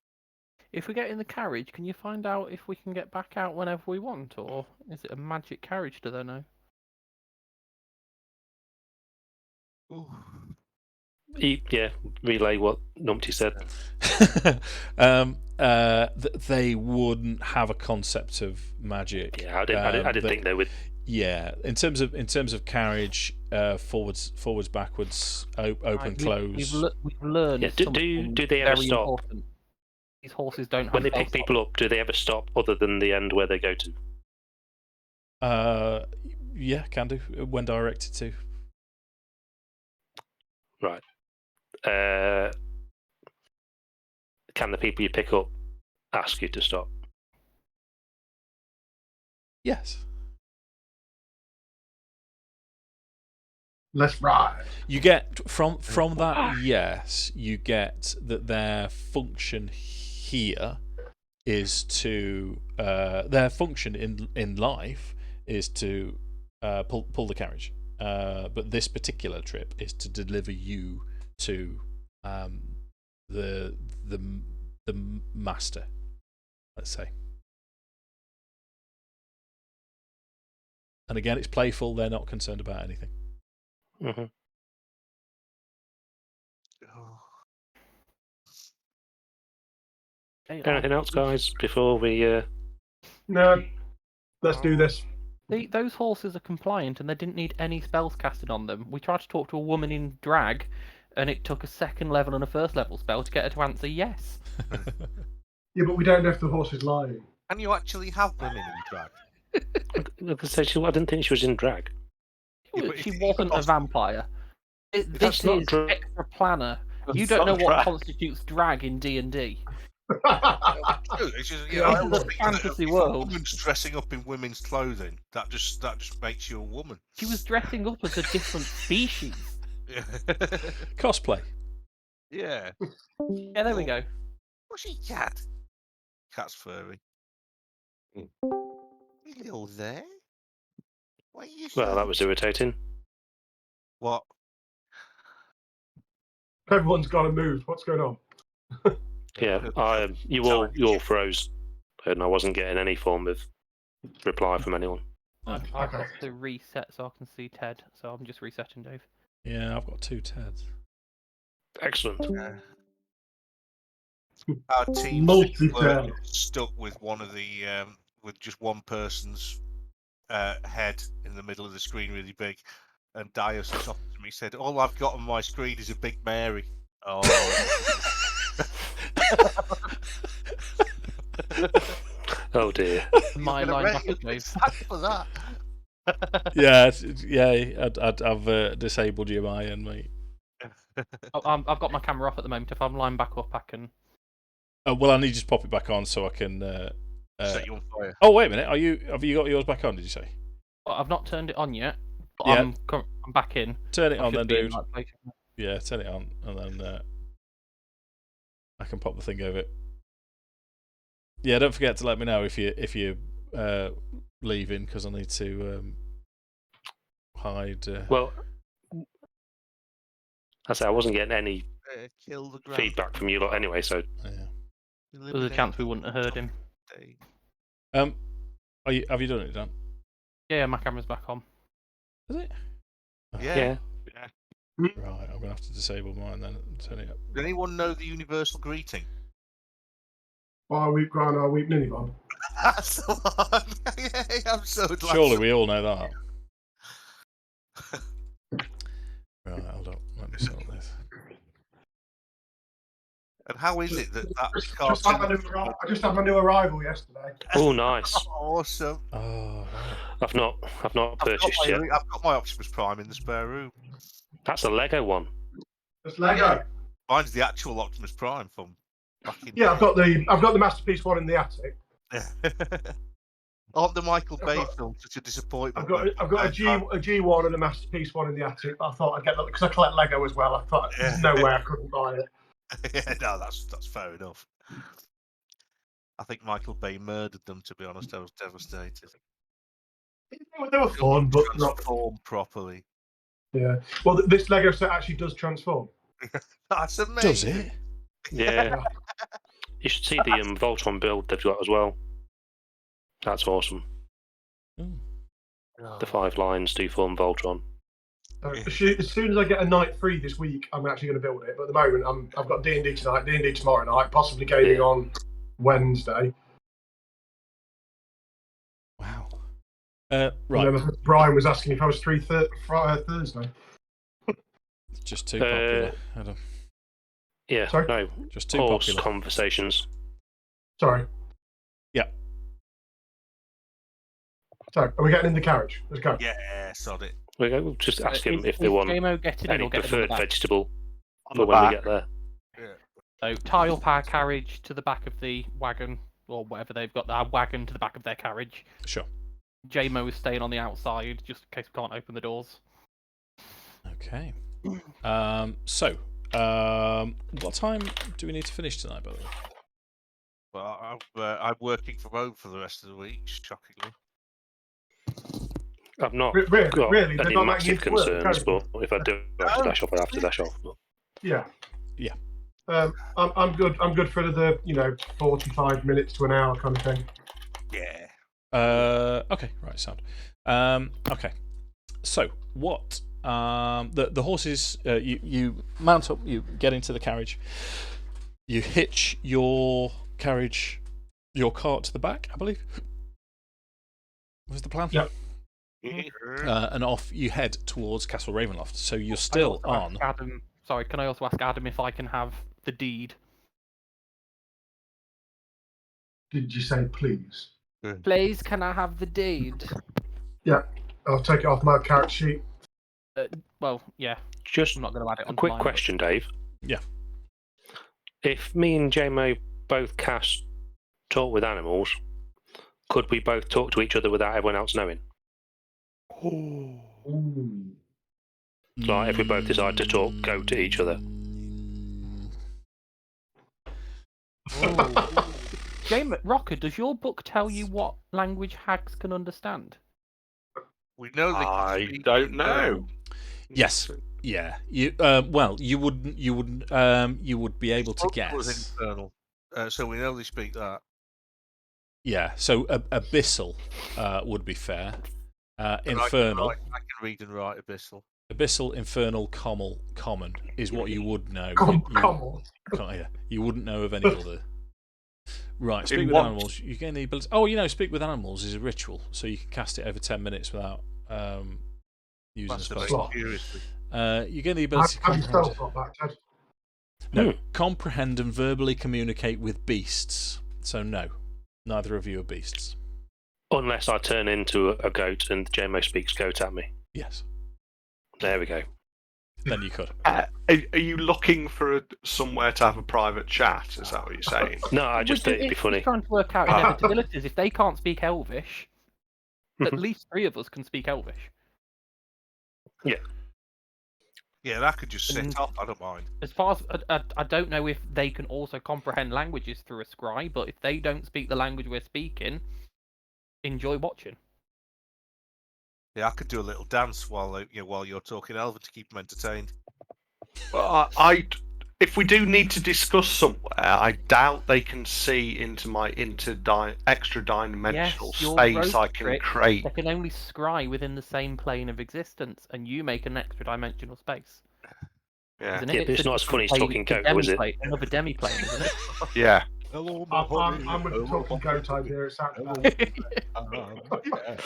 If we get in the carriage, can you find out if we can get back out whenever we want, or is it a magic carriage? Do they know? Ooh. Yeah, relay what Numpty said. They wouldn't have a concept of magic. Yeah, I didn't think they would. Yeah, in terms of carriage, forwards, backwards, open, close. We've learned. Yeah, do they ever stop? Important. These horses don't. When they pick people up, do they ever stop other than the end where they go to? Yeah, can do when directed to. Right. Can the people you pick up ask you to stop? Yes. Let's ride. You get from that. Yes, you get that their function here is to their function in life is to pull the carriage. But this particular trip is to deliver you to the master, let's say. And again, it's playful. They're not concerned about anything. Mm-hmm. Anything else, guys, before we... No. Let's do this. Those horses are compliant and they didn't need any spells casted on them. We tried to talk to a woman in drag and it took a second level and a first level spell to get her to answer yes. Yeah, but we don't know if the horse is lying. Can you actually have women in drag? I didn't think she was in drag. She wasn't a vampire. This is not extra planner. You don't know what constitutes drag in D&D. It's just, Yeah, I this is a think that fantasy if world. A woman's dressing up in women's clothing. That just makes you a woman. She was dressing up as a different species. Yeah. Cosplay. Yeah. Yeah, there we go. What's she cat? Cat's furry. Hello there. What are you Well, that saying? was irritating. What? Everyone's got to move. What's going on? Yeah, you all froze, and I wasn't getting any form of reply from anyone. I've Okay. got to reset so I can see Ted, so I'm just resetting, Dave. Yeah, I've got 2 Teds. Excellent. Our team's Multi-turn. stuck with one of the with just one person's head in the middle of the screen, really big. And Dias was talking to me. Said, "All I've got on my screen is a big Mary." Oh. Oh dear. My You're gonna line rate back your up, Dave. stats for that. I've disabled your Mayan, mate. I've got my camera off at the moment. If I'm line back up, I can. Well, I need you to pop it back on so I can. Set you on fire. Oh, wait a minute. Have you got yours back on? Did you say? I've not turned it on yet. But Yeah. I'm back in. Turn it I on should then, be in dude. that place. Yeah, turn it on, and then I can pop the thing over it. Yeah, don't forget to let me know if you're leaving, because I need to hide. Well, I say I wasn't getting any Kill the feedback from you lot anyway, so Yeah. There's a chance we wouldn't have heard him. Have you done it, Dan? Yeah, my camera's back on. Is it? yeah. Right, I'm gonna have to disable mine then and turn it up. Does anyone know the universal greeting? Our week grind, our week mini bomb. That's the one. Yeah, I'm so glad. Surely we all know that. Right, hold on. Let me sort this. And how is it that I just had my new arrival yesterday. Oh, nice. Awesome. Oh, I've not purchased yet. I've got my Optimus Prime in the spare room. That's a Lego one. It's Lego. Mine's the actual Optimus Prime from back in. Yeah, I've got the masterpiece one in the attic. Aren't the Michael Bay films such a disappointment? I've got a G1 and a masterpiece one in the attic. But I thought I'd get that because I collect Lego as well. I thought there's no way I couldn't buy it. Yeah, no, that's fair enough. I think Michael Bay murdered them. To be honest, I was devastated. They were fun, but not transformed properly. Yeah. Well, this Lego set actually does transform. That's amazing. does it? Yeah. You should see the Voltron build they've got as well. That's awesome. The 5 lines do form Voltron. As soon as I get a night free this week, I'm actually going to build it. But at the moment, I've got D&D tonight, D&D tomorrow night, possibly gaming on Wednesday. Wow. Right. And then Brian was asking if I was free Thursday. It's just too popular. Adam. Yeah, Sorry? no. Just too Pause popular. conversations. Sorry. Yeah. So, are we getting in the carriage? Let's go. Yeah, sod it. We'll just ask him if they is want JMO getting in any or getting in the preferred back? vegetable On for the when we back. get there. So tie up our carriage to the back of the wagon, or whatever they've got, our wagon to the back of their carriage. Sure. JMO is staying on the outside, just in case we can't open the doors. Okay. What time do we need to finish tonight, by the way? Well, I'm working from home for the rest of the week, shockingly. I've not Really? got They're any not letting massive you to work, concerns, okay. but if I do have to dash off, I have to dash off. But... Yeah. Yeah. I'm good. I'm good for the 45 minutes to an hour kind of thing. Yeah. Okay. Right. Sound. Okay. So what? The horses. You mount up. You get into the carriage. You hitch your carriage, your cart to the back, I believe. Was the plan? Yep. And off you head towards Castle Ravenloft. So you're still on. Adam, sorry, can I also ask Adam if I can have the deed? Did you say please? Please, can I have the deed? Yeah. I'll take it off my character sheet. Well, yeah. Just I'm not going to add it a on. quick question, Dave. Yeah. If me and JMO both cast talk with animals, could we both talk to each other without everyone else knowing? Like if we both decide to talk, go to each other. Rokkr, does your book tell you what language hags can understand? We know they can I speak don't in, know. Yes. Yeah. You well, you would be able to book was guess. infernal, so we know they speak that. Yeah. So abyssal would be fair. Infernal. I can read and write abyssal. Abyssal, infernal, common is what you would know. You wouldn't know of any other. Right, speak with animals. You gain the ability. Oh, speak with animals is a ritual, so you can cast it over 10 minutes without using a spell slot. You gain the ability to comprehend. No, comprehend and verbally communicate with beasts. So no, neither of you are beasts. Unless I turn into a goat and JMO speaks goat at me. Yes. There we go. Then you could. Are you looking for somewhere to have a private chat? Is that what you're saying? No, I just think it'd be funny. Trying to work out inevitabilities. If they can't speak Elvish, at least 3 of us can speak Elvish. Yeah. Yeah, that could just sit up. I don't mind. As far as I don't know if they can also comprehend languages through a scry, but if they don't speak the language we're speaking, enjoy watching. Yeah, I could do a little dance while you're talking Elven to keep them entertained. Well, if we do need to discuss somewhere, I doubt they can see into my extra dimensional space I can create. They can only scry within the same plane of existence, and you make an extra dimensional space. Yeah, but it's not as funny as talking goat, is it? Another demi-plane, isn't it? Yeah. Hello, I'm with the talking goat idea. It sounds bad.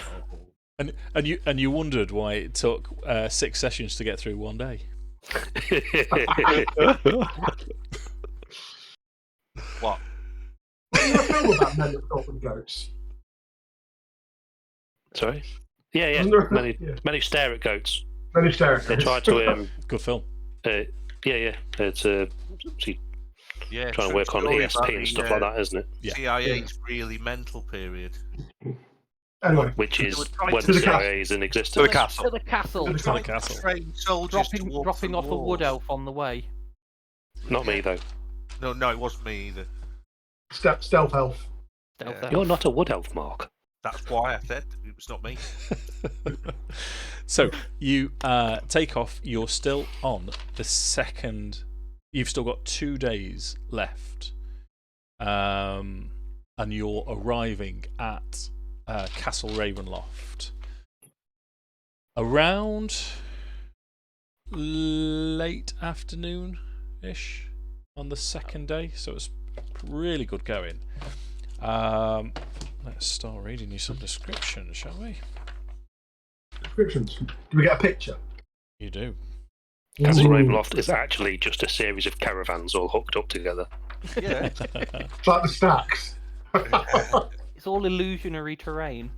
And you wondered why it took 6 sessions to get through one day. What? What do you feel about men that talk with goats? Sorry? Yeah. Many stare at goats. Many stare at goats. They try to good film. Yeah. It's trying to work on ESP and stuff like that, isn't it? Yeah. CIA's really mental period. Anyway, which is when the CIA is in existence. To the castle. To the castle. To the castle. Train soldiers dropping off a wood elf on the way. Not me though. No, it wasn't me either. Stealth elf. You're not a wood elf, Mark. That's why I said it was not me. So you take off. You're still on the second. You've still got 2 days left, and you're arriving at Castle Ravenloft around late afternoon-ish on the second day. So it's really good going. Let's start reading you some descriptions, shall we? Descriptions. Do we get a picture? You do. Castle Ravenloft is actually just a series of caravans all hooked up together. Yeah. It's like the stacks. It's all illusionary terrain.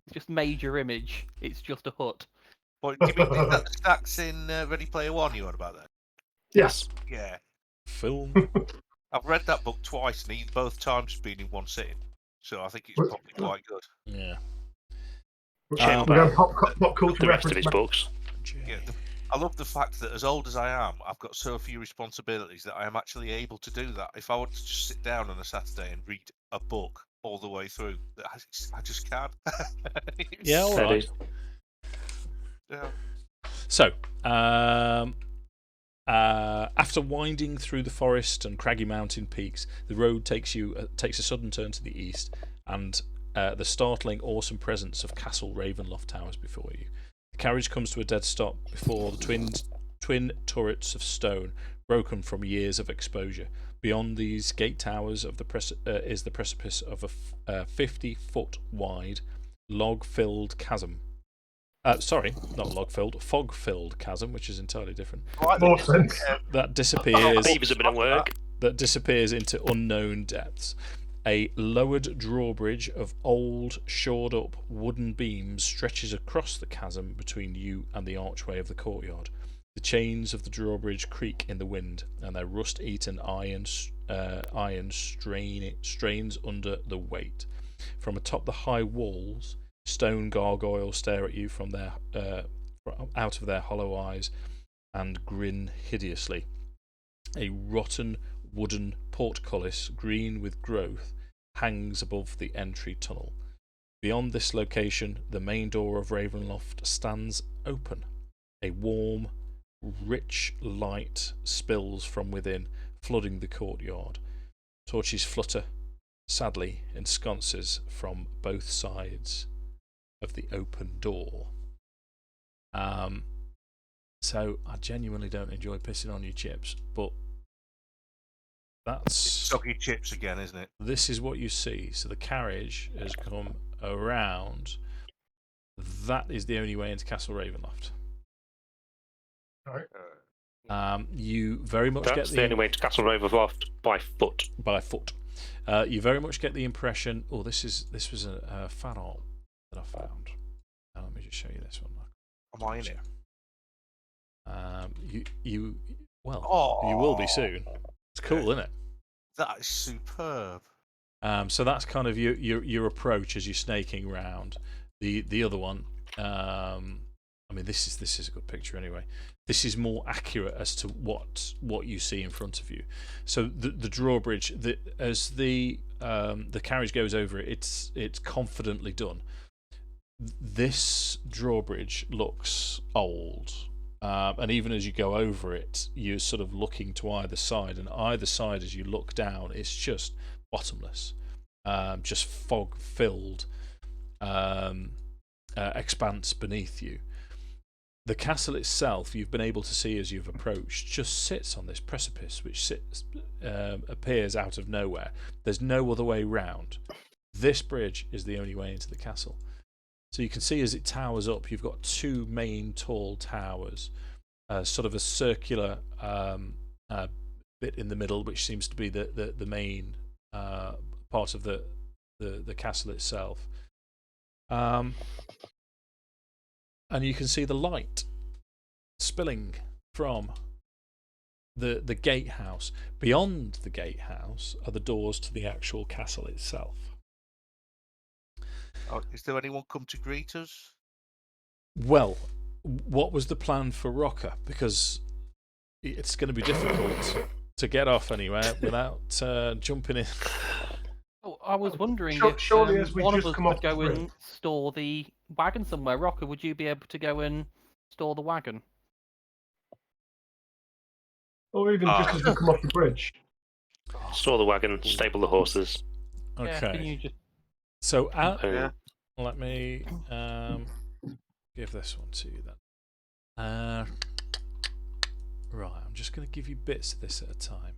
It's just major image. It's just a hut. What, do you mean that the stacks in Ready Player One you on about that? Yes. Yeah. Film. I've read that book twice, and both times been in one sitting. So I think it's probably quite good. Yeah. We're going pop culture the rest of his reference. books. Yeah, I love the fact that as old as I am, I've got so few responsibilities that I am actually able to do that. If I were to just sit down on a Saturday and read a book all the way through, I just can't. Yeah, all right. Yeah. So, after winding through the forest and craggy mountain peaks, the road takes a sudden turn to the east, and the startling, awesome presence of Castle Ravenloft towers before you. The carriage comes to a dead stop before the twin turrets of stone, broken from years of exposure. Beyond these gate towers is the precipice of a 50-foot wide, log-filled chasm. Sorry, not log-filled, fog-filled chasm, which is entirely different. More sense. That disappears. Beavers a bit of work. That disappears into unknown depths. A lowered drawbridge of old, shored-up wooden beams stretches across the chasm between you and the archway of the courtyard. The chains of the drawbridge creak in the wind, and their rust-eaten iron iron strains under the weight. From atop the high walls, stone gargoyles stare at you from their out of their hollow eyes and grin hideously. A rotten wooden portcullis, green with growth, hangs above the entry tunnel. Beyond this location, the main door of Ravenloft stands open. A warm, rich light spills from within, flooding the courtyard. Torches flutter, sadly, in sconces from both sides of the open door. So I genuinely don't enjoy pissing on your chips, but that's soggy chips again, isn't it? This is what you see. So the carriage has come around. That is the only way into Castle Ravenloft. All right. You very much That's get the only way to Castle Ravenloft by foot. By foot. You very much get the impression. Oh, this was a fan art that I found. Let me just show you this one. Am I in it? You will be soon. It's cool, isn't it? That is superb. So that's kind of your approach as you're snaking round. The other one, I mean, this is a good picture anyway. This is more accurate as to what you see in front of you. So the drawbridge, as the carriage goes over it, it's confidently done. This drawbridge looks old. And even as you go over it, you're sort of looking to either side, and either side as you look down, it's just bottomless, just fog-filled expanse beneath you. The castle itself, you've been able to see as you've approached, just sits on this precipice, which appears out of nowhere. There's no other way round. This bridge is the only way into the castle. So you can see as it towers up, you've got two main tall towers, sort of a circular bit in the middle, which seems to be the main part of the castle itself. And you can see the light spilling from the gatehouse. Beyond the gatehouse are the doors to the actual castle itself. Is there anyone come to greet us? Well, what was the plan for Rokkr? Because it's going to be difficult to get off anywhere without jumping in. Oh, I was wondering surely if as we one of just us come could off the go bridge. and store the wagon somewhere. Rokkr, would you be able to go and store the wagon? Or even just as we come off the bridge. Store the wagon, stable the horses. Okay. Yeah, can you just... So Yeah. let me give this one to you then. Right, I'm just going to give you bits of this at a time.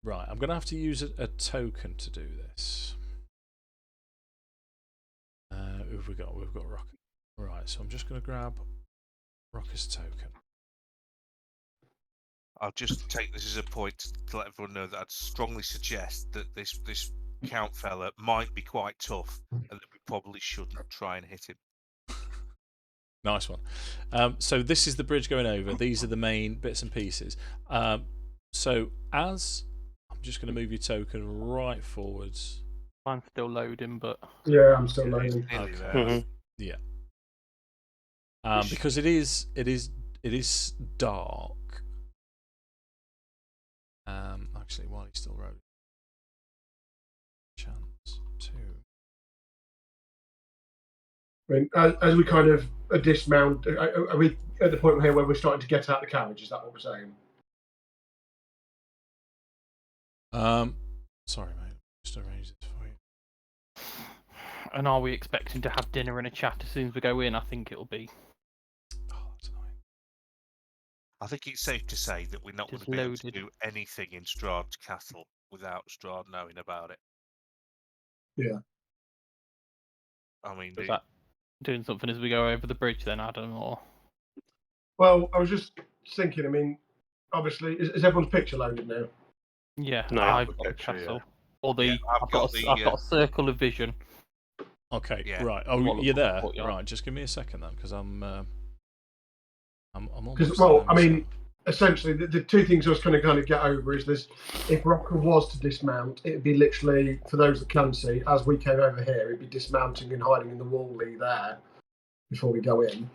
Right, I'm going to have to use a token to do this. Who have we got? We've got Rokkr. Right, so I'm just going to grab Rokkr's token. I'll just take this as a point to let everyone know that I'd strongly suggest that this Count fella might be quite tough, and that we probably shouldn't try and hit him. Nice one. So this is the bridge going over. These are the main bits and pieces. So as I'm just going to move your token right forwards. I'm still loading, but... Yeah, I'm still loading. Okay. Yeah. Because it is dark. Actually, while he's still rolling, chance 2. I mean, as we kind of dismount, are we at the point here where we're starting to get out the carriage? Is that what we're saying? Sorry, mate. Just arrange this for you. And are we expecting to have dinner and a chat as soon as we go in? I think it'll be. Oh, that's annoying. I think it's safe to say that we're not going Just to be able to loaded. do anything in Strahd's castle without Strahd knowing about it. Yeah. I mean, Is that doing something as we go over the bridge then, Adam? Or Well, I was just thinking, I mean, obviously, is everyone's picture loaded now? yeah, No, I've got the picture, castle. yeah. Or the Yeah, I've got a circle of vision. Okay, Yeah. right. Oh, Well, you're there. courtyard. Right, just give me a second then, because I'm Because, well, I mean, essentially, the two things I was kind of get over is this: if Rokkr was to dismount, it'd be literally, for those that can see, as we came over here, it'd be dismounting and hiding in the wall there before we go in.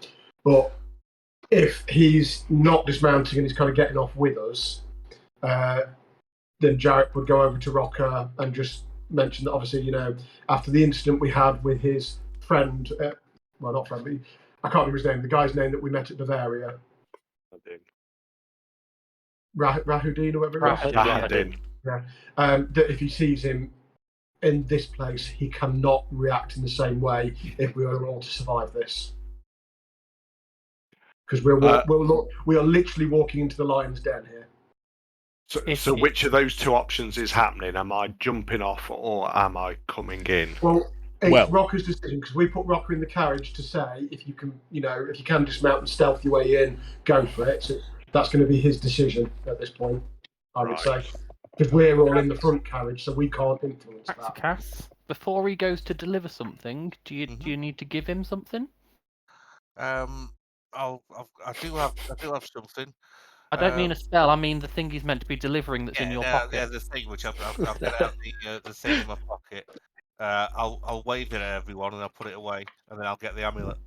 But if he's not dismounting and he's kind of getting off with us, then Jarek would go over to Rokkr and just mention that, obviously, you know, after the incident we had with his friend, well, not friend, but I can't remember his name, the guy's name that we met at Bavaria. Rahudin or whatever it was? Rahudin. Yeah. That if he sees him in this place, he cannot react in the same way if we are all to survive this. Because we are literally walking into the lion's den here. So which of those two options is happening? Am I jumping off or am I coming in? Well, it's Rokkr's decision, because we put Rokkr in the carriage to say if you can, you know, if you can dismount and stealth your way in, go for it. So that's going to be his decision at this point, I would say, because we're all in the front carriage, so we can't influence that. Akxikas, before he goes to deliver something, do you need to give him something? I do have something. I don't mean a spell. I mean the thing he's meant to be delivering that's in your pocket. Yeah, the thing which I've got out the thing in my pocket. I'll wave it at everyone and I'll put it away, and then I'll get the amulet.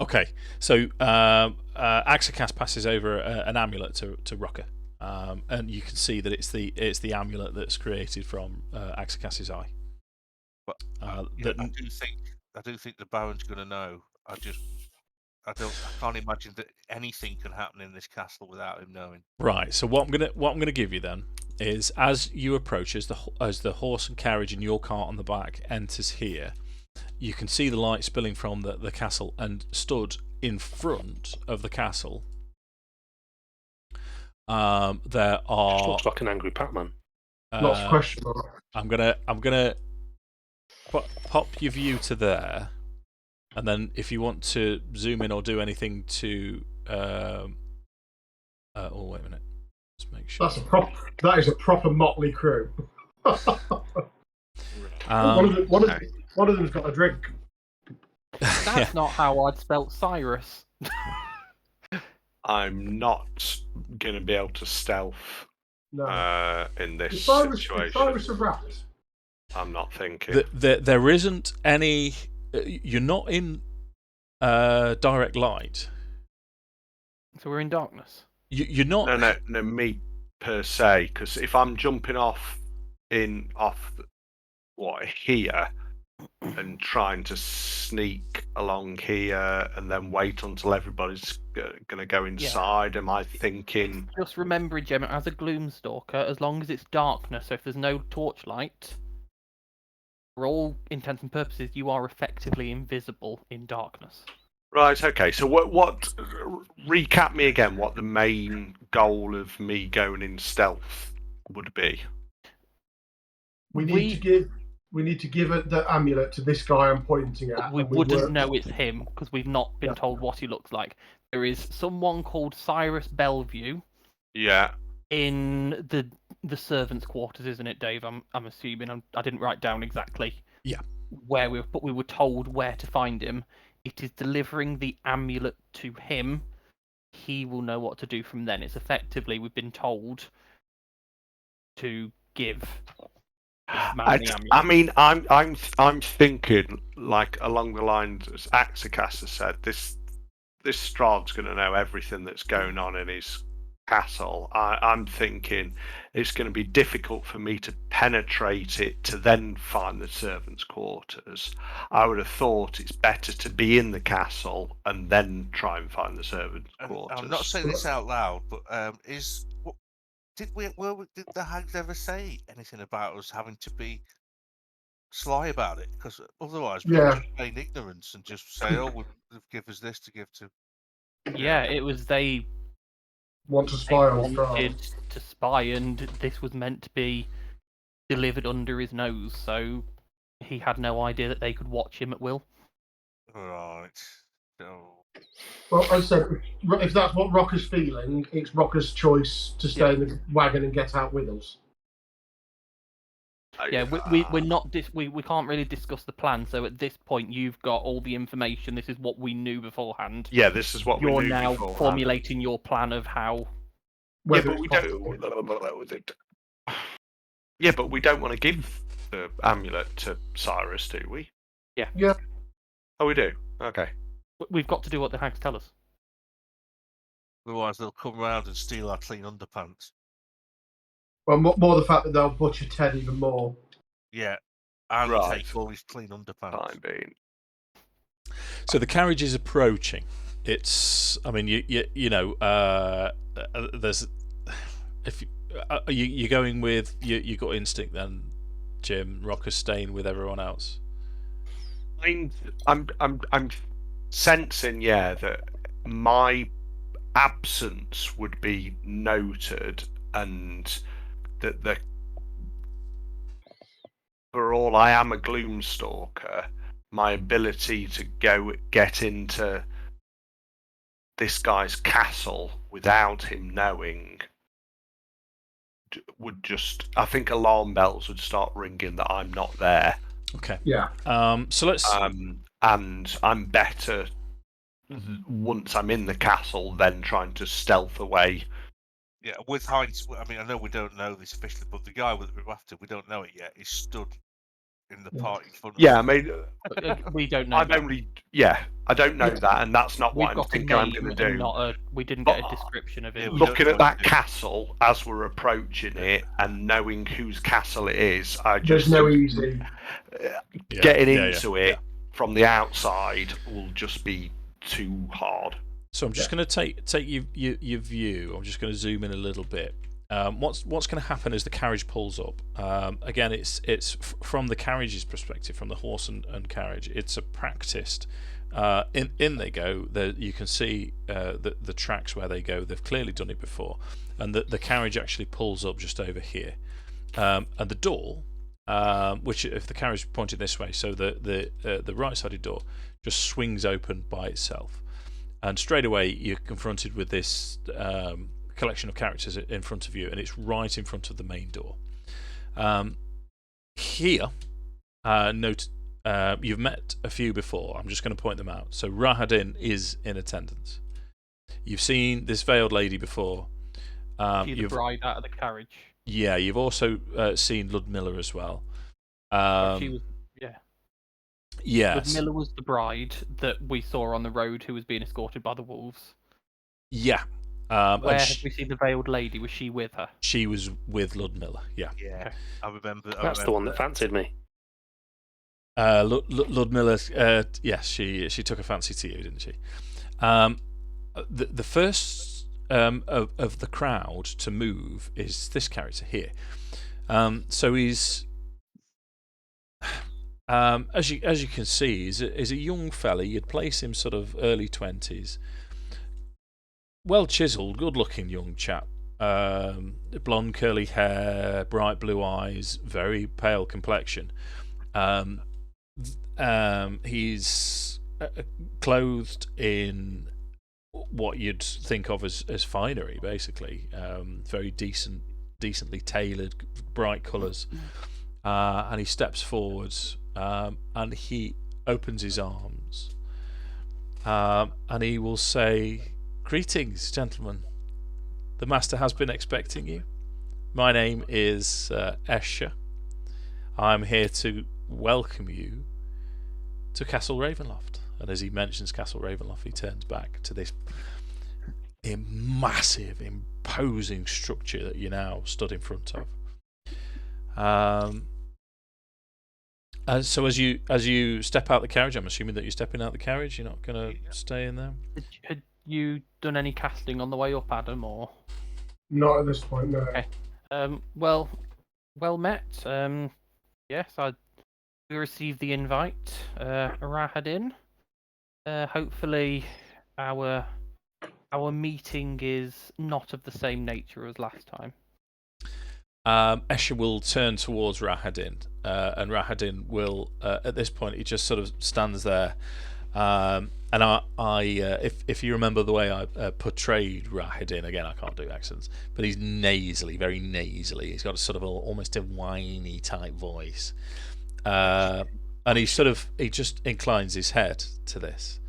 Okay, so Akxikas passes over an amulet to Rokkr, and you can see that it's the amulet that's created from Akxikas's eye. But I do think the Baron's going to know. I can't imagine that anything can happen in this castle without him knowing. Right. So what I'm gonna give you then is, as you approach, as the horse and carriage and your cart on the back enters here, you can see the light spilling from the castle, and stood in front of the castle, there are. Looks like an angry Pac-Man. Lots of question marks. I'm gonna pop your view to there. And then, if you want to zoom in or do anything to, oh wait a minute, let's make sure. That is a proper motley crew. One of them's got a drink. That's not how I'd spelt Cyrus. I'm not going to be able to stealth in this situation. Is Cyrus a rat? I'm not thinking. There isn't any. You're not in direct light. So we're in darkness. You're not. No, me per se. Because if I'm jumping off here and trying to sneak along here and then wait until everybody's going to go inside, am I thinking? Just remember, Gemma, as a Gloomstalker, as long as it's darkness, so if there's no torchlight, for all intents and purposes, you are effectively invisible in darkness. Right, okay. So what recap me again what the main goal of me going in stealth would be. We need to give the amulet to this guy I'm pointing at. We wouldn't know it's him because we've not been told what he looks like. There is someone called Cyrus Bellevue. Yeah. In the servants' quarters, isn't it, Dave? I'm assuming. I didn't write down exactly. Yeah. But we were told where to find him. It is delivering the amulet to him. He will know what to do from then. It's effectively, we've been told to give this man the amulet. I mean, I'm thinking like along the lines as Akxikas has said. This Strahd's going to know everything that's going on in his castle. I'm thinking it's going to be difficult for me to penetrate it to then find the servants' quarters. I would have thought it's better to be in the castle and then try and find the servants' quarters. I'm not saying this out loud, but did the hags ever say anything about us having to be sly about it? Because otherwise, we just feign ignorance and just say, "Oh, we'll give us this to give to." Yeah, it was they. Want to spy on Strahd. To spy, and this was meant to be delivered under his nose, so he had no idea that they could watch him at will. Right. No. Well, I said, if that's what Rokkr's feeling, it's Rokkr's choice to stay in the wagon and get out with us. Yeah, we're not. We can't really discuss the plan. So at this point, you've got all the information. This is what we knew beforehand. Yeah, this is what we knew You're now beforehand. formulating your plan of how. Yeah, but we don't. Yeah, but we don't want to give the amulet to Cyrus, do we? Yeah. Yeah. Oh, we do. Okay. We've got to do what the hags tell us. Otherwise, they'll come round and steal our clean underpants. Well, more the fact that they'll butcher Ted even more. Yeah, and Right. take all his clean underpants. Time being. So the carriage is approaching. It's. I mean, you know. There's. If you're going with you got instinct then, Jim. Rokkr's staying with everyone else. I'm sensing, yeah, that my absence would be noted, and that for all I am a Gloomstalker, my ability to get into this guy's castle without him knowing would just, I think alarm bells would start ringing that I'm not there. Okay. Yeah. So let's. And I'm better once I'm in the castle than trying to stealth away. Yeah, with hindsight, I mean, I know we don't know this officially, but the guy that we're after, we don't know it yet, is stood in the party front. Yeah, I mean, We don't know. I don't know that, and that's not what I'm thinking I'm going to do. We didn't get a description of it. Yeah, we Looking don't at know that what to do. castle as we're approaching it and knowing whose castle it is, I There's just no easy. getting into it from the outside will just be too hard. So I'm just going to take your view. I'm just going to zoom in a little bit. What's going to happen as the carriage pulls up? Again, it's from the carriage's perspective, from the horse and carriage. It's a practiced. In they go. You can see the tracks where they go. They've clearly done it before, and the carriage actually pulls up just over here. And the door, which if the carriage is pointed this way, so the right-sided door just swings open by itself, and straight away you're confronted with this collection of characters in front of you, and it's right in front of the main door. Here, note you've met a few before. I'm just going to point them out. So Rahadin is in attendance. You've seen this veiled lady before. She's the bride out of the carriage. Yeah, you've also seen Ludmilla as well. She was, yeah. Yes. Ludmilla was the bride that we saw on the road who was being escorted by the wolves. Yeah. Where have we seen the veiled lady? Was she with her? She was with Ludmilla, yeah. Yeah, I remember. That's the one that fancied me. Ludmilla, yes, she took a fancy to you, didn't she? The first of the crowd to move is this character here. So he's, as you can see, is a young fella. You'd place him sort of early 20s. Well chiseled, good-looking young chap. Blonde, curly hair, bright blue eyes, very pale complexion. He's clothed in what you'd think of as finery, basically. Very decently tailored, bright colours. And he steps forwards and he opens his arms. And he will say, "Greetings, gentlemen. The master has been expecting you. My name is Escher. I'm here to welcome you to Castle Ravenloft." And as he mentions Castle Ravenloft, he turns back to this massive, imposing structure that you're now stood in front of. So as you step out the carriage, I'm assuming that you're stepping out the carriage. You're not going to stay in there. Had you done any casting on the way up, Adam, or? Not at this point, no. Okay. Well met. Yes, we received the invite. Rahadin. Hopefully, our meeting is not of the same nature as last time. Escher will turn towards Rahadin, and Rahadin will, at this point, he just sort of stands there, And if you remember the way I portrayed Rahadin, again I can't do accents, but he's nasally, very nasally. He's got a sort of almost a whiny type voice, and he just inclines his head to this,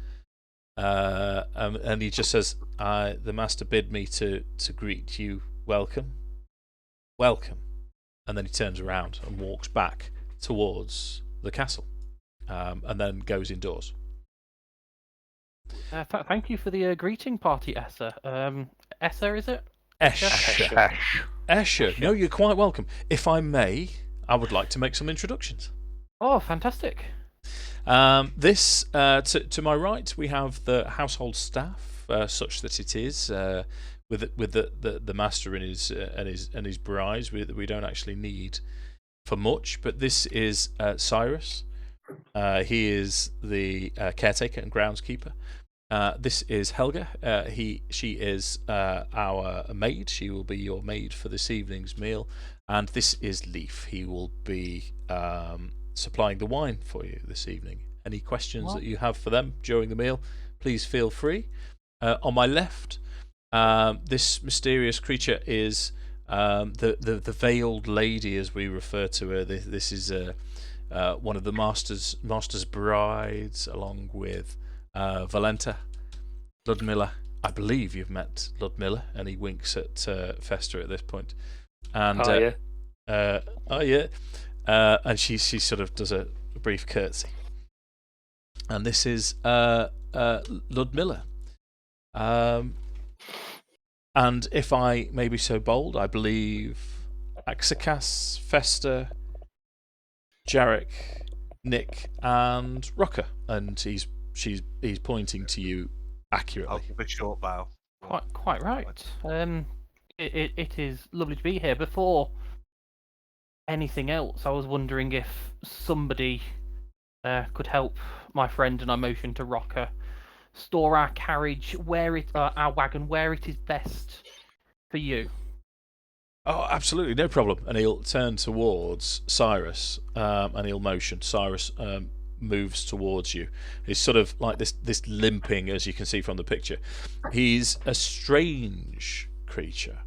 and he just says, "The master bid me to greet you. Welcome, welcome." And then he turns around and walks back towards the castle, and then goes indoors. Thank you for the greeting party, Essa. Essa, is it? Escher. No, you're quite welcome. If I may, I would like to make some introductions. Oh, fantastic. This to my right, we have the household staff, such that it is with the master and his brides. We don't actually need for much, but this is Cyrus. He is the caretaker and groundskeeper. This is Helga. She is our maid. She will be your maid for this evening's meal. And this is Leaf. He will be supplying the wine for you this evening. Any questions that you have for them during the meal, please feel free. On my left, this mysterious creature is the veiled lady, as we refer to her. This is one of the master's brides, along with Valenta, Ludmilla. I believe you've met Ludmilla, and he winks at Fester at this point. And and she sort of does a brief curtsy. And this is Ludmilla. And if I may be so bold, I believe Akxikas, Fester, Jarek, Nik, and Rokkr. And he's pointing to you accurately. I'll give a short bow. Quite right. It is lovely to be here. Before anything else, I was wondering if somebody could help my friend, and I motion to Rokkr, store our carriage, our wagon, where it is best for you. Oh, absolutely, no problem. And he'll turn towards Cyrus, and he'll motion. Cyrus moves towards you. He's sort of like this limping, as you can see from the picture. He's a strange creature.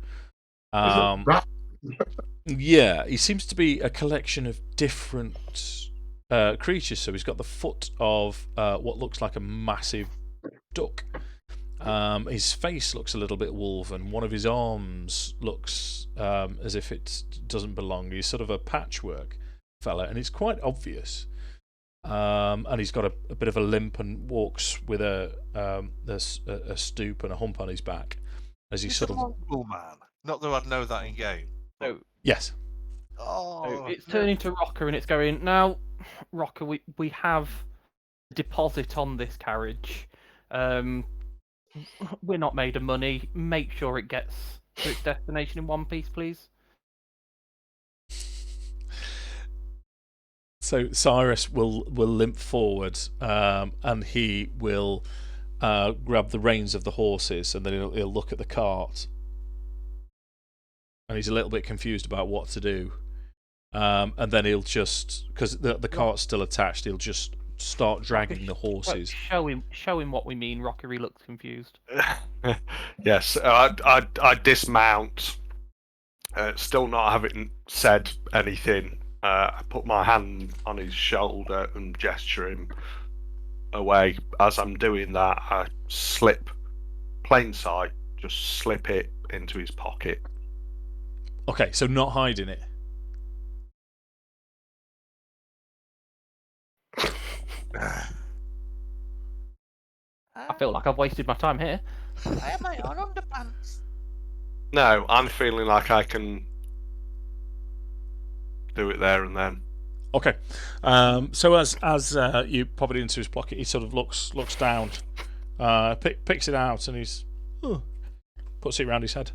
Yeah, he seems to be a collection of different creatures. So he's got the foot of what looks like a massive duck. His face looks a little bit wolven. One of his arms looks as if it doesn't belong. He's sort of a patchwork fella, and it's quite obvious. And he's got a bit of a limp and walks with a stoop and a hump on his back as he sort of. Longbow man. Not that I'd know that in game. So yes. So it's turning to Rokkr and it's going, now, Rokkr, we have a deposit on this carriage. We're not made of money. Make sure it gets to its destination in one piece, please. So Cyrus will limp forward, and he will grab the reins of the horses, and then he'll look at the cart, and he's a little bit confused about what to do. And then he'll just, because the cart's still attached, he'll just start dragging the horses. Show him what we mean. Rokkr looks confused. Yes, I dismount, still not having said anything. I put my hand on his shoulder and gesture him away. As I'm doing that, I slip, plain sight, just slip it into his pocket. Okay, so not hiding it. I feel like I've wasted my time here. I have my own underpants. No, I'm feeling like I can do it there and then. Okay, so as you pop it into his pocket, he sort of looks down, picks it out, and puts it around his head.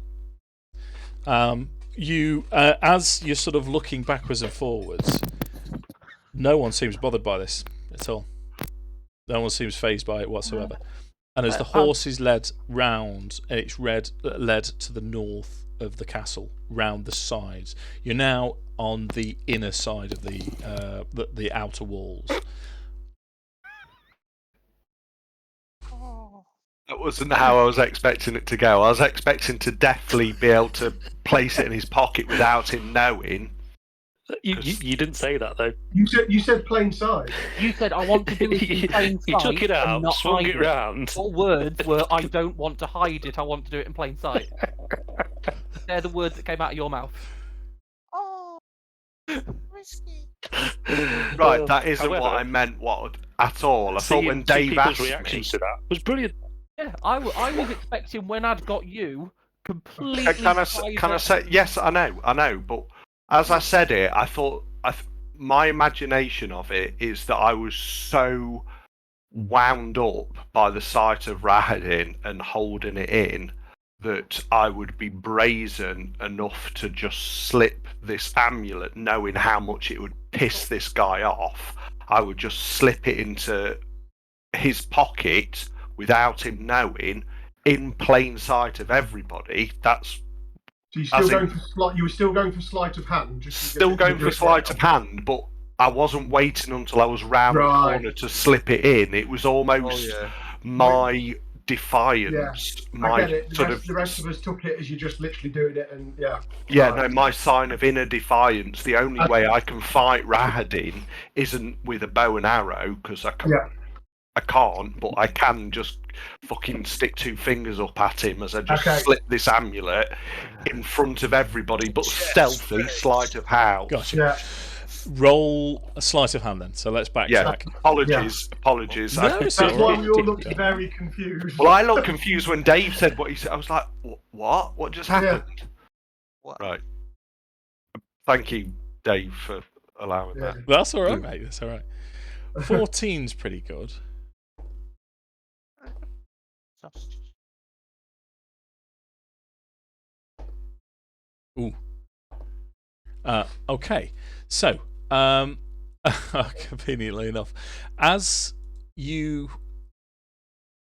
As you're sort of looking backwards and forwards, no one seems bothered by this at all. No one seems fazed by it whatsoever. And as the horse is led round, and it's led to the north of the castle, round the sides, you're now on the inner side of the outer walls. That wasn't how I was expecting it to go. I was expecting to definitely be able to place it in his pocket without him knowing. You didn't say that though. You said plain sight. You said I want to do it in plain sight. You took it and out, not swung hide it round. Your words were, I don't want to hide it, I want to do it in plain sight. They're the words that came out of your mouth. Oh, risky. Right, that isn't However, what I meant at all. I thought when Dave people's asked me... reactions to that was brilliant. Yeah, I was expecting when I'd got you completely. Can I say... Yes, I know, but as I said it, I thought... my imagination of it is that I was so wound up by the sight of Rahadin and holding it in that I would be brazen enough to just slip this amulet, knowing how much it would piss this guy off. I would just slip it into his pocket without him knowing, in plain sight of everybody. That's... So you were still going for sleight of hand? Still going for sleight of hand, but I wasn't waiting until I was round the corner to slip it in. It was almost my defiance. I get it. The rest of us took it as you just literally doing it, and no, my sign of inner defiance. The only way I can fight Rahadin isn't with a bow and arrow, because I can't, but I can just fucking stick two fingers up at him as I just slip this amulet in front of everybody, but stealthy, sleight of hand. Gotcha. Yeah. Roll a sleight of hand then. So let's backtrack. Yeah. Apologies. No, that's why we all looked very confused. Well, I looked confused when Dave said what he said. I was like, what? What just happened? What? Right. Thank you, Dave, for allowing that. That's all right, mate. That's all right. 14's pretty good. Ooh. Okay. So, conveniently enough, as you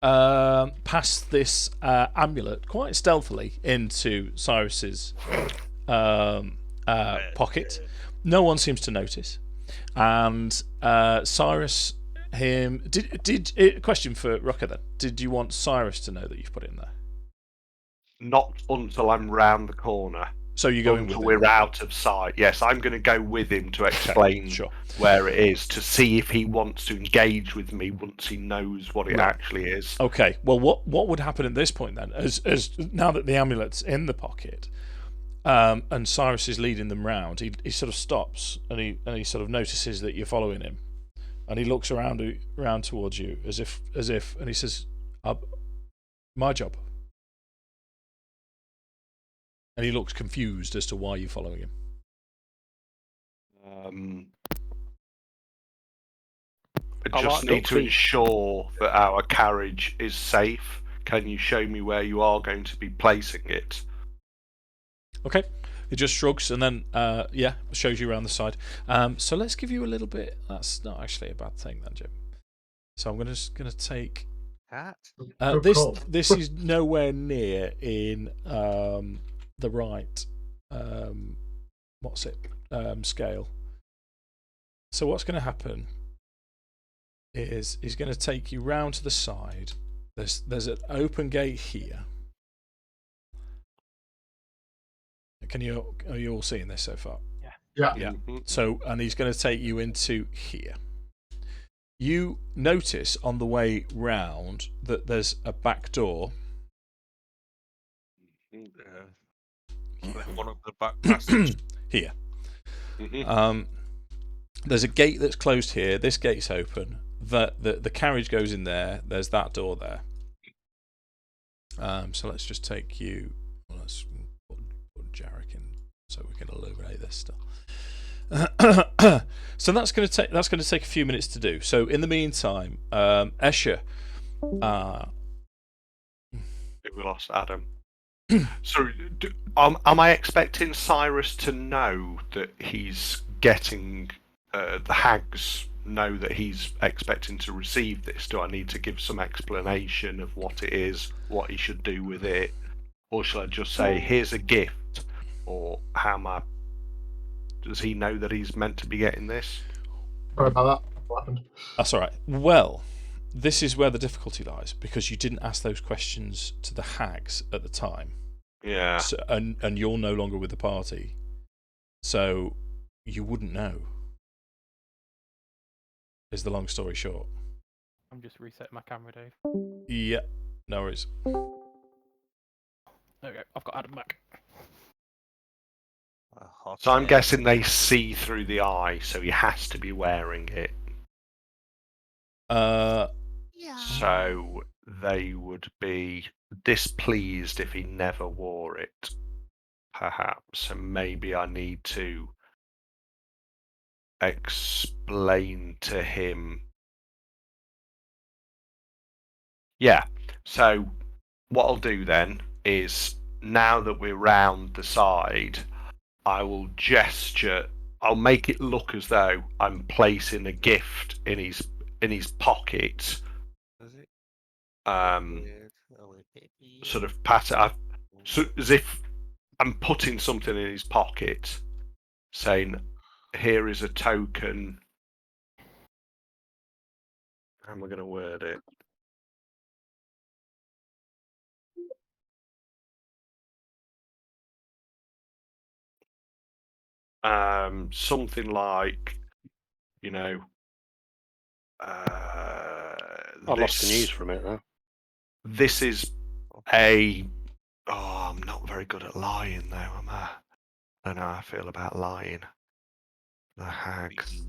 pass this amulet quite stealthily into Cyrus's pocket, no one seems to notice, and Cyrus question for Rokkr then. Did you want Cyrus to know that you've put it in there? Not until I'm round the corner. So you're going with him? We're out of sight. Yes, I'm going to go with him to explain where it is, to see if he wants to engage with me once he knows what it actually is. Okay. Well, what would happen at this point then, as now that the amulet's in the pocket, and Cyrus is leading them round, he sort of stops and he sort of notices that you're following him, and he looks around towards you as if, and he says, "My job." And he looks confused as to why you're following him. I just need to ensure that our carriage is safe. Can you show me where you are going to be placing it? Okay. He just shrugs and then, shows you around the side. So let's give you a little bit. That's not actually a bad thing then, Jim. So I'm going to take... This is nowhere near in... the right scale. So what's going to happen is he's going to take you round to the side. There's an open gate here. Are you all seeing this so far? Yeah. Mm-hmm. So, and he's going to take you into here. You notice on the way round that there's a back door. One of the back passages. Here. Mm-hmm. There's a gate that's closed here. This gate's open. The carriage goes in there. There's that door there. So let's just take you. Let's put Jarek in so we can illuminate this stuff. So that's going to take a few minutes to do. So in the meantime, Escher. We lost Adam. So, am I expecting Cyrus to know that he's getting the hags know that he's expecting to receive this? Do I need to give some explanation of what it is, what he should do with it, or shall I just say, "Here's a gift"? Or does he know that he's meant to be getting this? Sorry about that. What happened? That's all right. Well, This is where the difficulty lies, because you didn't ask those questions to the hags at the time. Yeah. So, and you're no longer with the party, so you wouldn't know. Is the long story short. I'm just resetting my camera, Dave. Yeah, no worries. There we go. I've got Adam back. So I'm guessing they see through the eye, so he has to be wearing it. Yeah. So they would be displeased if he never wore it, perhaps. And maybe I need to explain to him. Yeah, so what I'll do then is, now that we're round the side, I will gesture. I'll make it look as though I'm placing a gift in his pocket. Sort of pat it up, so as if I'm putting something in his pocket, saying, "Here is a token." How am I going to word it? Something like, you know, I lost the news from it though. This is a. Oh, I'm not very good at lying though, am I? I don't know how I feel about lying. The hags.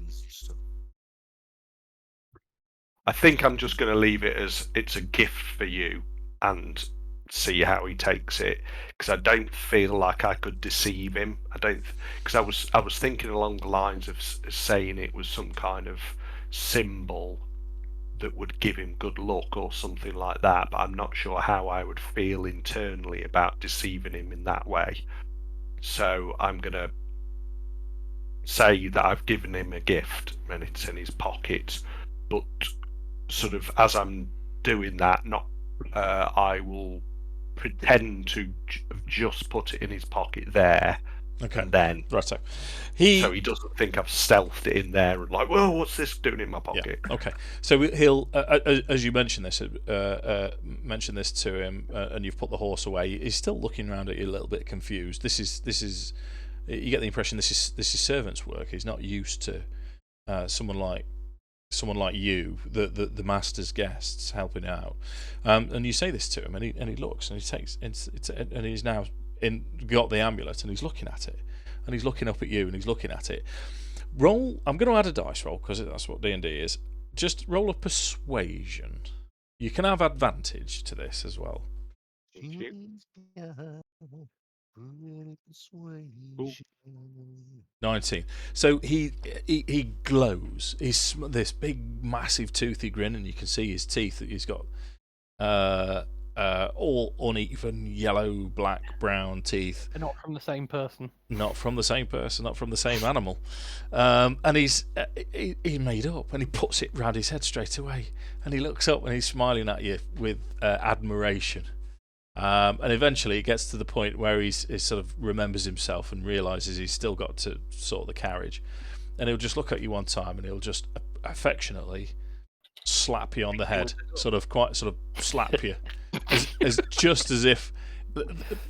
I think I'm just going to leave it as it's a gift for you and see how he takes it, because I don't feel like I could deceive him. I don't, because I was thinking along the lines of saying it was some kind of symbol that would give him good luck or something like that, but I'm not sure how I would feel internally about deceiving him in that way. So I'm going to say that I've given him a gift and it's in his pocket, but sort of as I'm doing that, I will pretend to just put it in his pocket there. Okay. And then, right, so he doesn't think I've stealthed it in there and like, well, what's this doing in my pocket? Yeah. Okay. So he'll, as you mention this to him, and you've put the horse away. He's still looking around at you a little bit confused. This is. You get the impression this is servant's work. He's not used to someone like you, the master's guests, helping out. And you say this to him, and he looks, and he takes, and he's now got the amulet, and he's looking at it, and he's looking up at you, and he's looking at it. Roll. I'm going to add a dice roll because that's what D&D is. Just roll a persuasion. You can have advantage to this as well. 19. So he glows. He's this big, massive, toothy grin, and you can see his teeth. He's got all uneven, yellow, black, brown teeth. They're not from the same person. Not from the same person. Not from the same animal. And he's made up, and he puts it round his head straight away. And he looks up, and he's smiling at you with admiration. And eventually it gets to the point where he sort of remembers himself and realises he's still got to sort the carriage. And he'll just look at you one time, and he'll just affectionately slap you on the head, sort of slap you, as just as if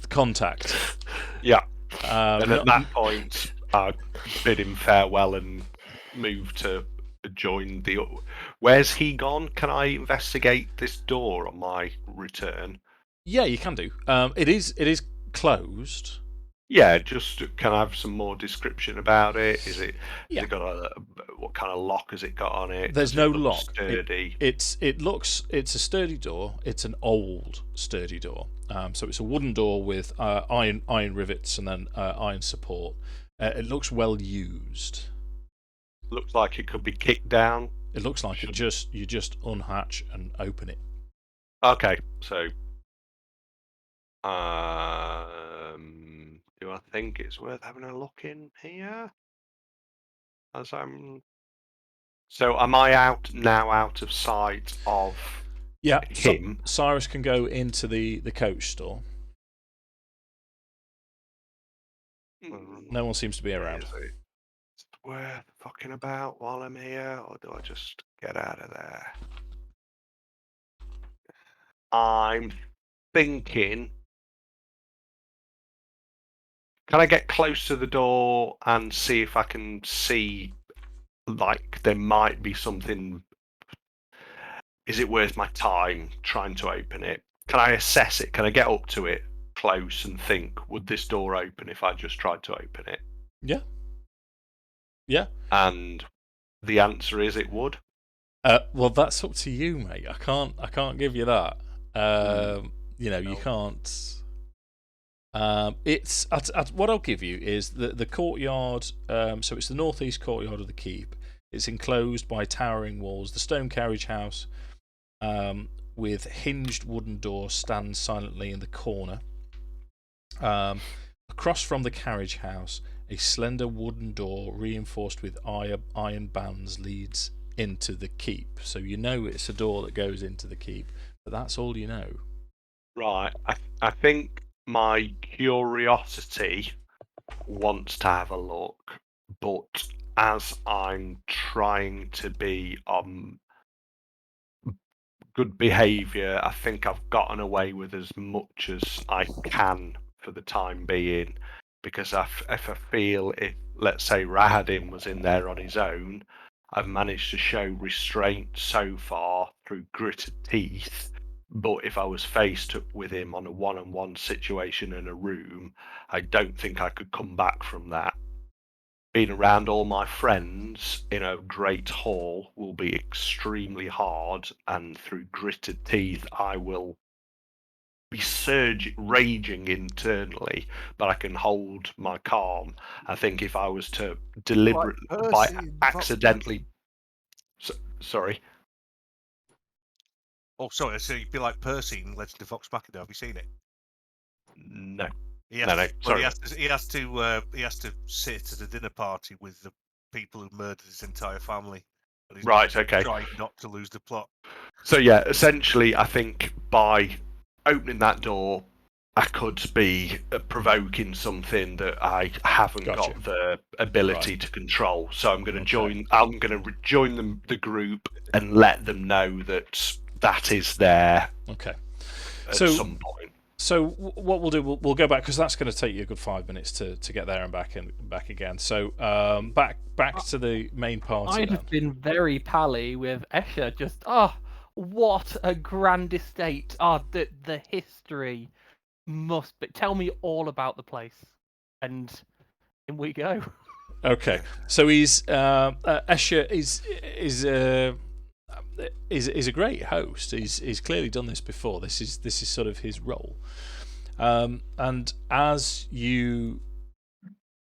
contact. Yeah. And at that point, I bid him farewell and move to join the. Where's he gone? Can I investigate this door on my return? Yeah, you can do. It is closed. Yeah, just can I have some more description about it? Is it? Yeah. Has it got what kind of lock has it got on it? There's no lock. Sturdy. It's a sturdy door. It's an old sturdy door. So it's a wooden door with iron rivets and then iron support. It looks well used. Looks like it could be kicked down. It looks like you just unhatch and open it. Okay, so do I think it's worth having a look in here? So am I out of sight of him? Cyrus can go into the coach store. No one seems to be around. Is it worth fucking about while I'm here, or do I just get out of there? I'm thinking, can I get close to the door and see if I can see, like, there might be something? Is it worth my time trying to open it? Can I assess it? Can I get up to it close and think, would this door open if I just tried to open it? Yeah. Yeah. And the answer is it would. Well, that's up to you, mate. I can't give you that. You know, you can't. It's what I'll give you is the courtyard. So it's the northeast courtyard of the keep. It's enclosed by towering walls. The stone carriage house, with hinged wooden doors, stands silently in the corner. Across from the carriage house, a slender wooden door reinforced with iron bands leads into the keep. So you know it's a door that goes into the keep, but that's all you know. Right. I think my curiosity wants to have a look, but as I'm trying to be good behaviour, I think I've gotten away with as much as I can for the time being, because if I feel, if let's say Rahadin was in there on his own, I've managed to show restraint so far through gritted teeth. But if I was faced with him on a one-on-one situation in a room, I don't think I could come back from that. Being around all my friends in a great hall will be extremely hard, and through gritted teeth I will be raging internally, but I can hold my calm. I think if I was to deliberately, accidentally... Sorry? Oh, sorry. So you'd be like Percy in Legend of Vox Machina. Have you seen it? No. No. Sorry. He has to sit at a dinner party with the people who murdered his entire family. And he's Right. Okay. trying not to lose the plot. So yeah, essentially, I think by opening that door, I could be provoking something that I haven't got the ability to control. So I'm going to join. I'm going to join the group and let them know that that is there. Okay. At some point. So what we'll do, we'll go back, because that's going to take you a good 5 minutes to get there and back again. So back to the main party. I'd have been very pally with Escher. Just what a grand estate! The history must be. Tell me all about the place, and in we go. Okay, so he's Escher is a great host. He's clearly done this before. This is sort of his role. And as you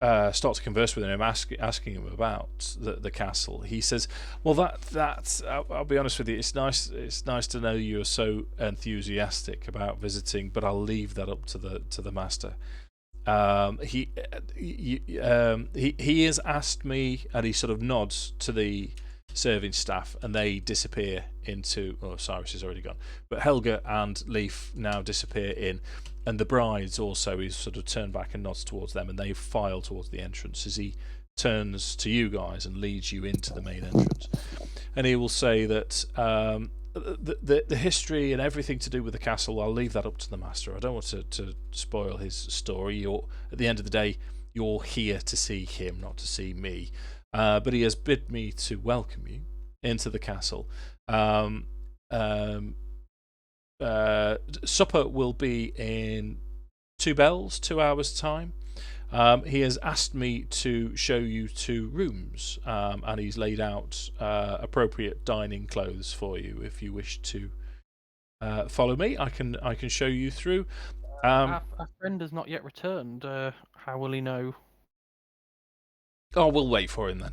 start to converse with him, asking him about the castle, he says, "Well, that's I'll be honest with you. It's nice to know you're so enthusiastic about visiting, but I'll leave that up to the master. He has asked me," and he sort of nods to the serving staff, and they disappear into. Oh, Cyrus is already gone, but Helga and Leaf now disappear in, and the brides also is sort of turned back and nods towards them, and they file towards the entrance as he turns to you guys and leads you into the main entrance. And he will say that the history and everything to do with the castle, I'll leave that up to the master. I don't want to spoil his story. At the end of the day, you're here to see him, not to see me. But he has bid me to welcome you into the castle. Supper will be in 2 hours' time. He has asked me to show you 2 rooms, and he's laid out appropriate dining clothes for you. If you wish to follow me, I can show you through. Our friend has not yet returned. How will he know? Oh, we'll wait for him then.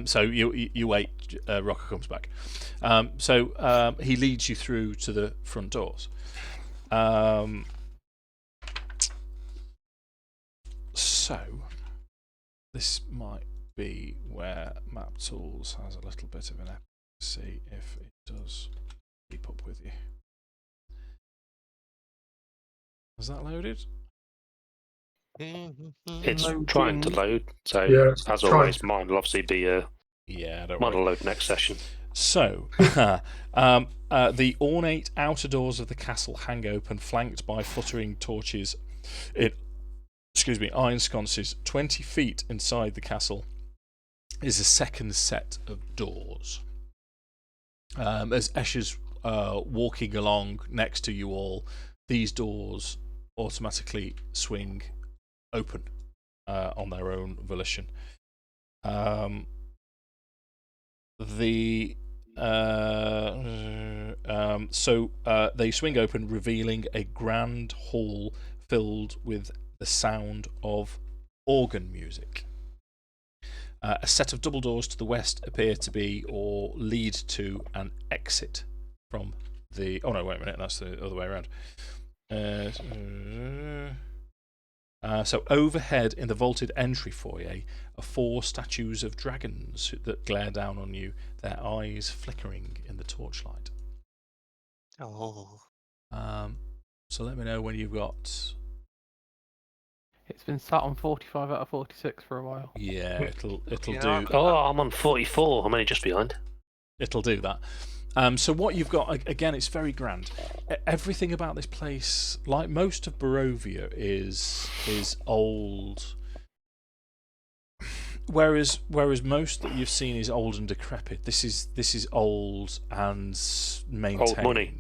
So you wait. Rokkr comes back. So he leads you through to the front doors. So this might be where Map Tools has a little bit of an effort. See if it does keep up with you. Is that loaded? It's trying to load, so as always, mine will obviously be mine will load next session. So, the ornate outer doors of the castle hang open, flanked by fluttering torches in, iron sconces. 20 feet inside the castle is a second set of doors. As Escher's walking along next to you all, these doors automatically swing open on their own volition. So they swing open, revealing a grand hall filled with the sound of organ music. A set of double doors to the west appear to be or lead to an exit from the. Oh no! Wait a minute. That's the other way around. So overhead in the vaulted entry foyer are 4 statues of dragons that glare down on you, their eyes flickering in the torchlight. Oh. So let me know when you've got. It's been sat on 45 out of 46 for a while. Yeah, it'll Yeah, do. Oh, I'm on 44. I'm only just behind. It'll do that. So what you've got, again, it's very grand. Everything about this place, like most of Barovia, is old. Whereas most that you've seen is old and decrepit. This is old and maintained. Old money.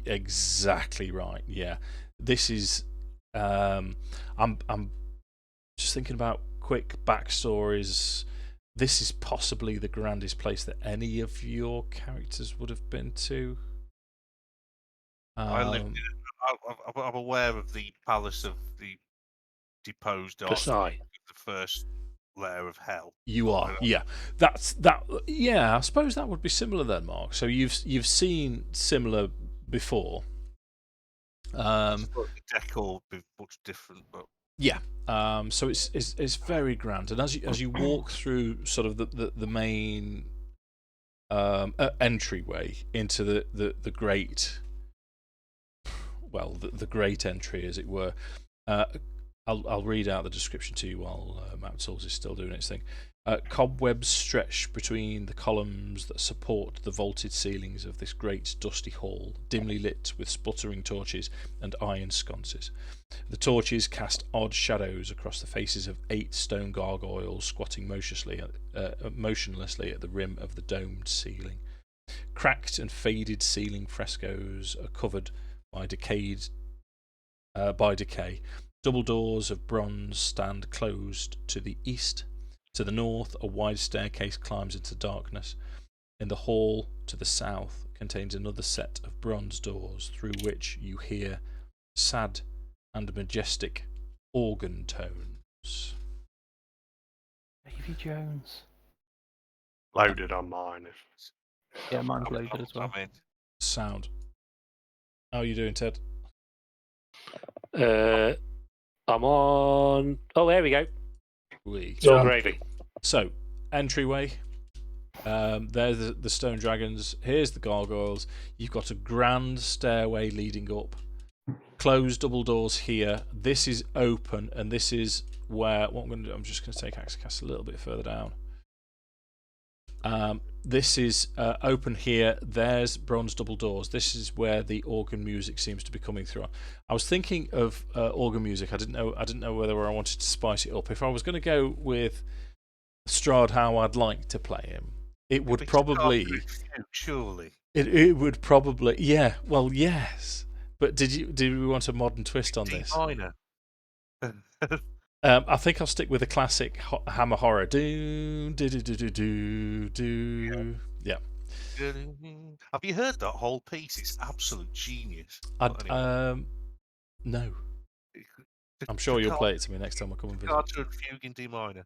Exactly right. Yeah. This is. I'm just thinking about quick backstories. This is possibly the grandest place that any of your characters would have been to. I lived in it. I'm aware of the palace of the deposed Kasai. the first layer of hell. You are, yeah. That's that. Yeah, I suppose that would be similar then, Mark. So you've seen similar before. The decor would be much different, but yeah. So it's very grand, and as you walk through sort of the main entryway into the great, well, the great entry, as it were. I'll read out the description to you while Map Tools is still doing its thing. Cobwebs stretch between the columns that support the vaulted ceilings of this great dusty hall, dimly lit with spluttering torches and iron sconces. The torches cast odd shadows across the faces of 8 stone gargoyles squatting motionlessly at the rim of the domed ceiling. Cracked and faded ceiling frescoes are covered by decay. Double doors of bronze stand closed to the east. To the north, a wide staircase climbs into darkness. In the hall to the south contains another set of bronze doors through which you hear sad and majestic organ tones. Davy Jones. Loaded on mine. Yeah, mine's loaded as well. Sound. How are you doing, Ted? I'm on. Oh, there we go. It's all gravy. So, entryway. There's the stone dragons. Here's the gargoyles. You've got a grand stairway leading up. Closed double doors here. This is open, and this is where what I'm going to do. I'm just going to take Akxikas a little bit further down. This is open here. There's bronze double doors. This is where the organ music seems to be coming through. I was thinking of organ music. I didn't know whether I wanted to spice it up. If I was going to go with Strahd, how I'd like to play him, it would probably surely it would probably Well, yes. But did we want a modern twist on this? Minor. I think I'll stick with a classic Hammer horror. Do do do do do do. Yeah. Have you heard that whole piece? It's absolute genius. No. I'm sure you'll play it to me next time I come and visit. Cartoon Fugue in D minor.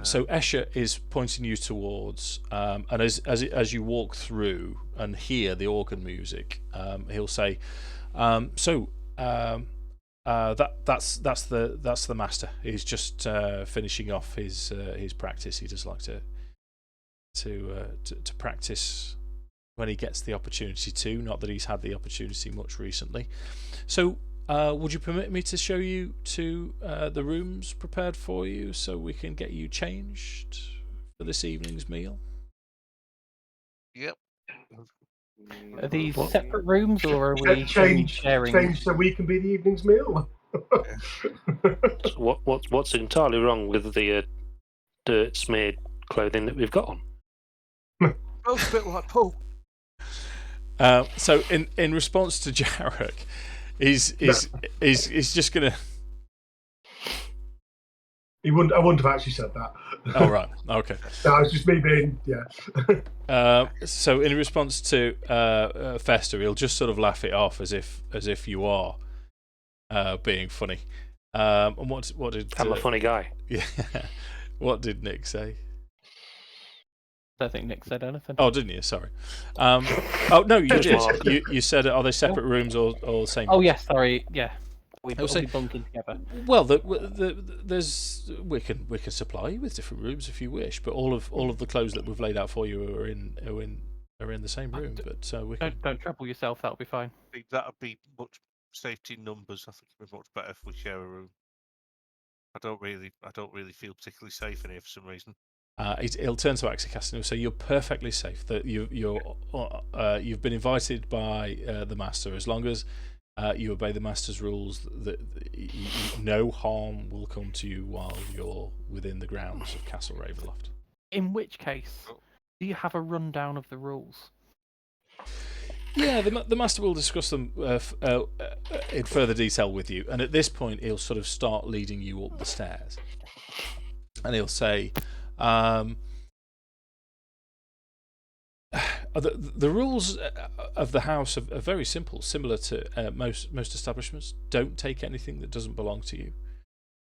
So Escher is pointing you towards, and as you walk through and hear the organ music, he'll say, that's the master. He's just finishing off his practice. He does like to practice when he gets the opportunity to. Not that he's had the opportunity much recently. So, would you permit me to show you to the rooms prepared for you, so we can get you changed for this evening's meal? Yep. Are these separate rooms, or are we sharing? Change so we can be the evening's meal. So what's entirely wrong with the dirt smeared clothing that we've got on? Both a bit like Paul. So in response to Jarek, he's just gonna. I wouldn't have actually said that. Oh right, okay. No, it's just me being So in response to Fester, he'll just sort of laugh it off as if you are being funny. And what did I'm a funny guy. Yeah. What did Nik say? I don't think Nik said anything. Oh, didn't you? Sorry. Oh no, you did. You said, are they separate rooms or the same? Oh rooms? yes, sorry. Yeah, we'll be bunking together. Well, there's we can supply you with different rooms if you wish, but all of the clothes that we've laid out for you are in the same room. But we can... don't trouble yourself. That'll be fine. That'd be much safety in numbers. I think it'd be much better if we share a room. I don't really feel particularly safe in here for some reason. He'll turn to Akxikas and he'll say, "You're perfectly safe. That you've been invited by the master. As long as you obey the master's rules, that no harm will come to you while you're within the grounds of Castle Ravenloft." In which case, do you have a rundown of the rules? Yeah, the master will discuss them in further detail with you, and at this point, he'll sort of start leading you up the stairs, and he'll say. The rules of the house are very simple, similar to most establishments. Don't take anything that doesn't belong to you.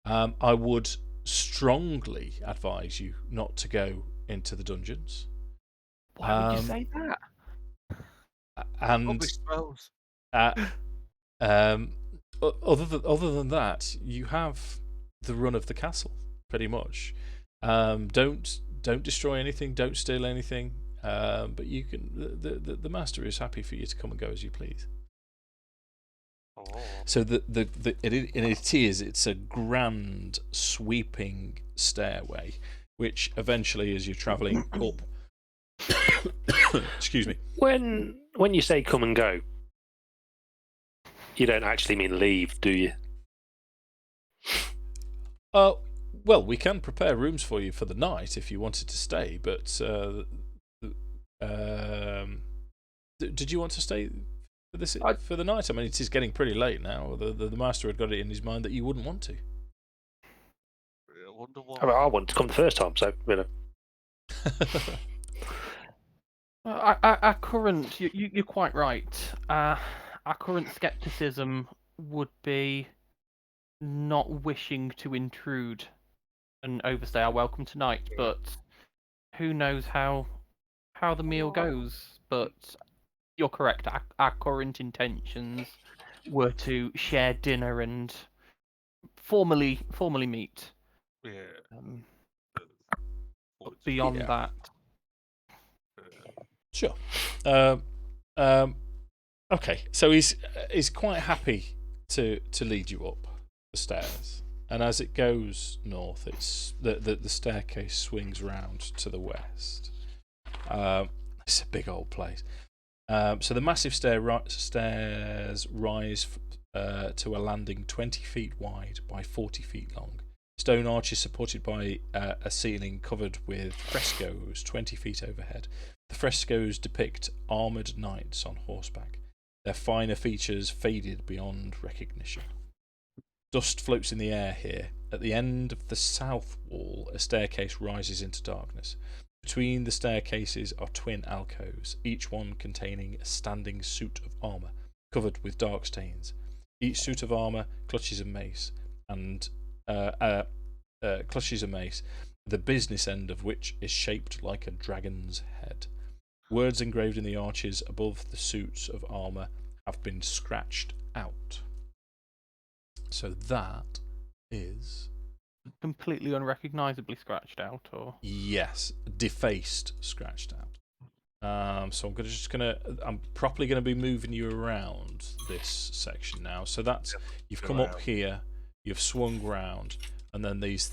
I would strongly advise you not to go into the dungeons. Why would you say that? And other than that, you have the run of the castle pretty much. Don't destroy anything. Don't steal anything. But you can. The master is happy for you to come and go as you please. Oh. So it's a grand sweeping stairway, which eventually, as you're travelling up, excuse me. When you say come and go, you don't actually mean leave, do you? Well, we can prepare rooms for you for the night if you wanted to stay, but did you want to stay for the night? I mean, it is getting pretty late now. The master had got it in his mind that you wouldn't want to. I wanted to come the first time, so you know. Our current, you're quite right. Our current skepticism would be not wishing to intrude and overstay our welcome tonight, but who knows how the meal goes. But you're correct. Our current intentions were to share dinner and formally meet. Yeah. But beyond that, sure. Okay, so he's quite happy to lead you up the stairs, and as it goes north, it's the staircase swings round to the west. It's a big old place. So the massive stairs rise to a landing 20 feet wide by 40 feet long. Stone arches supported by a ceiling covered with frescoes 20 feet overhead. The frescoes depict armoured knights on horseback. Their finer features faded beyond recognition. Dust floats in the air here. At the end of the south wall, a staircase rises into darkness. Between the staircases are twin alcoves, each one containing a standing suit of armour, covered with dark stains. Each suit of armour clutches a mace, the business end of which is shaped like a dragon's head. Words engraved in the arches above the suits of armour have been scratched out. So that is... completely unrecognisably scratched out, or? Yes, defaced, scratched out. So I'm properly gonna be moving you around this section now. So that's you've come up here, you've swung round, and then these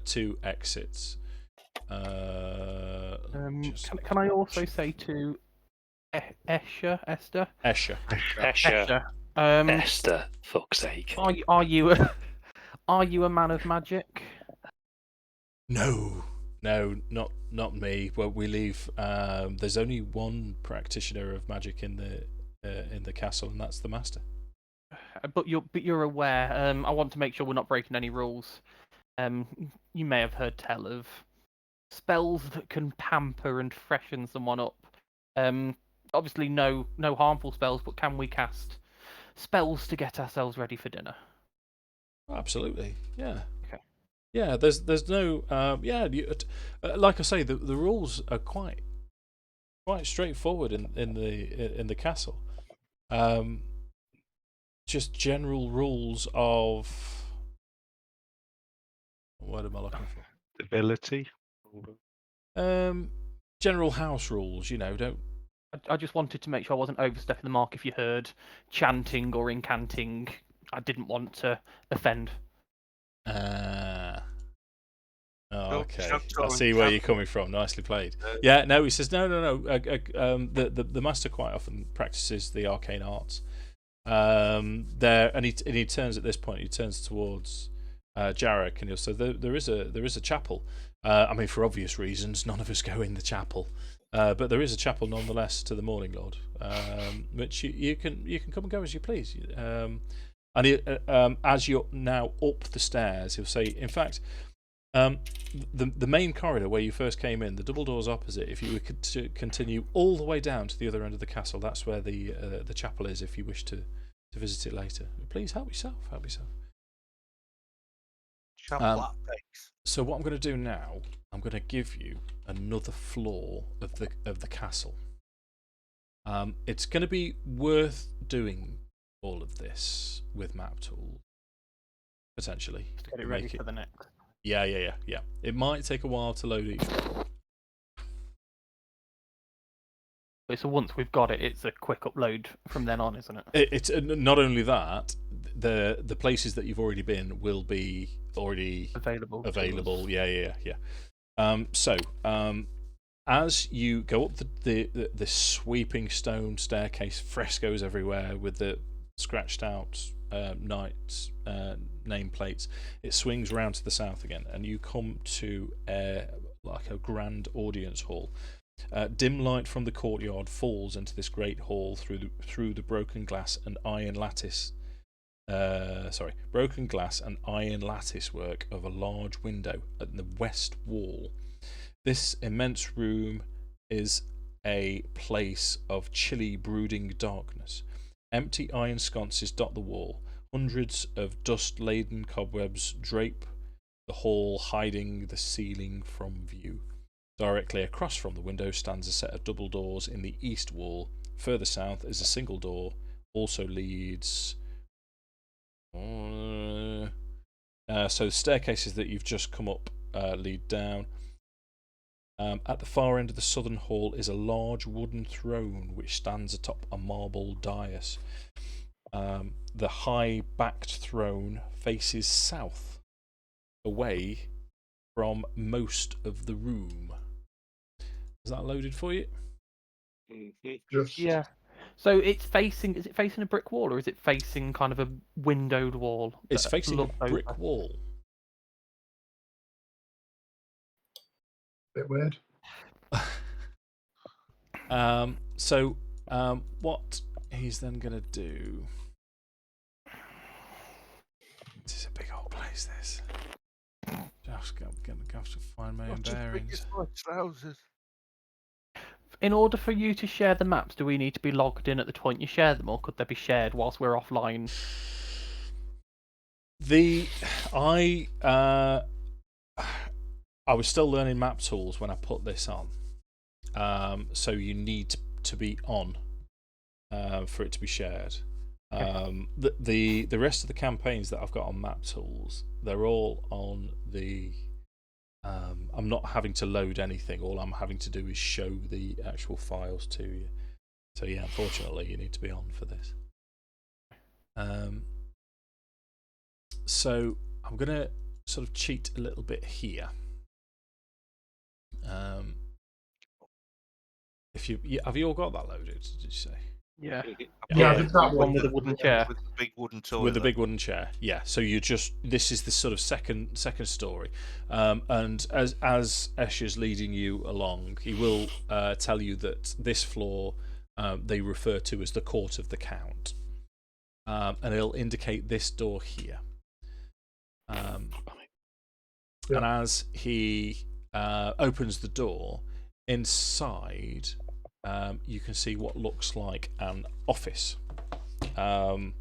two exits. Can I also say to Esther? Escher. Esther, fuck's sake. Are you a man of magic? No, not me. Well, we leave. There's only one practitioner of magic in the castle, and that's the master. But you're aware. I want to make sure we're not breaking any rules. You may have heard tell of spells that can pamper and freshen someone up. Obviously, no harmful spells, but can we cast spells to get ourselves ready for dinner? Absolutely, yeah. Okay. Yeah, there's no like I say, the rules are quite straightforward in the castle. Just general rules of what am I looking for? Ability. General house rules. Don't. I just wanted to make sure I wasn't overstepping the mark. If you heard chanting or incanting, I didn't want to offend. Okay. I see where you're coming from. Nicely played. Yeah. No, he says no. The master quite often practices the arcane arts. There, and he turns at this point. He turns towards Jarek, and he'll say there is a chapel. I mean, for obvious reasons, none of us go in the chapel. But there is a chapel nonetheless to the Morning Lord, which you can come and go as you please. And as you're now up the stairs, he'll say, in fact, the main corridor where you first came in, the double doors opposite. If you were to continue all the way down to the other end of the castle, that's where the chapel is. If you wish to visit it later, please help yourself. Help yourself. So what I'm going to do now, I'm going to give you another floor of the castle. It's going to be worth doing all of this with map tools, potentially. Just get it ready for the next. Yeah. It might take a while to load each one. So once we've got it, it's a quick upload from then on, isn't it? It's not only that, the places that you've already been will be already available. Yeah. So as you go up the sweeping stone staircase, frescoes everywhere with the scratched out knights nameplates, it swings round to the south again, and you come to like a grand audience hall. Dim light from the courtyard falls into this great hall through the broken glass and iron lattice. Broken glass and iron lattice work of a large window at the west wall. This immense room is a place of chilly, brooding darkness. Empty iron sconces dot the wall. Hundreds of dust-laden cobwebs drape the hall, hiding the ceiling from view. Directly across from the window stands a set of double doors in the east wall. Further south is a single door, also leads. So the staircases that you've just come up lead down. At the far end of the southern hall is a large wooden throne which stands atop a marble dais. The high-backed throne faces south, away from most of the room. Is that loaded for you? Yeah. So it's facing. Is it facing a brick wall, or is it facing kind of a windowed wall? It's facing a brick wall. Bit weird. So what he's then going to do... This is a big old place, this. Just going to have to find my own bearings. In order for you to share the maps, do we need to be logged in at the point you share them, or could they be shared whilst we're offline? I was still learning map tools when I put this on. So you need to be on for it to be shared. The rest of the campaigns that I've got on map tools, they're all on the. I'm not having to load anything. All I'm having to do is show the actual files to you. So yeah, unfortunately, you need to be on for this. So I'm gonna sort of cheat a little bit here. If you have you all got that loaded? Did you say? Yeah. Yeah, that one with a wooden chair. With the big wooden toilet. With the big wooden chair, yeah. So this is the sort of second story, and as Esh is leading you along, he will tell you that this floor they refer to as the Court of the Count, and he'll indicate this door here. And as he opens the door, inside you can see what looks like an office. Now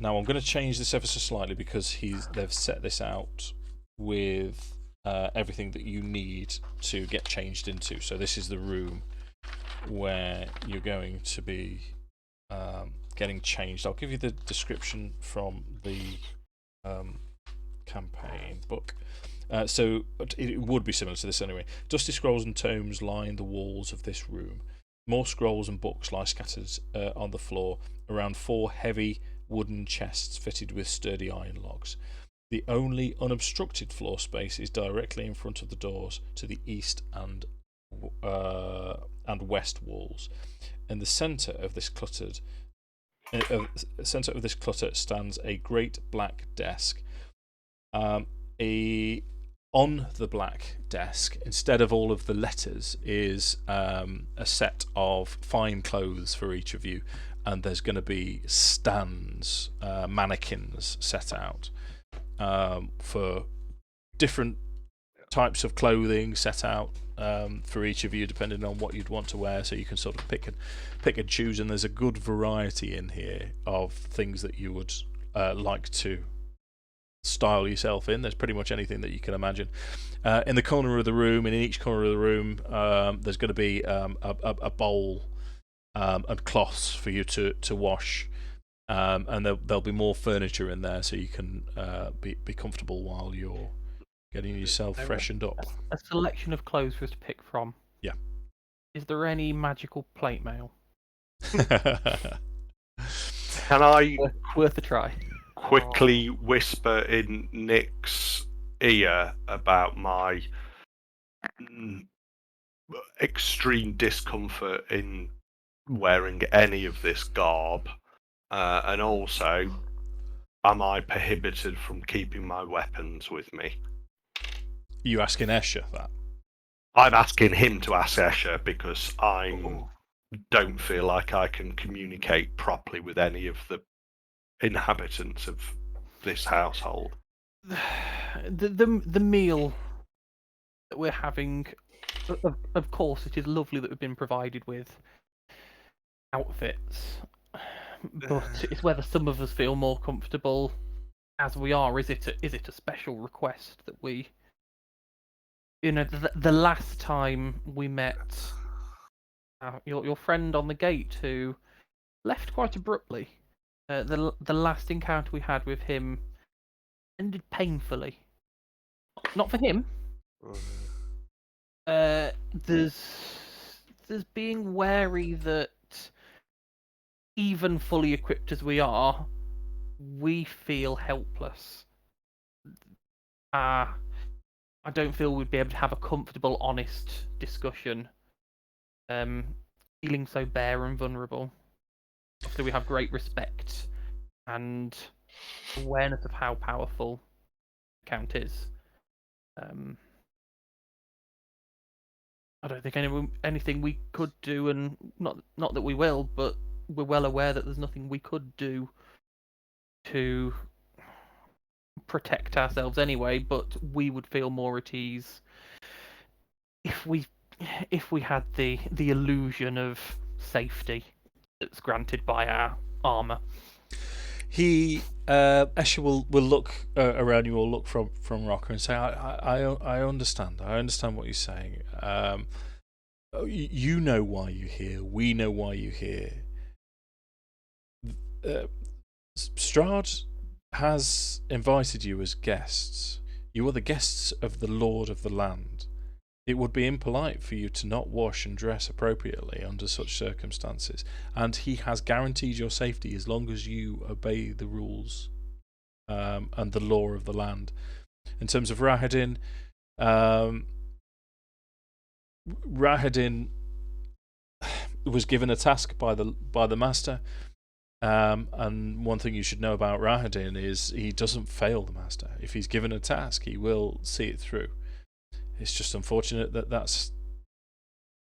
I'm going to change this ever so slightly because they've set this out with everything that you need to get changed into. So this is the room where you're going to be getting changed. I'll give you the description from the campaign book. So it would be similar to this anyway. Dusty scrolls and tomes line the walls of this room. More scrolls and books lie scattered on the floor around 4 heavy wooden chests fitted with sturdy iron locks. The only unobstructed floor space is directly in front of the doors to the east and west walls. In the centre of this clutter stands a great black desk. On the black desk, instead of all of the letters, is a set of fine clothes for each of you, and there's going to be stands, mannequins set out for different types of clothing set out for each of you, depending on what you'd want to wear. So you can sort of pick and choose, and there's a good variety in here of things that you would like to style yourself in. There's pretty much anything that you can imagine. In the corner of the room, and in each corner of the room, there's going to be a bowl and cloths for you to wash, and there'll be more furniture in there, so you can be comfortable while you're getting yourself freshened up. A selection of clothes for us to pick from. Yeah. Is there any magical plate mail? Can I worth a try? Quickly whisper in Nik's ear about my extreme discomfort in wearing any of this garb, and also, am I prohibited from keeping my weapons with me? You asking Escher that? I'm asking him to ask Escher because I don't feel like I can communicate properly with any of the inhabitants of this household. The meal that we're having, of course, it is lovely that we've been provided with outfits, but it's whether some of us feel more comfortable as we are. Is it a special request that we? You know, the last time we met your friend on the gate, who left quite abruptly. The last encounter we had with him ended painfully. Not for him. There's being wary that even fully equipped as we are, we feel helpless. I don't feel we'd be able to have a comfortable, honest discussion. Feeling so bare and vulnerable. So we have great respect and awareness of how powerful the Count is. I don't think anything we could do, and not that we will, but we're well aware that there's nothing we could do to protect ourselves anyway. But we would feel more at ease if we had the illusion of safety that's granted by our armor. Escher will look around you, or look from Rokkr and say, I understand. I understand what you're saying. You know why you're here. We know why you're here. Strahd has invited you as guests. You are the guests of the Lord of the land. It would be impolite for you to not wash and dress appropriately under such circumstances, and he has guaranteed your safety as long as you obey the rules and the law of the land. In terms of Rahadin, Rahadin was given a task by the master, and one thing you should know about Rahadin is he doesn't fail the master. If he's given a task, he will see it through. It's just unfortunate that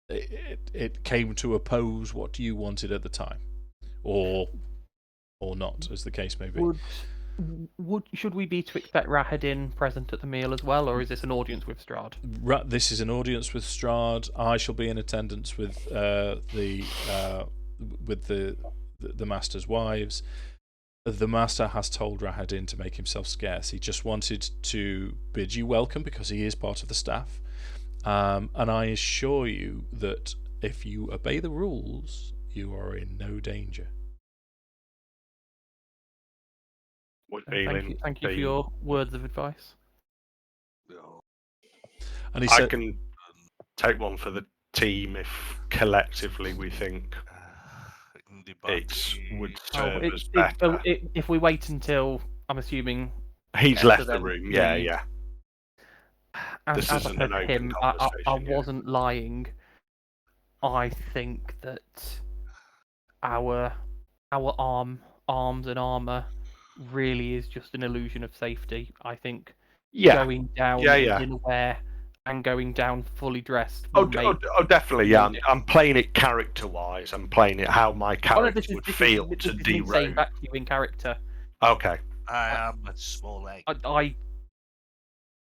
it came to oppose what you wanted at the time, or not, as the case may be. Should we be to expect Rahadin present at the meal as well, or is this an audience with Strahd? This is an audience with Strahd. I shall be in attendance with the master's wives. The master has told Rahadin to make himself scarce. He just wanted to bid you welcome because he is part of the staff. And I assure you that if you obey the rules, you are in no danger. Thank you for your words of advice. And he I said, can take one for the team if collectively we think it would serve us better. If we wait until, I'm assuming he's left the room. Yeah. As I said to him, I wasn't lying. I think that our arms and armor really is just an illusion of safety. I think going down in aware and going down fully dressed. Definitely. Yeah, I'm playing it character-wise. I'm playing it how my character would feel to derobe. Saying back to you in character. Okay. I am a small egg.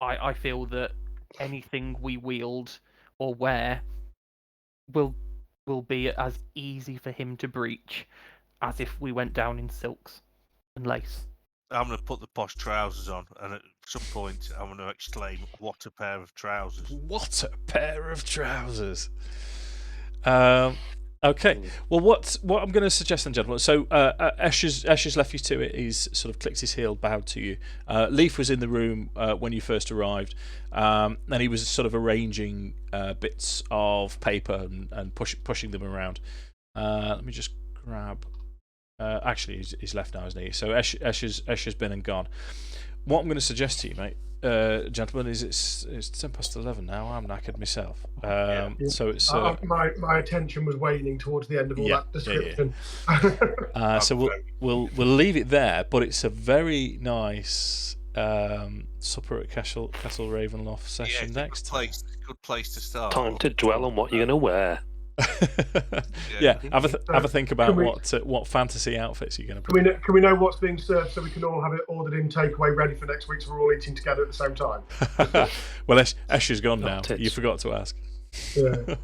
I feel that anything we wield or wear will be as easy for him to breach as if we went down in silks and lace. I'm going to put the posh trousers on, and at some point I'm going to exclaim, "What a pair of trousers!" What a pair of trousers! Okay. Well, what I'm going to suggest then, gentlemen. So Esh has left you to it. He's sort of clicked his heel, bowed to you. Leaf was in the room when you first arrived, and he was sort of arranging bits of paper and pushing them around. Let me just grab. Actually, he's left now, isn't he? So Esh has been and gone. What I'm going to suggest to you, mate, gentlemen, is it's 11 now. I'm knackered myself. So it's my attention was waning towards the end of all that description. So we'll leave it there. But it's a very nice supper at Castle Ravenloft session next. Good place to start. Time to dwell on what you're going to wear. Have a think about what fantasy outfits you're going to put. Can we know what's being served so we can all have it ordered in takeaway ready for next week so we're all eating together at the same time? Well, Esh is gone now. You forgot to ask. Yeah.